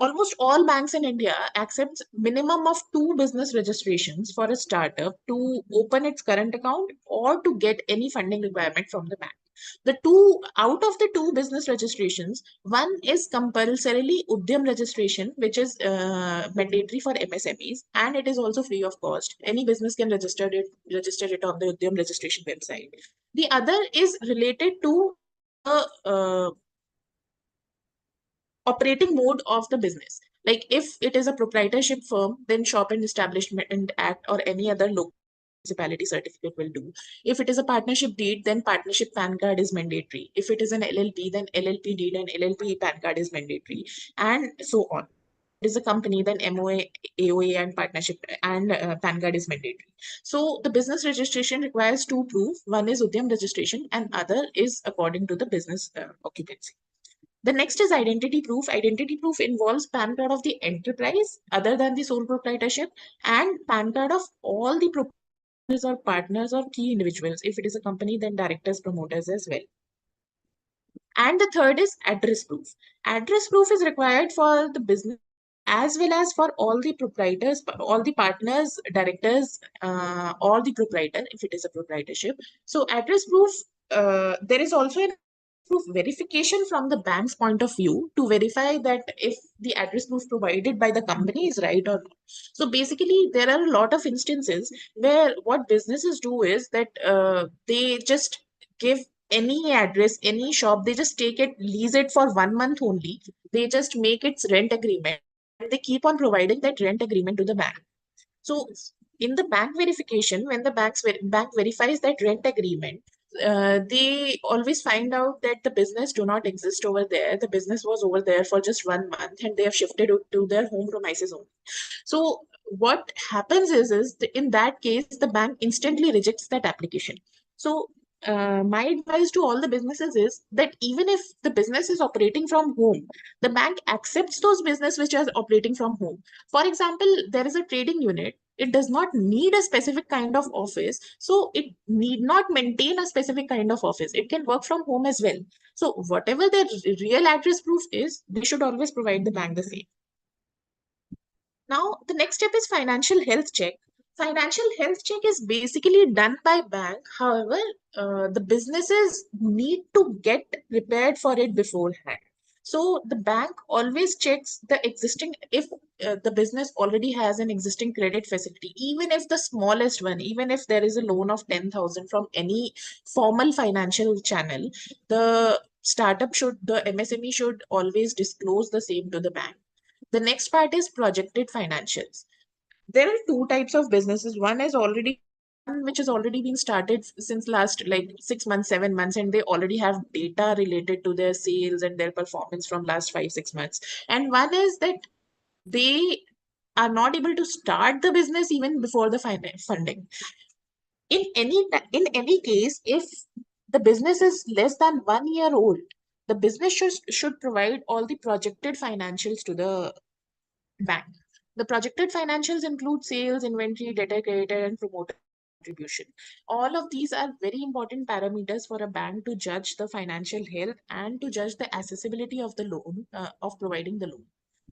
[SPEAKER 10] Almost all banks in India accept minimum of 2 business registrations for a startup to open its current account or to get any funding requirement from the bank. Out of the 2 business registrations, one is compulsorily Udyam registration, which is mandatory for MSMEs, and it is also free of cost. Any business can register it on the Udyam registration website. The other is related to operating mode of the business. Like if it is a proprietorship firm, then Shop and Establishment Act or any other local municipality certificate will do. If it is a partnership deed, then partnership PAN card is mandatory. If it is an LLP, then LLP deed and LLP PAN card is mandatory, and so on. If it is a company, then MOA, AOA, and partnership and PAN card is mandatory. So the business registration requires 2 proof. One is Udyam registration, and other is according to the business occupancy. The next is identity proof. Identity proof involves PAN card of the enterprise other than the sole proprietorship and PAN card of all the proprietors or partners or key individuals. If it is a company, then directors, promoters as well. And the third is address proof. Address proof is required for the business as well as for all the proprietors, all the partners, directors, or the proprietor if it is a proprietorship. So address proof, there is also an proof verification from the bank's point of view to verify that if the address proof provided by the company is right or not. So basically, there are a lot of instances where what businesses do is that they just give any address, any shop, they just take it, lease it for 1 month only. They just make its rent agreement and they keep on providing that rent agreement to the bank. So in the bank verification, when the bank verifies that rent agreement, they always find out that the business do not exist over there. The business was over there for just 1 month and they have shifted it to their home premises only. So what happens is in that case, the bank instantly rejects that application. So my advice to all the businesses is that even if the business is operating from home, the bank accepts those business which are operating from home. For example, there is a trading unit. It does not need a specific kind of office, so it need not maintain a specific kind of office. It can work from home as well. So whatever their real address proof is, they should always provide the bank the same. Now, the next step is financial health check. Financial health check is basically done by bank. However, the businesses need to get prepared for it beforehand. So the bank always checks the existing, if the business already has an existing credit facility, even if the smallest one, even if there is a loan of 10,000 from any formal financial channel, the MSME should always disclose the same to the bank. The next part is projected financials. There are 2 types of businesses. One which has already been started since last like 6 months, 7 months, and they already have data related to their sales and their performance from last 5, 6 months. And one is that they are not able to start the business even before the funding. In any case, if the business is less than 1 year old, the business should provide all the projected financials to the bank. The projected financials include sales, inventory, debtor, creditor, and promoter contribution. All of these are very important parameters for a bank to judge the financial health and to judge the accessibility of the loan, of providing the loan.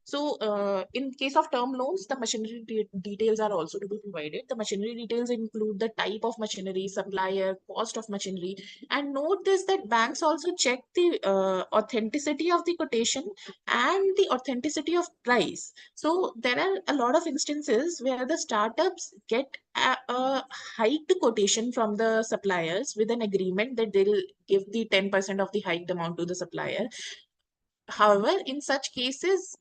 [SPEAKER 10] So in case of term loans, the machinery details are also to be provided. The machinery details include the type of machinery, supplier, cost of machinery. And note this, that banks also check the authenticity of the quotation and the authenticity of price. So there are a lot of instances where the startups get a hiked quotation from the suppliers with an agreement that they'll give the 10% of the hiked amount to the supplier. However, in such cases,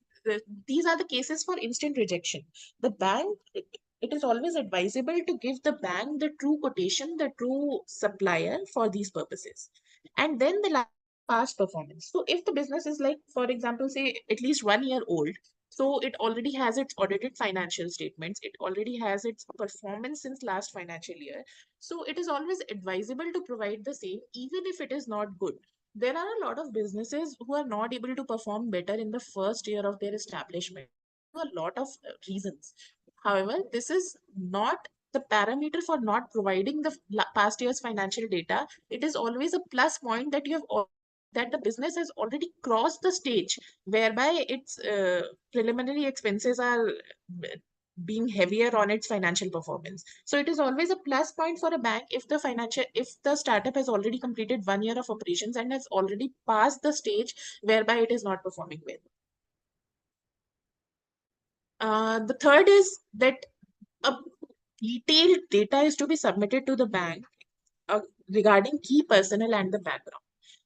[SPEAKER 10] these are the cases for instant rejection. The bank, it is always advisable to give the bank the true quotation, the true supplier for these purposes. And then the past performance. So if the business is like, for example, say at least 1 year old, so it already has its audited financial statements, it already has its performance since last financial year. So it is always advisable to provide the same, even if it is not good. There are a lot of businesses who are not able to perform better in the first year of their establishment. A lot of reasons. However, this is not the parameter for not providing the past year's financial data. It is always a plus point that you have that the business has already crossed the stage whereby its preliminary expenses are being heavier on its financial performance. So it is always a plus point for a bank if the startup has already completed 1 year of operations and has already passed the stage whereby it is not performing well. The third is that a detailed data is to be submitted to the bank regarding key personnel and the background.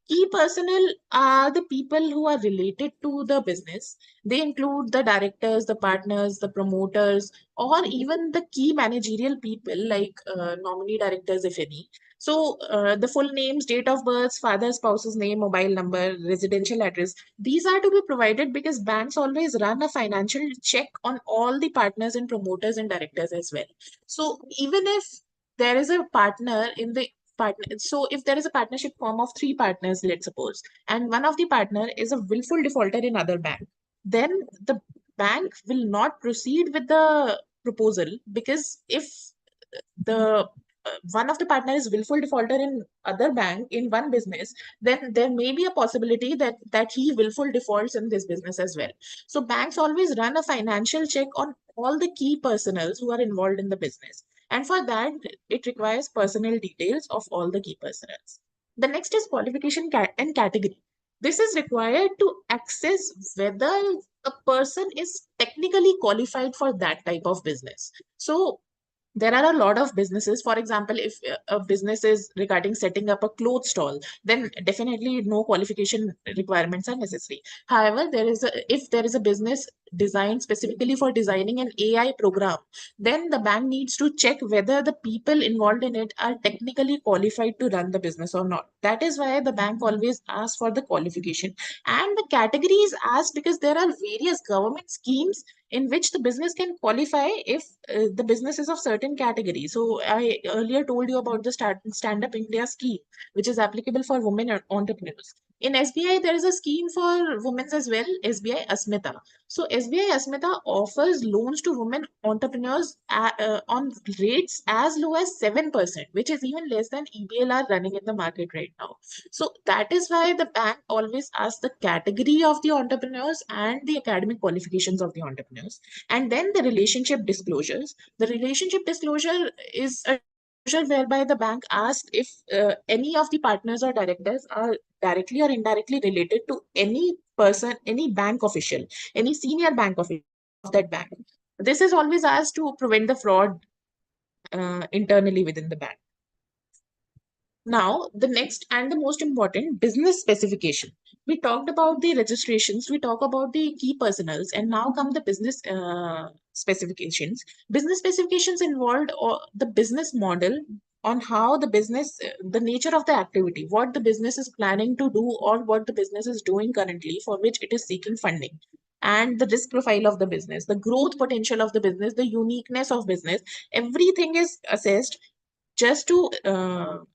[SPEAKER 10] Key personnel are the people who are related to the business. They include the directors, the partners, the promoters, or even the key managerial people like nominee directors, if any. So the full names, date of birth, father, spouse's name, mobile number, residential address, these are to be provided because banks always run a financial check on all the partners and promoters and directors as well. So even if there is a partner in the partner, so if there is a partnership form of 3 partners, let's suppose, and one of the partner is a willful defaulter in other bank, then the bank will not proceed with the proposal, because if the one of the partner is willful defaulter in other bank in one business, then there may be a possibility that he willful defaults in this business as well. So banks always run a financial check on all the key personnel who are involved in the business, and for that it requires personnel details of all the key personnel. The next is qualification and category. This is required to access whether a person is technically qualified for that type of business. So there are a lot of businesses. For example, if a business is regarding setting up a clothes stall, then definitely no qualification requirements are necessary. However, if there is a business designed specifically for designing an AI program, then the bank needs to check whether the people involved in it are technically qualified to run the business or not. That is why the bank always asks for the qualification. And the category is asked because there are various government schemes in which the business can qualify if the business is of certain category. So I earlier told you about the Stand Up India scheme, which is applicable for women entrepreneurs. In SBI, there is a scheme for women as well, SBI Asmita. So SBI Asmita offers loans to women entrepreneurs on rates as low as 7%, which is even less than EBLR running in the market right now. So that is why the bank always asks the category of the entrepreneurs and the academic qualifications of the entrepreneurs. And then the relationship disclosures. The relationship disclosure is a disclosure whereby the bank asks if any of the partners or directors are directly or indirectly related to any person, any bank official, any senior bank official of that bank. This is always asked to prevent the fraud internally within the bank. Now, the next and the most important, business specification. We talked about the registrations, we talk about the key personnels, and now come the business specifications. Business specifications involved the business model on how the business, the nature of the activity, what the business is planning to do or what the business is doing currently for which it is seeking funding, and the risk profile of the business, the growth potential of the business, the uniqueness of business. Everything is assessed just to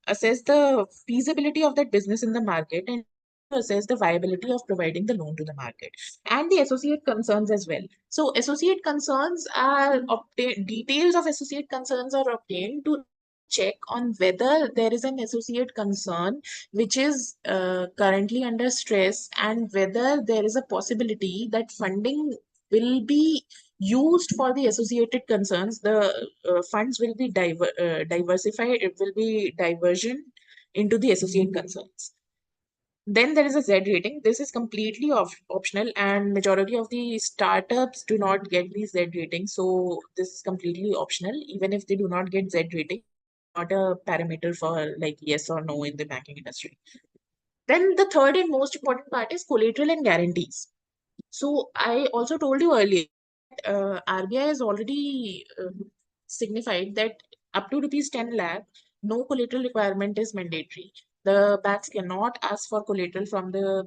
[SPEAKER 10] assess the feasibility of that business in the market and to assess the viability of providing the loan to the market, and the associate concerns as well. So associate concerns are obtained, details of associate concerns are obtained to check on whether there is an associate concern which is currently under stress, and whether there is a possibility that funding will be used for the associated concerns. The funds will be diversified. It will be diversion into the associate concerns. Then there is a Z rating. This is completely optional, and majority of the startups do not get the Z rating. So this is completely optional. Even if they do not get Z rating, not a parameter for like yes or no in the banking industry. Then the third and most important part is collateral and guarantees. So I also told you earlier, RBI has already signified that up to rupees 10 lakh, no collateral requirement is mandatory. The banks cannot ask for collateral from the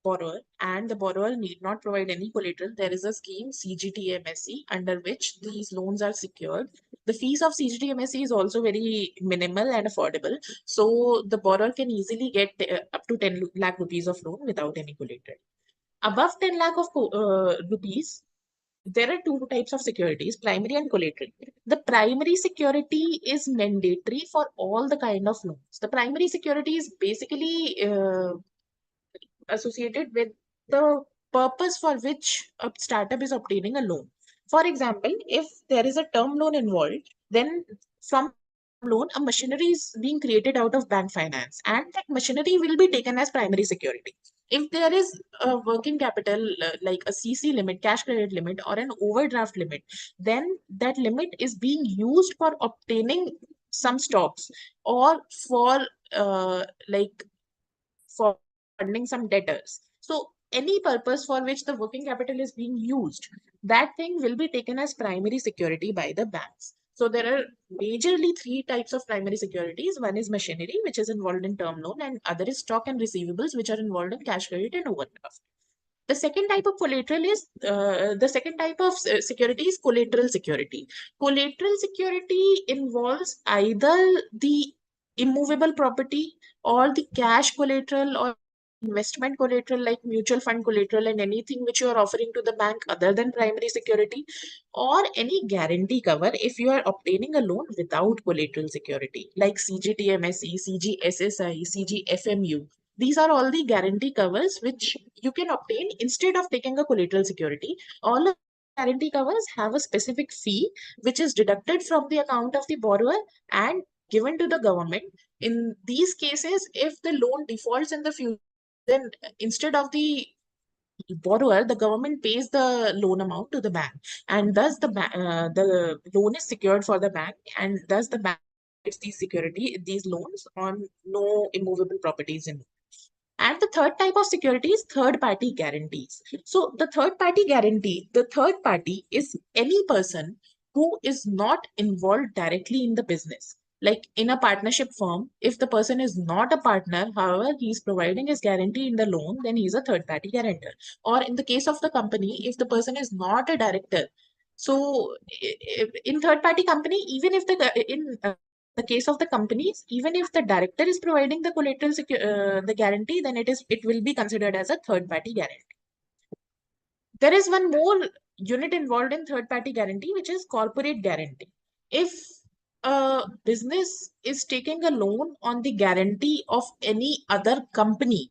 [SPEAKER 10] borrower, and the borrower need not provide any collateral. There is a scheme CGTMSE under which these loans are secured. The fees of CGTMSE is also very minimal and affordable. So the borrower can easily get up to 10 lakh rupees of loan without any collateral. Above 10 lakh of rupees, there are two types of securities, primary and collateral. The primary security is mandatory for all the kind of loans. The primary security is basically associated with the purpose for which a startup is obtaining a loan. For example, if there is a term loan involved, then from loan, a machinery is being created out of bank finance, and that machinery will be taken as primary security. If there is a working capital like a CC limit, cash credit limit, or an overdraft limit, then that limit is being used for obtaining some stocks or for like for funding some debtors. So any purpose for which the working capital is being used, that thing will be taken as primary security by the banks. So there are majorly three types of primary securities. One is machinery, which is involved in term loan, and other is stock and receivables, which are involved in cash credit and overdraft. The second type of collateral is the second type of security is collateral security. Collateral security involves either the immovable property or the cash collateral or investment collateral like mutual fund collateral and anything which you are offering to the bank other than primary security, or any guarantee cover if you are obtaining a loan without collateral security like CGTMSE, CGSSI, CGFMU. These are all the guarantee covers which you can obtain instead of taking a collateral security. All of guarantee covers have a specific fee which is deducted from the account of the borrower and given to the government. In these cases, if the loan defaults in the future, then instead of the borrower, the government pays the loan amount to the bank, and thus the loan is secured for the bank, and thus the bank gets these loans on no immovable properties in. And the third type of security is third party guarantees. So the third party is any person who is not involved directly in the business. Like in a partnership firm, if the person is not a partner, however, he is providing his guarantee in the loan, then he is a third party guarantor. Or in the case of the company, if the person is not a director, so in third party company, even if the case of the companies, even if the director is providing the collateral the guarantee, then it will be considered as a third party guarantee. There is one more unit involved in third party guarantee, which is corporate guarantee. If a business is taking a loan on the guarantee of any other company,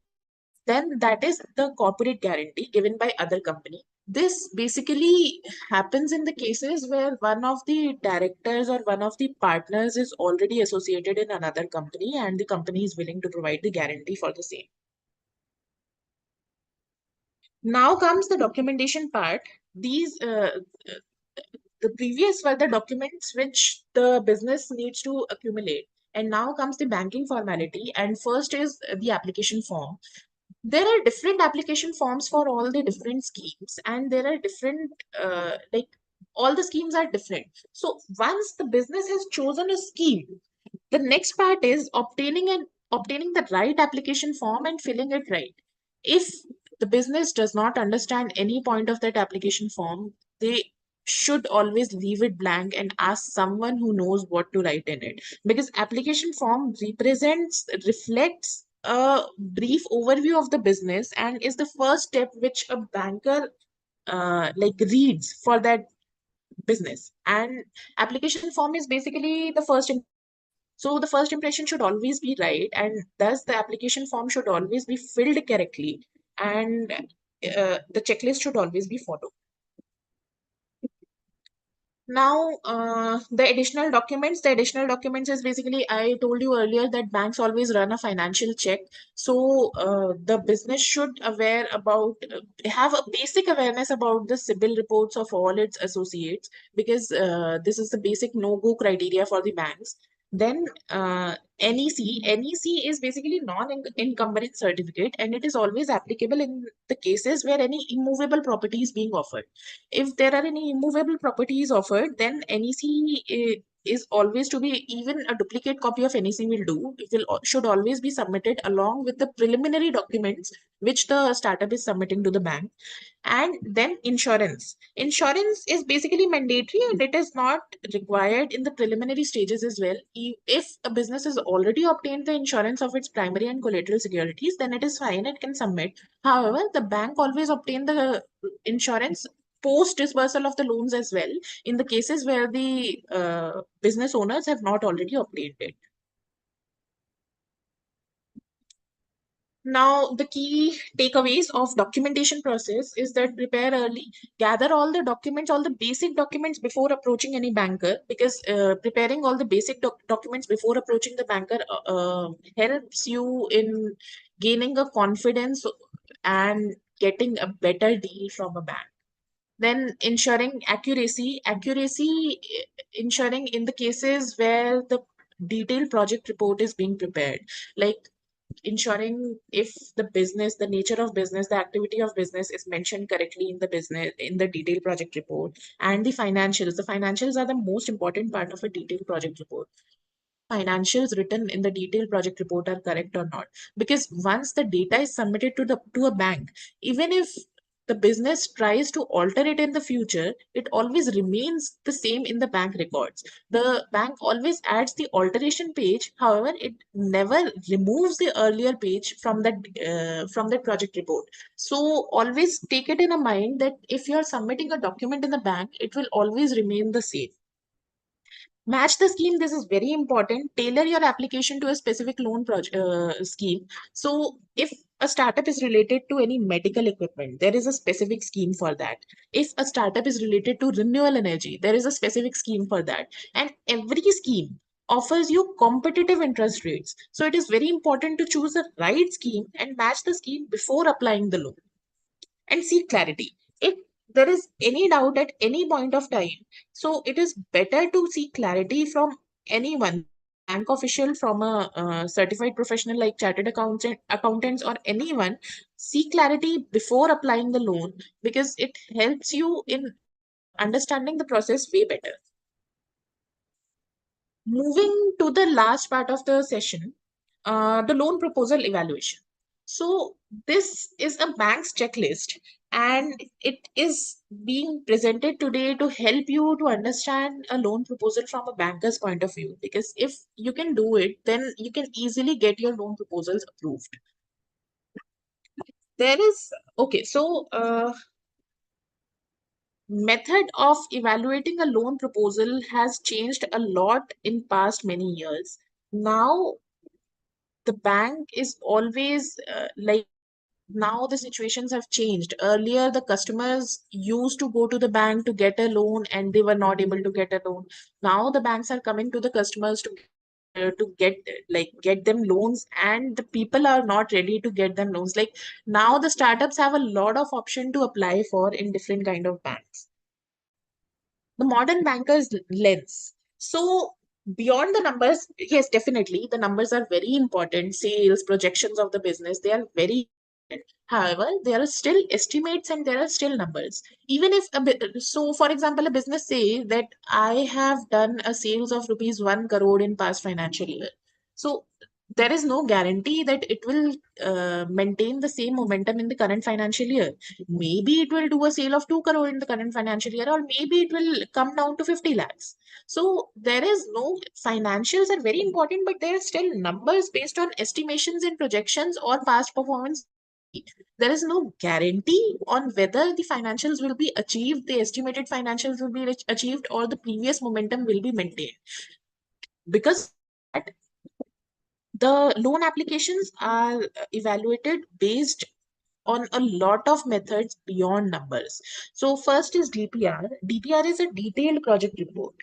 [SPEAKER 10] then that is the corporate guarantee given by other company. This basically happens in the cases where one of the directors or one of the partners is already associated in another company and the company is willing to provide the guarantee for the same. Now comes the documentation part. These the previous were the documents which the business needs to accumulate, and now comes the banking formality. And first is the application form. There are different application forms for all the different schemes, and there are different like all the schemes are different. So once the business has chosen a scheme, the next part is obtaining the right application form and filling it right. If the business does not understand any point of that application form, they should always leave it blank and ask someone who knows what to write in it, because application form reflects a brief overview of the business and is the first step which a banker like reads for that business. And application form is basically the so the first impression should always be right, and thus the application form should always be filled correctly, and the checklist should always be followed. Now, the additional documents. The additional documents is basically, I told you earlier that banks always run a financial check. So the business should have a basic awareness about the CIBIL reports of all its associates, because this is the basic no-go criteria for the banks. Then NEC is basically non-encumbrance certificate, and it is always applicable in the cases where any immovable property is being offered. If there are any immovable properties offered, then NEC is always to be, even a duplicate copy of NEC will do. Should always be submitted along with the preliminary documents which the startup is submitting to the bank. And then insurance. Insurance is basically mandatory, and it is not required in the preliminary stages as well. If a business has already obtained the insurance of its primary and collateral securities, then it is fine, it can submit. However, the bank always obtain the insurance post dispersal of the loans as well, in the cases where the business owners have not already obtained it. Now, the key takeaways of documentation process is that prepare early, gather all the documents, all the basic documents before approaching any banker, because preparing all the basic documents before approaching the banker helps you in gaining a confidence and getting a better deal from a bank. Then ensuring accuracy, ensuring in the cases where the detailed project report is being prepared, like ensuring if the nature of business, the activity of business is mentioned correctly in the detailed project report. And the financials are the most important part of a detailed project report. Financials written in the detailed project report are correct or not, because once the data is submitted to a bank, even if the business tries to alter it in the future, it always remains the same in the bank records. The bank always adds the alteration page. However, it never removes the earlier page from that project report. So always take it in a mind that if you are submitting a document in the bank, it will always remain the same. Match the scheme. This is very important. Tailor your application to a specific loan scheme. So if a startup is related to any medical equipment, there is a specific scheme for that. If a startup is related to renewable energy, there is a specific scheme for that. And every scheme offers you competitive interest rates. So it is very important to choose the right scheme and match the scheme before applying the loan, and seek clarity. If there is any doubt at any point of time, so it is better to seek clarity from anyone, bank official, from a certified professional like chartered accountants, or anyone. Seek clarity before applying the loan, because it helps you in understanding the process way better. Moving to the last part of the session, the loan proposal evaluation. So this is a bank's checklist, and it is being presented today to help you to understand a loan proposal from a banker's point of view, because if you can do it, then you can easily get your loan proposals approved. Method of evaluating a loan proposal has changed a lot in past many years. Now the bank is always now the situations have changed. Earlier, the customers used to go to the bank to get a loan, and they were not able to get a loan. Now the banks are coming to the customers to get them loans, and the people are not ready to get them loans. Like, now the startups have a lot of option to apply for in different kind of banks. The modern banker's lens. So beyond the numbers, yes, definitely the numbers are very important. Sales, projections of the business, they are very important. However, there are still estimates and there are still numbers. Even if so, for example, a business say that I have done a sales of rupees 1 crore in past financial year. So there is no guarantee that it will maintain the same momentum in the current financial year. Maybe it will do a sale of 2 crore in the current financial year, or maybe it will come down to 50 lakhs. So there is no, financials are very important, but there are still numbers based on estimations and projections or past performance. There is no guarantee on whether the financials will be achieved, the estimated financials will be achieved, or the previous momentum will be maintained. Because the loan applications are evaluated based on a lot of methods beyond numbers. So first is DPR. DPR is a detailed project report.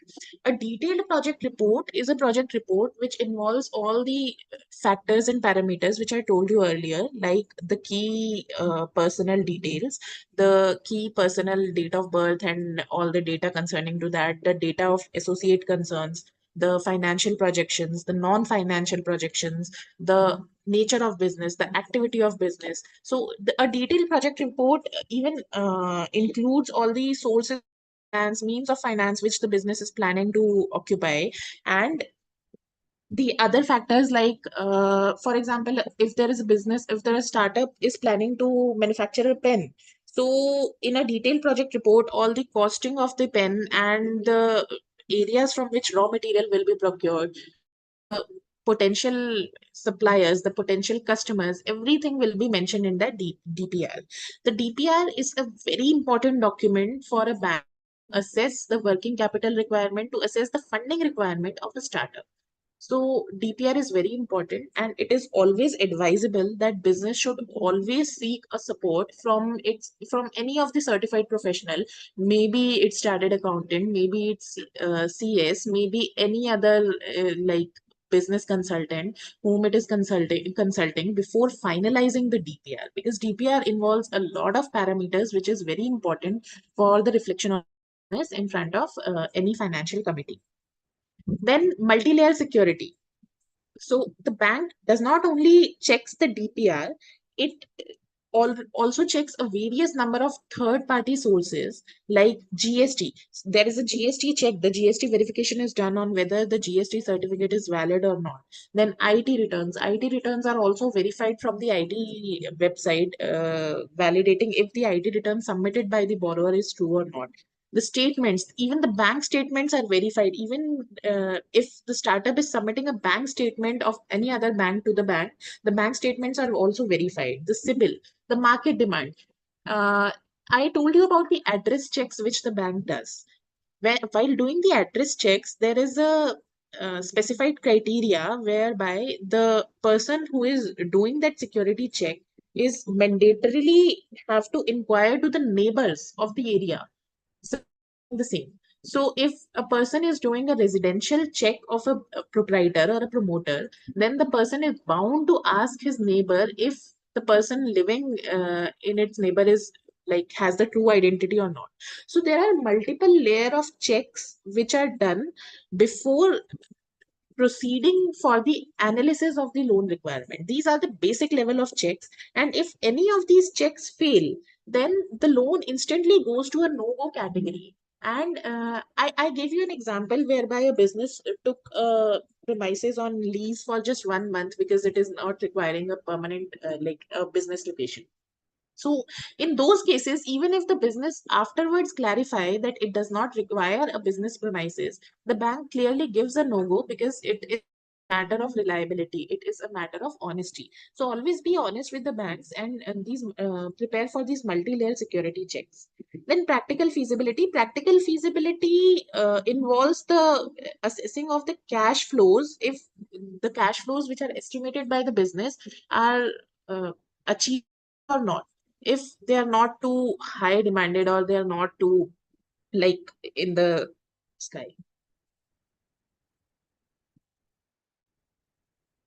[SPEAKER 10] A detailed project report is a project report which involves all the factors and parameters which I told you earlier, like the key personal details, the key personal date of birth and all the data concerning to that, the data of associate concerns, the financial projections, the non-financial projections, the nature of business, the activity of business. So a detailed project report even includes all the sources finance, means of finance which the business is planning to occupy, and the other factors like, for example, if there is a business, if there is a startup is planning to manufacture a pen. So in a detailed project report, all the costing of the pen and the areas from which raw material will be procured, potential suppliers, the potential customers, everything will be mentioned in that DPR. The DPR is a very important document for a bank to assess the working capital requirement, to assess the funding requirement of a startup. So DPR is very important, and it is always advisable that business should always seek a support from any of the certified professional. Maybe it's chartered accountant, maybe it's CS, maybe any other like business consultant whom it is consulting before finalizing the DPR, because DPR involves a lot of parameters which is very important for the reflection of business in front of any financial committee. Then multi-layer security. So the bank does not only checks the DPR, it also checks a various number of third-party sources like GST. There is a GST check. The GST verification is done on whether the GST certificate is valid or not. Then IT returns. IT returns are also verified from the IT website, validating if the IT return submitted by the borrower is true or not. The statements, even the bank statements are verified. Even if the startup is submitting a bank statement of any other bank to the bank statements are also verified. The CIBIL, the market demand. I told you about the address checks which the bank does. While doing the address checks, there is a specified criteria whereby the person who is doing that security check is mandatorily have to inquire to the neighbors of the area. So the same. So if a person is doing a residential check of a proprietor or a promoter, then the person is bound to ask his neighbor if the person living in its neighbor is like has the true identity or not. So there are multiple layer of checks which are done before proceeding for the analysis of the loan requirement. These are the basic level of checks, and if any of these checks fail, then the loan instantly goes to a no-go category. And I gave you an example whereby a business took premises on lease for just 1 month because it is not requiring a permanent like a business location. So in those cases, even if the business afterwards clarify that it does not require a business premises, the bank clearly gives a no-go because it is a matter of reliability. It is a matter of honesty. So always be honest with the banks and these prepare for these multi-layer security checks. Then practical feasibility. Practical feasibility involves the assessing of the cash flows. If the cash flows which are estimated by the business are achieved or not, if they are not too high demanded or they are not too like in the sky.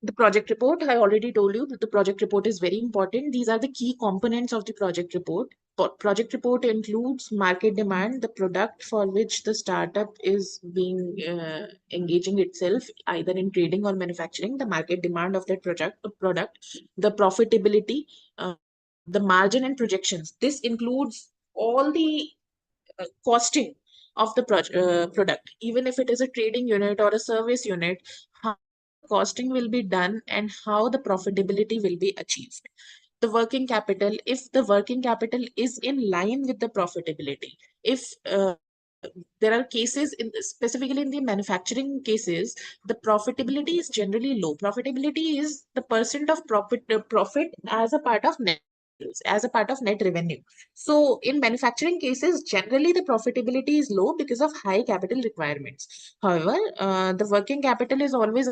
[SPEAKER 10] The project report, I already told you that the project report is very important. These are the key components of the project report. Project report includes market demand, the product for which the startup is being engaging itself, either in trading or manufacturing, the market demand of that product, the profitability, the margin and projections. This includes all the costing of the product, even if it is a trading unit or a service unit, how costing will be done and how the profitability will be achieved. The working capital, if the working capital is in line with the profitability, if there are cases specifically in the manufacturing cases, the profitability is generally low. Profitability is the percent of profit as a part of net revenue. So in manufacturing cases, generally the profitability is low because of high capital requirements. However, the working capital is always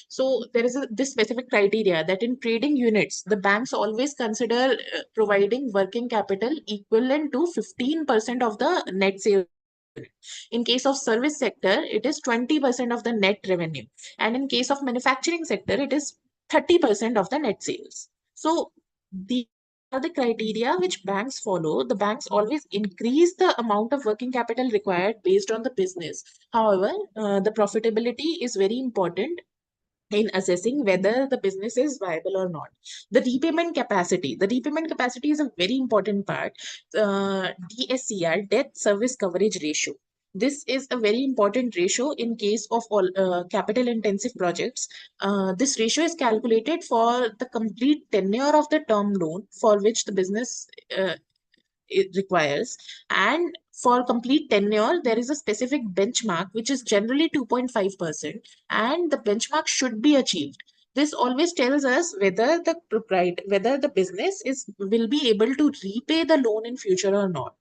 [SPEAKER 10] So there is this specific criteria that in trading units, the banks always consider providing working capital equivalent to 15% of the net sales. In case of service sector, it is 20% of the net revenue. And in case of manufacturing sector, it is 30% of the net sales. So these are the criteria which banks follow. The banks always increase the amount of working capital required based on the business. However, the profitability is very important in assessing whether the business is viable or not. The repayment capacity is a very important part. DSCR, debt service coverage ratio. This is a very important ratio in case of all capital intensive projects. This ratio is calculated for the complete tenure of the term loan for which the business it requires, and for complete tenure there is a specific benchmark which is generally 2.5%, and the benchmark should be achieved. This always tells us whether the business will be able to repay the loan in future or not.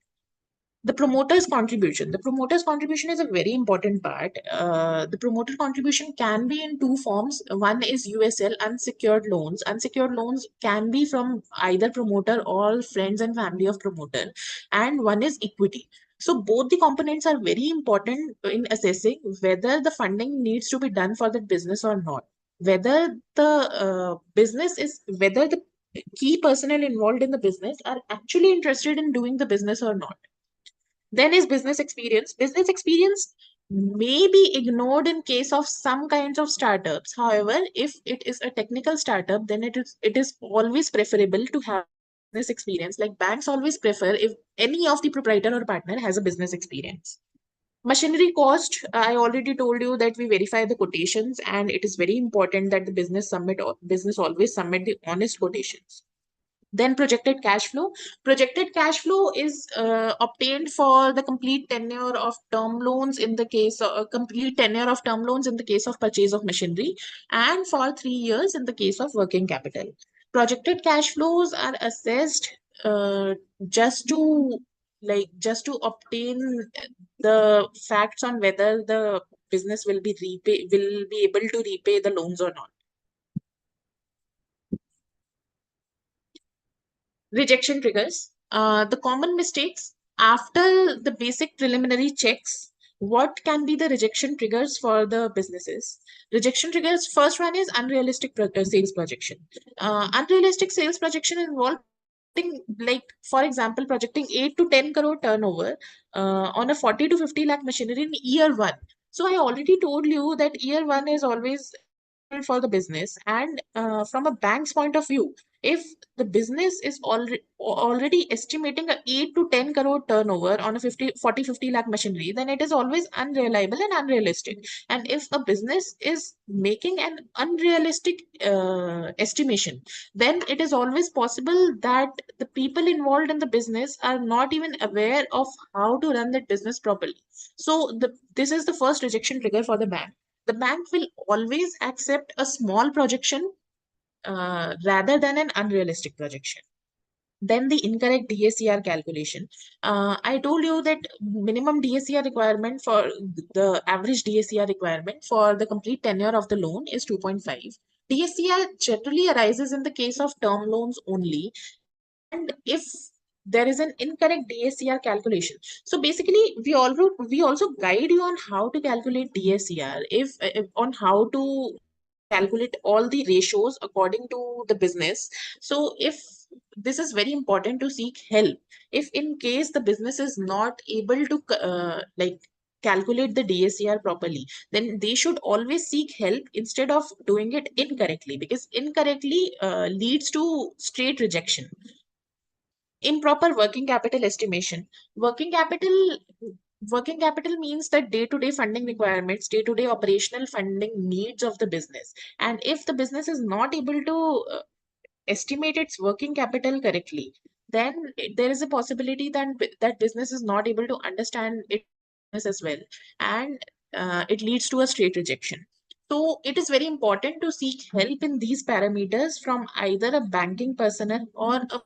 [SPEAKER 10] The promoter's contribution is a very important part. The promoter contribution can be in two forms. One is USL, unsecured loans can be from either promoter or friends and family of promoter, and one is equity. So both the components are very important in assessing whether the funding needs to be done for the business or not, whether the key personnel involved in the business are actually interested in doing the business or not. Then is business experience. Business experience may be ignored in case of some kinds of startups. However, if it is a technical startup, then it is always preferable to have business experience. Like banks always prefer if any of the proprietor or partner has a business experience. Machinery cost, I already told you that we verify the quotations, and it is very important that the business always submit the honest quotations. Then projected cash flow. Projected cash flow is obtained for the complete tenure of term loans in the case of purchase of machinery, and for 3 years in the case of working capital. Projected cash flows are assessed uh, just to obtain the facts on whether the business will be able to repay the loans or not. Rejection triggers. The common mistakes after the basic preliminary checks. What can be the rejection triggers for the businesses? Rejection triggers. First one is unrealistic sales projection. Unrealistic sales projection involve for example, projecting 8 to 10 crore turnover on a 40 to 50 lakh machinery in year one. So I already told you that year one is always for the business, and from a bank's point of view, if the business is already estimating a 8 to 10 crore turnover on a 50 lakh machinery, then it is always unreliable and unrealistic. And if a business is making an unrealistic estimation, then it is always possible that the people involved in the business are not even aware of how to run that business properly. So this is the first rejection trigger for the bank. The bank will always accept a small projection rather than an unrealistic projection. Then the incorrect DACR calculation. I told you that minimum DACR requirement for the average DACR requirement for the complete tenure of the loan is 2.5. DACR generally arises in the case of term loans only, and if there is an incorrect DACR calculation. So basically, we also guide you on how to calculate DACR, if on how to calculate all the ratios according to the business. So if this is very important to seek help. If in case the business is not able to calculate the DACR properly, then they should always seek help instead of doing it incorrectly, because incorrectly leads to straight rejection. Improper working capital estimation. Working capital means that day-to-day funding requirements, day-to-day operational funding needs of the business. And if the business is not able to estimate its working capital correctly, then there is a possibility that that business is not able to understand it as well, and it leads to a straight rejection. So it is very important to seek help in these parameters from either a banking personnel or a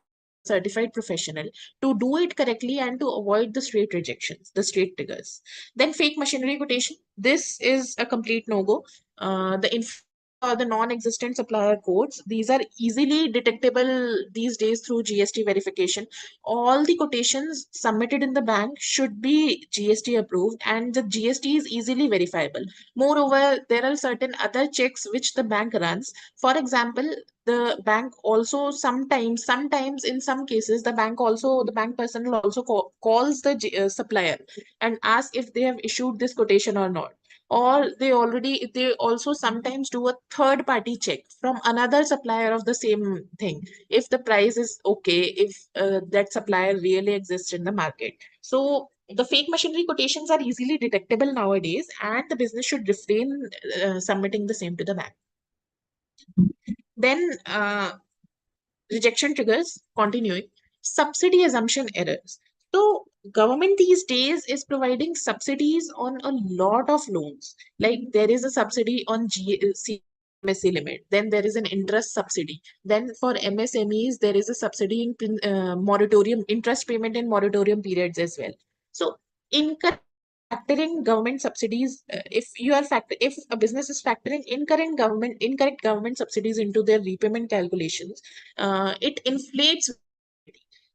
[SPEAKER 10] certified professional to do it correctly and to avoid the straight rejections, the straight triggers. Then fake machinery quotation. This is a complete no-go. The the non-existent supplier codes. These are easily detectable these days through GST verification. All the quotations submitted in the bank should be GST approved, and the GST is easily verifiable. Moreover, there are certain other checks which the bank runs. For example, the bank also sometimes in some cases, the bank personnel also calls the supplier and asks if they have issued this quotation or not, or they also sometimes do a third party check from another supplier of the same thing, if the price is okay, if that supplier really exists in the market. So the fake machinery quotations are easily detectable nowadays, and the business should refrain submitting the same to the bank. Then rejection triggers, continuing, subsidy assumption errors. So government these days is providing subsidies on a lot of loans. Like there is a subsidy on MSE limit, then there is an interest subsidy. Then for MSMEs, there is a subsidy in moratorium, interest payment in moratorium periods as well. So incorrect factoring government subsidies, if a business is factoring incorrect government subsidies into their repayment calculations, it inflates.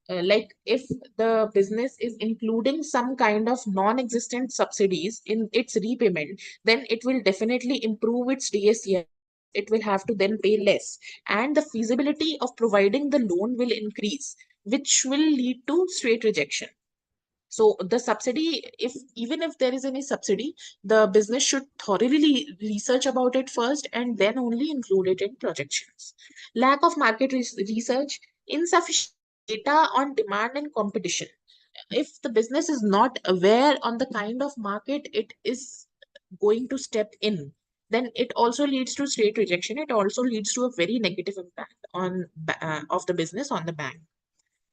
[SPEAKER 10] Like if the business is including some kind of non-existent subsidies in its repayment, then it will definitely improve its DSCR. It will have to then pay less, and the feasibility of providing the loan will increase, which will lead to straight rejection. So the subsidy, even if there is any subsidy, the business should thoroughly research about it first and then only include it in projections. Lack of market research, insufficient data on demand and competition. If the business is not aware on the kind of market it is going to step in, then it also leads to straight rejection. It also leads to a very negative impact on of the business on the bank.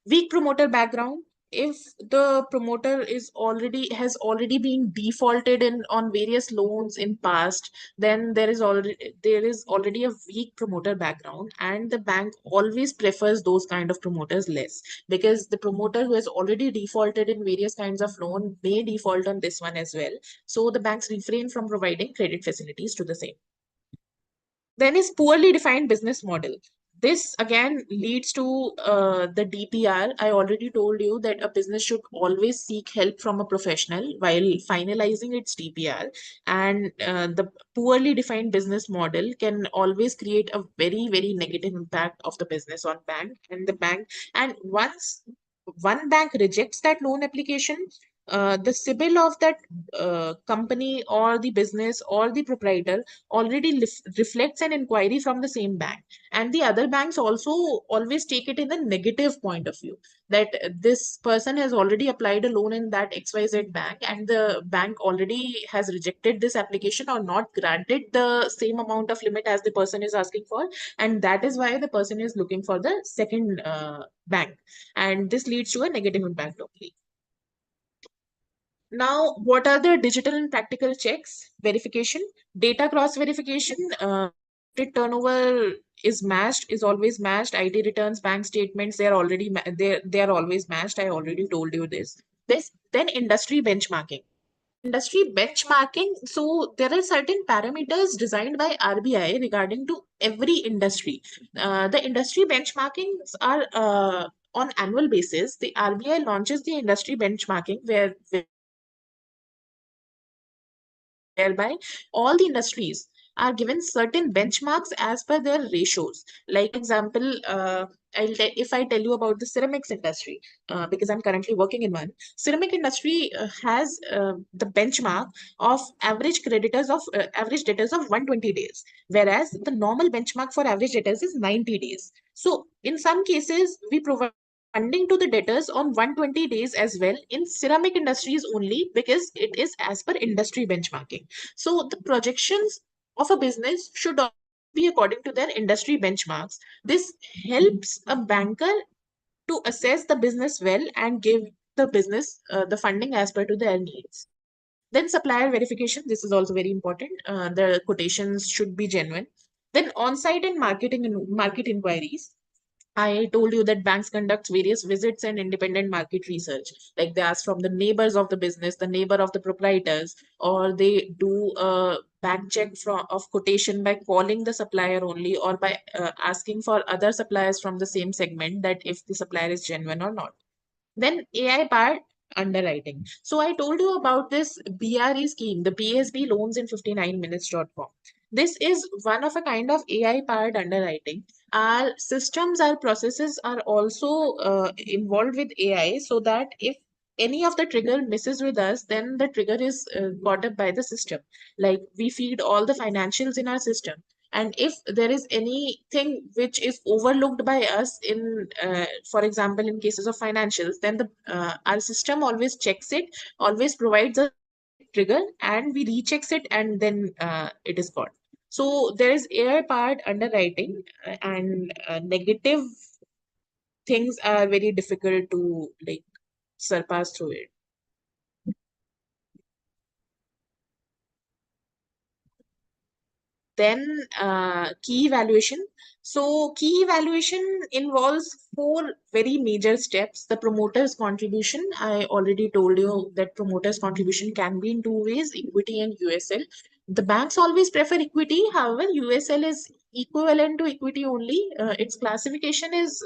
[SPEAKER 10] Weak promoter background, if the promoter has already been defaulted in on various loans in past, then there is already a weak promoter background, and the bank always prefers those kind of promoters less, because the promoter who has already defaulted in various kinds of loan may default on this one as well. So the banks refrain from providing credit facilities to the same. Then is poorly defined business model. This again leads to the DPR. I already told you that a business should always seek help from a professional while finalizing its DPR. And the poorly defined business model can always create a very, very negative impact of the business on bank and the bank. And once one bank rejects that loan application, the CIBIL of that company or the business or the proprietor already reflects an inquiry from the same bank, and the other banks also always take it in a negative point of view, that this person has already applied a loan in that XYZ bank, and the bank already has rejected this application or not granted the same amount of limit as the person is asking for, and that is why the person is looking for the second bank, and this leads to a negative impact only. Now, what are the digital and practical checks? Verification, data cross verification. Turnover is matched, is always matched. ID returns, bank statements, they are already they are always matched. I already told you this. Then industry benchmarking. Industry benchmarking. So there are certain parameters designed by RBI regarding to every industry. The industry benchmarkings are on annual basis. The RBI launches the industry benchmarking whereby all the industries are given certain benchmarks as per their ratios. Like example, if I tell you about the ceramics industry, because I'm currently working in one, ceramic industry has the benchmark of average debtors of 120 days, whereas the normal benchmark for average debtors is 90 days. So in some cases, we provide funding to the debtors on 120 days as well in ceramic industries only, because it is as per industry benchmarking. So the projections of a business should be according to their industry benchmarks. This helps a banker to assess the business well and give the business the funding as per to their needs. Then supplier verification, this is also very important. The quotations should be genuine. Then on-site and market inquiries. I told you that banks conducts various visits and independent market research. Like they ask from the neighbors of the business, the neighbor of the proprietors, or they do bank check of quotation by calling the supplier only, or by asking for other suppliers from the same segment that if the supplier is genuine or not. Then AI powered underwriting. So I told you about this BRE scheme, the PSB loans in 59minutes.com. This is one of a kind of AI powered underwriting. Our systems, our processes are also involved with AI, so that if any of the trigger misses with us, then the trigger is got up by the system. Like, we feed all the financials in our system, and if there is anything which is overlooked by us in for example in cases of financials, then the our system always checks it, always provides a trigger, and we rechecks it, and then it is got. So there is AI powered underwriting, and negative things are very difficult to like surpass through it. Then key evaluation. So key evaluation involves 4 very major steps. The promoter's contribution. I already told you that promoter's contribution can be in 2 ways, equity and USL. The banks always prefer equity. However, USL is equivalent to equity only. Its classification is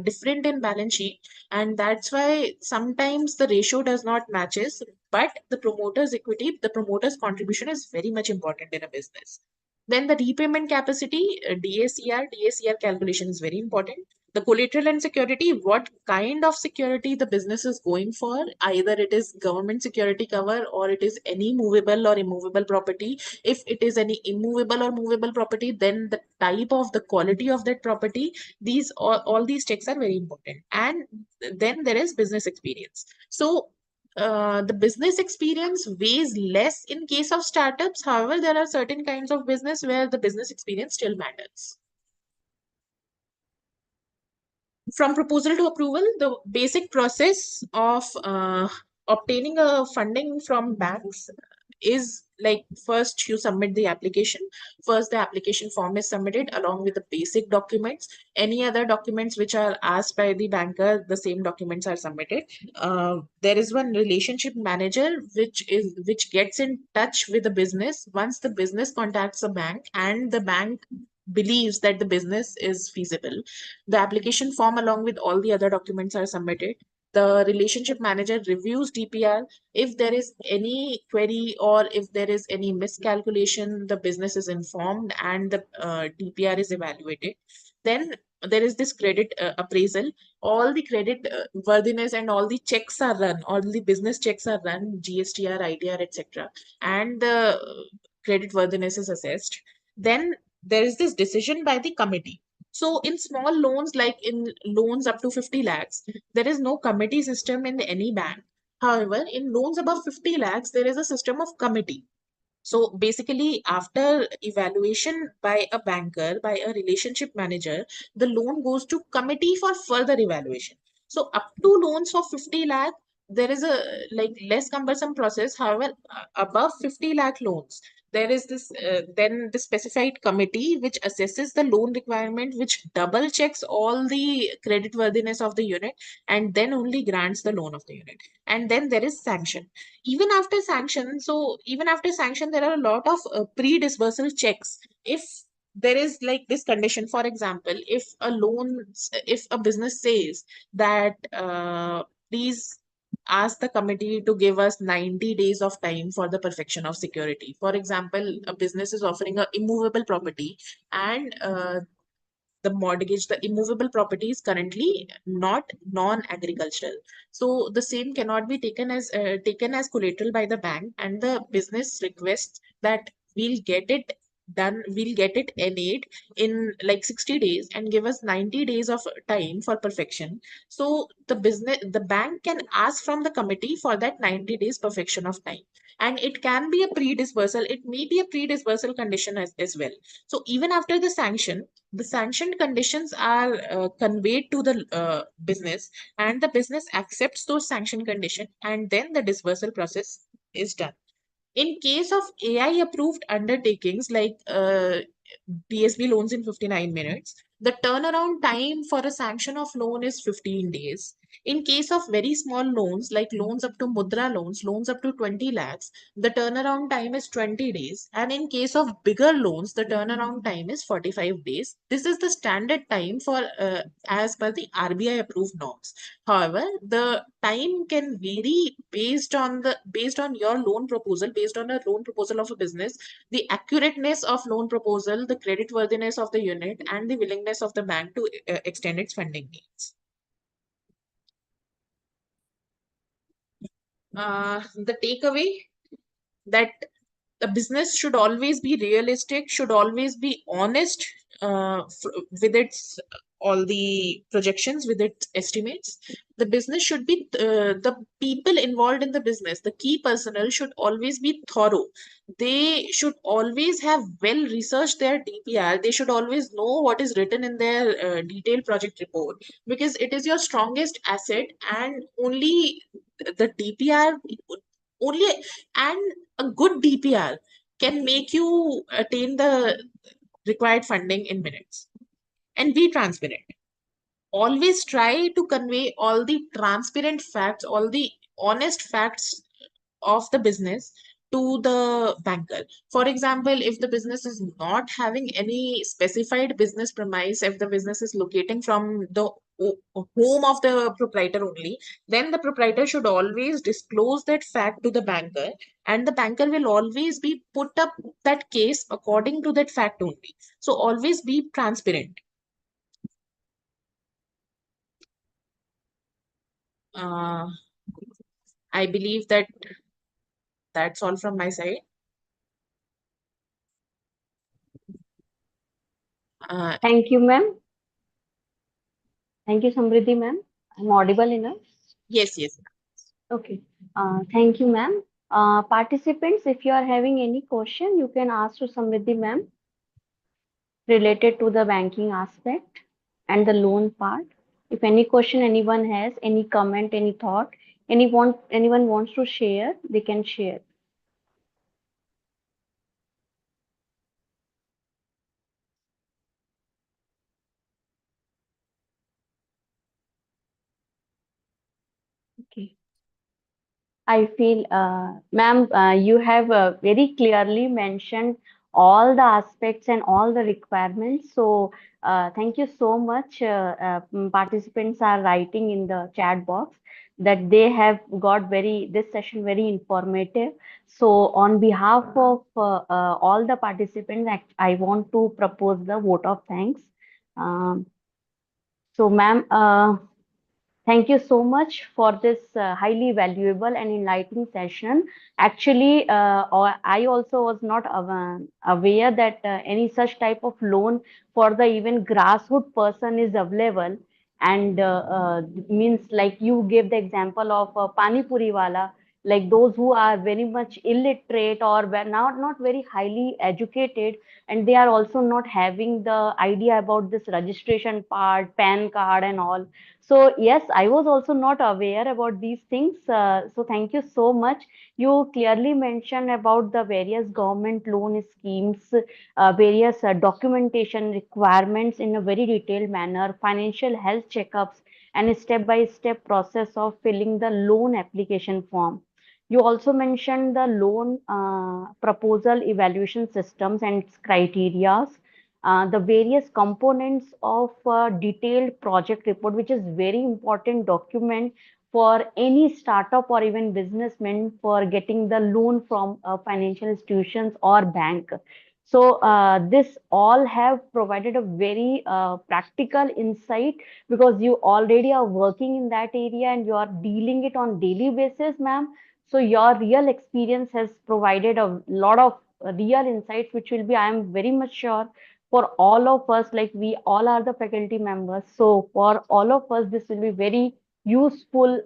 [SPEAKER 10] different in balance sheet, and that's why sometimes the ratio does not matches. But the promoter's equity, the promoter's contribution is very much important in a business. Then the repayment capacity, DACR calculation is very important. The collateral and security, what kind of security the business is going for, either it is government security cover or it is any movable or immovable property. If it is any immovable or movable property, then the type of the quality of that property, these all these checks are very important. And then there is business experience. So the business experience weighs less in case of startups. However, there are certain kinds of business where the business experience still matters. From proposal to approval, the basic process of obtaining a funding from banks is like, first you submit the application. First, the application form is submitted along with the basic documents. Any other documents which are asked by the banker, the same documents are submitted. There is one relationship manager which gets in touch with the business once the business contacts a bank and the bank believes that the business is feasible. The application form along with all the other documents are submitted. The relationship manager reviews DPR. If there is any query or if there is any miscalculation, the business is informed and the DPR is evaluated. Then there is this credit appraisal. All the credit worthiness and all the checks are run, all the business checks are run, GSTR, ITR, etc. And the credit worthiness is assessed. Then there is this decision by the committee. So in small loans, like in loans up to 50 lakhs, there is no committee system in any bank. However, in loans above 50 lakhs, there is a system of committee. So basically, after evaluation by a banker, by a relationship manager, the loan goes to committee for further evaluation. So up to loans for 50 lakh, there is a like less cumbersome process. However, above 50 lakh loans, there is this then the specified committee which assesses the loan requirement, which double checks all the credit worthiness of the unit, and then only grants the loan of the unit. And then there is sanction. Even after sanction, there are a lot of pre-disbursal checks. If there is like this condition, for example, if a business says that please ask the committee to give us 90 days of time for the perfection of security. For example, a business is offering a immovable property, and the immovable property is currently not non-agricultural. So the same cannot be taken as collateral by the bank, and the business requests that we'll get it done, we'll get it NA'd in like 60 days and give us 90 days of time for perfection. So the bank can ask from the committee for that 90 days perfection of time. And it can be a pre-disbursal, it may be a pre-disbursal condition as well. So even after the sanctioned conditions are conveyed to the business, and the business accepts those sanctioned conditions, and then the disbursal process is done. In case of AI approved undertakings like PSB loans in 59 minutes, the turnaround time for a sanction of loan is 15 days. In case of very small loans, like loans up to Mudra loans, loans up to 20 lakhs, the turnaround time is 20 days. And in case of bigger loans, the turnaround time is 45 days. This is the standard time for as per the RBI approved norms. However, the time can vary based on your loan proposal, based on a loan proposal of a business, the accurateness of loan proposal, the credit worthiness of the unit, and the willingness of the bank to extend its funding needs. The takeaway that the business should always be realistic, should always be honest with its all the projections, with its estimates. The business should be the people involved in the business, the key personnel should always be thorough. They should always have well researched their DPR. They should always know what is written in their detailed project report, because it is your strongest asset, and only the DPR only and a good DPR can make you attain the required funding in minutes. And be transparent. Always try to convey all the transparent facts, all the honest facts of the business to the banker. For example, if the business is not having any specified business premise, if the business is locating from the home of the proprietor only, then the proprietor should always disclose that fact to the banker, and the banker will always be put up that case according to that fact only. So always be transparent. I believe that that's all from my side.
[SPEAKER 9] Thank you, ma'am. Thank you, Samriddhi, ma'am. I'm audible enough?
[SPEAKER 10] Yes, yes.
[SPEAKER 9] Okay. Thank you, ma'am. Participants, if you are having any question, you can ask to Samriddhi, ma'am, related to the banking aspect and the loan part. If any question anyone has, any comment, any thought, anyone wants to share, they can share. Okay. I feel, ma'am, you have very clearly mentioned all the aspects and all the requirements. So, thank you so much. Participants are writing in the chat box that they have got this session very informative. So, on behalf of all the participants, I want to propose the vote of thanks. So, ma'am, thank you so much for this highly valuable and enlightening session. Actually, I also was not aware that any such type of loan for the even grassroots person is available. And means like you gave the example of Pani Puri wala, like those who are very much illiterate or were not very highly educated, and they are also not having the idea about this registration part, PAN card and all. So yes, I was also not aware about these things. So thank you so much. You clearly mentioned about the various government loan schemes, various documentation requirements in a very detailed manner, financial health checkups, and a step-by-step process of filling the loan application form. You also mentioned the loan proposal evaluation systems and its criteria, the various components of a detailed project report, which is very important document for any startup or even businessman for getting the loan from financial institutions or bank. So this all have provided a very practical insight, because you already are working in that area and you are dealing it on daily basis, ma'am. So your real experience has provided a lot of real insights, which will be, I am very much sure, for all of us, like we all are the faculty members. So for all of us, this will be very useful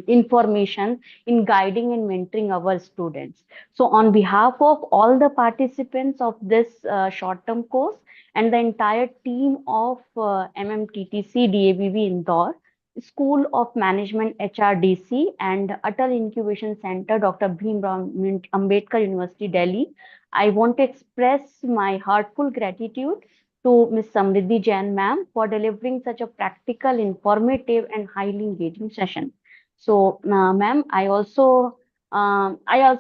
[SPEAKER 9] information in guiding and mentoring our students. So on behalf of all the participants of this short-term course and the entire team of MMTTC DAVV Indore, School of Management HRDC and Atal Incubation Center, Dr. Bhimrao Ambedkar University, Delhi, I want to express my heartful gratitude to Ms. Samriddhi Jain ma'am for delivering such a practical, informative, and highly engaging session. So, ma'am, I also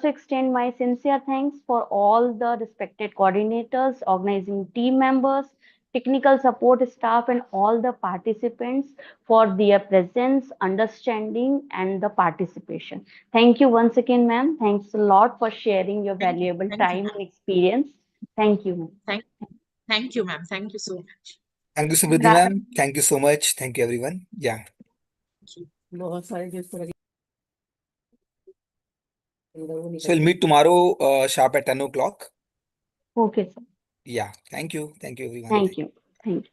[SPEAKER 9] extend my sincere thanks for all the respected coordinators, organizing team members, technical support staff, and all the participants for their presence, understanding, and the participation. Thank you once again, ma'am. Thanks a lot for sharing your
[SPEAKER 10] Thank you.
[SPEAKER 9] valuable
[SPEAKER 10] Thank you,
[SPEAKER 9] time
[SPEAKER 10] ma'am.
[SPEAKER 9] and experience. Thank you, ma'am.
[SPEAKER 10] Thank you, ma'am. Thank you so much.
[SPEAKER 1] Thank you, Samriddhi ma'am. Thank you so much. Thank you, everyone. Yeah. So we'll meet tomorrow sharp at 10 o'clock.
[SPEAKER 9] Okay, sir.
[SPEAKER 1] Yeah. Thank you. Thank you, everyone.
[SPEAKER 9] Thank you. Thank you.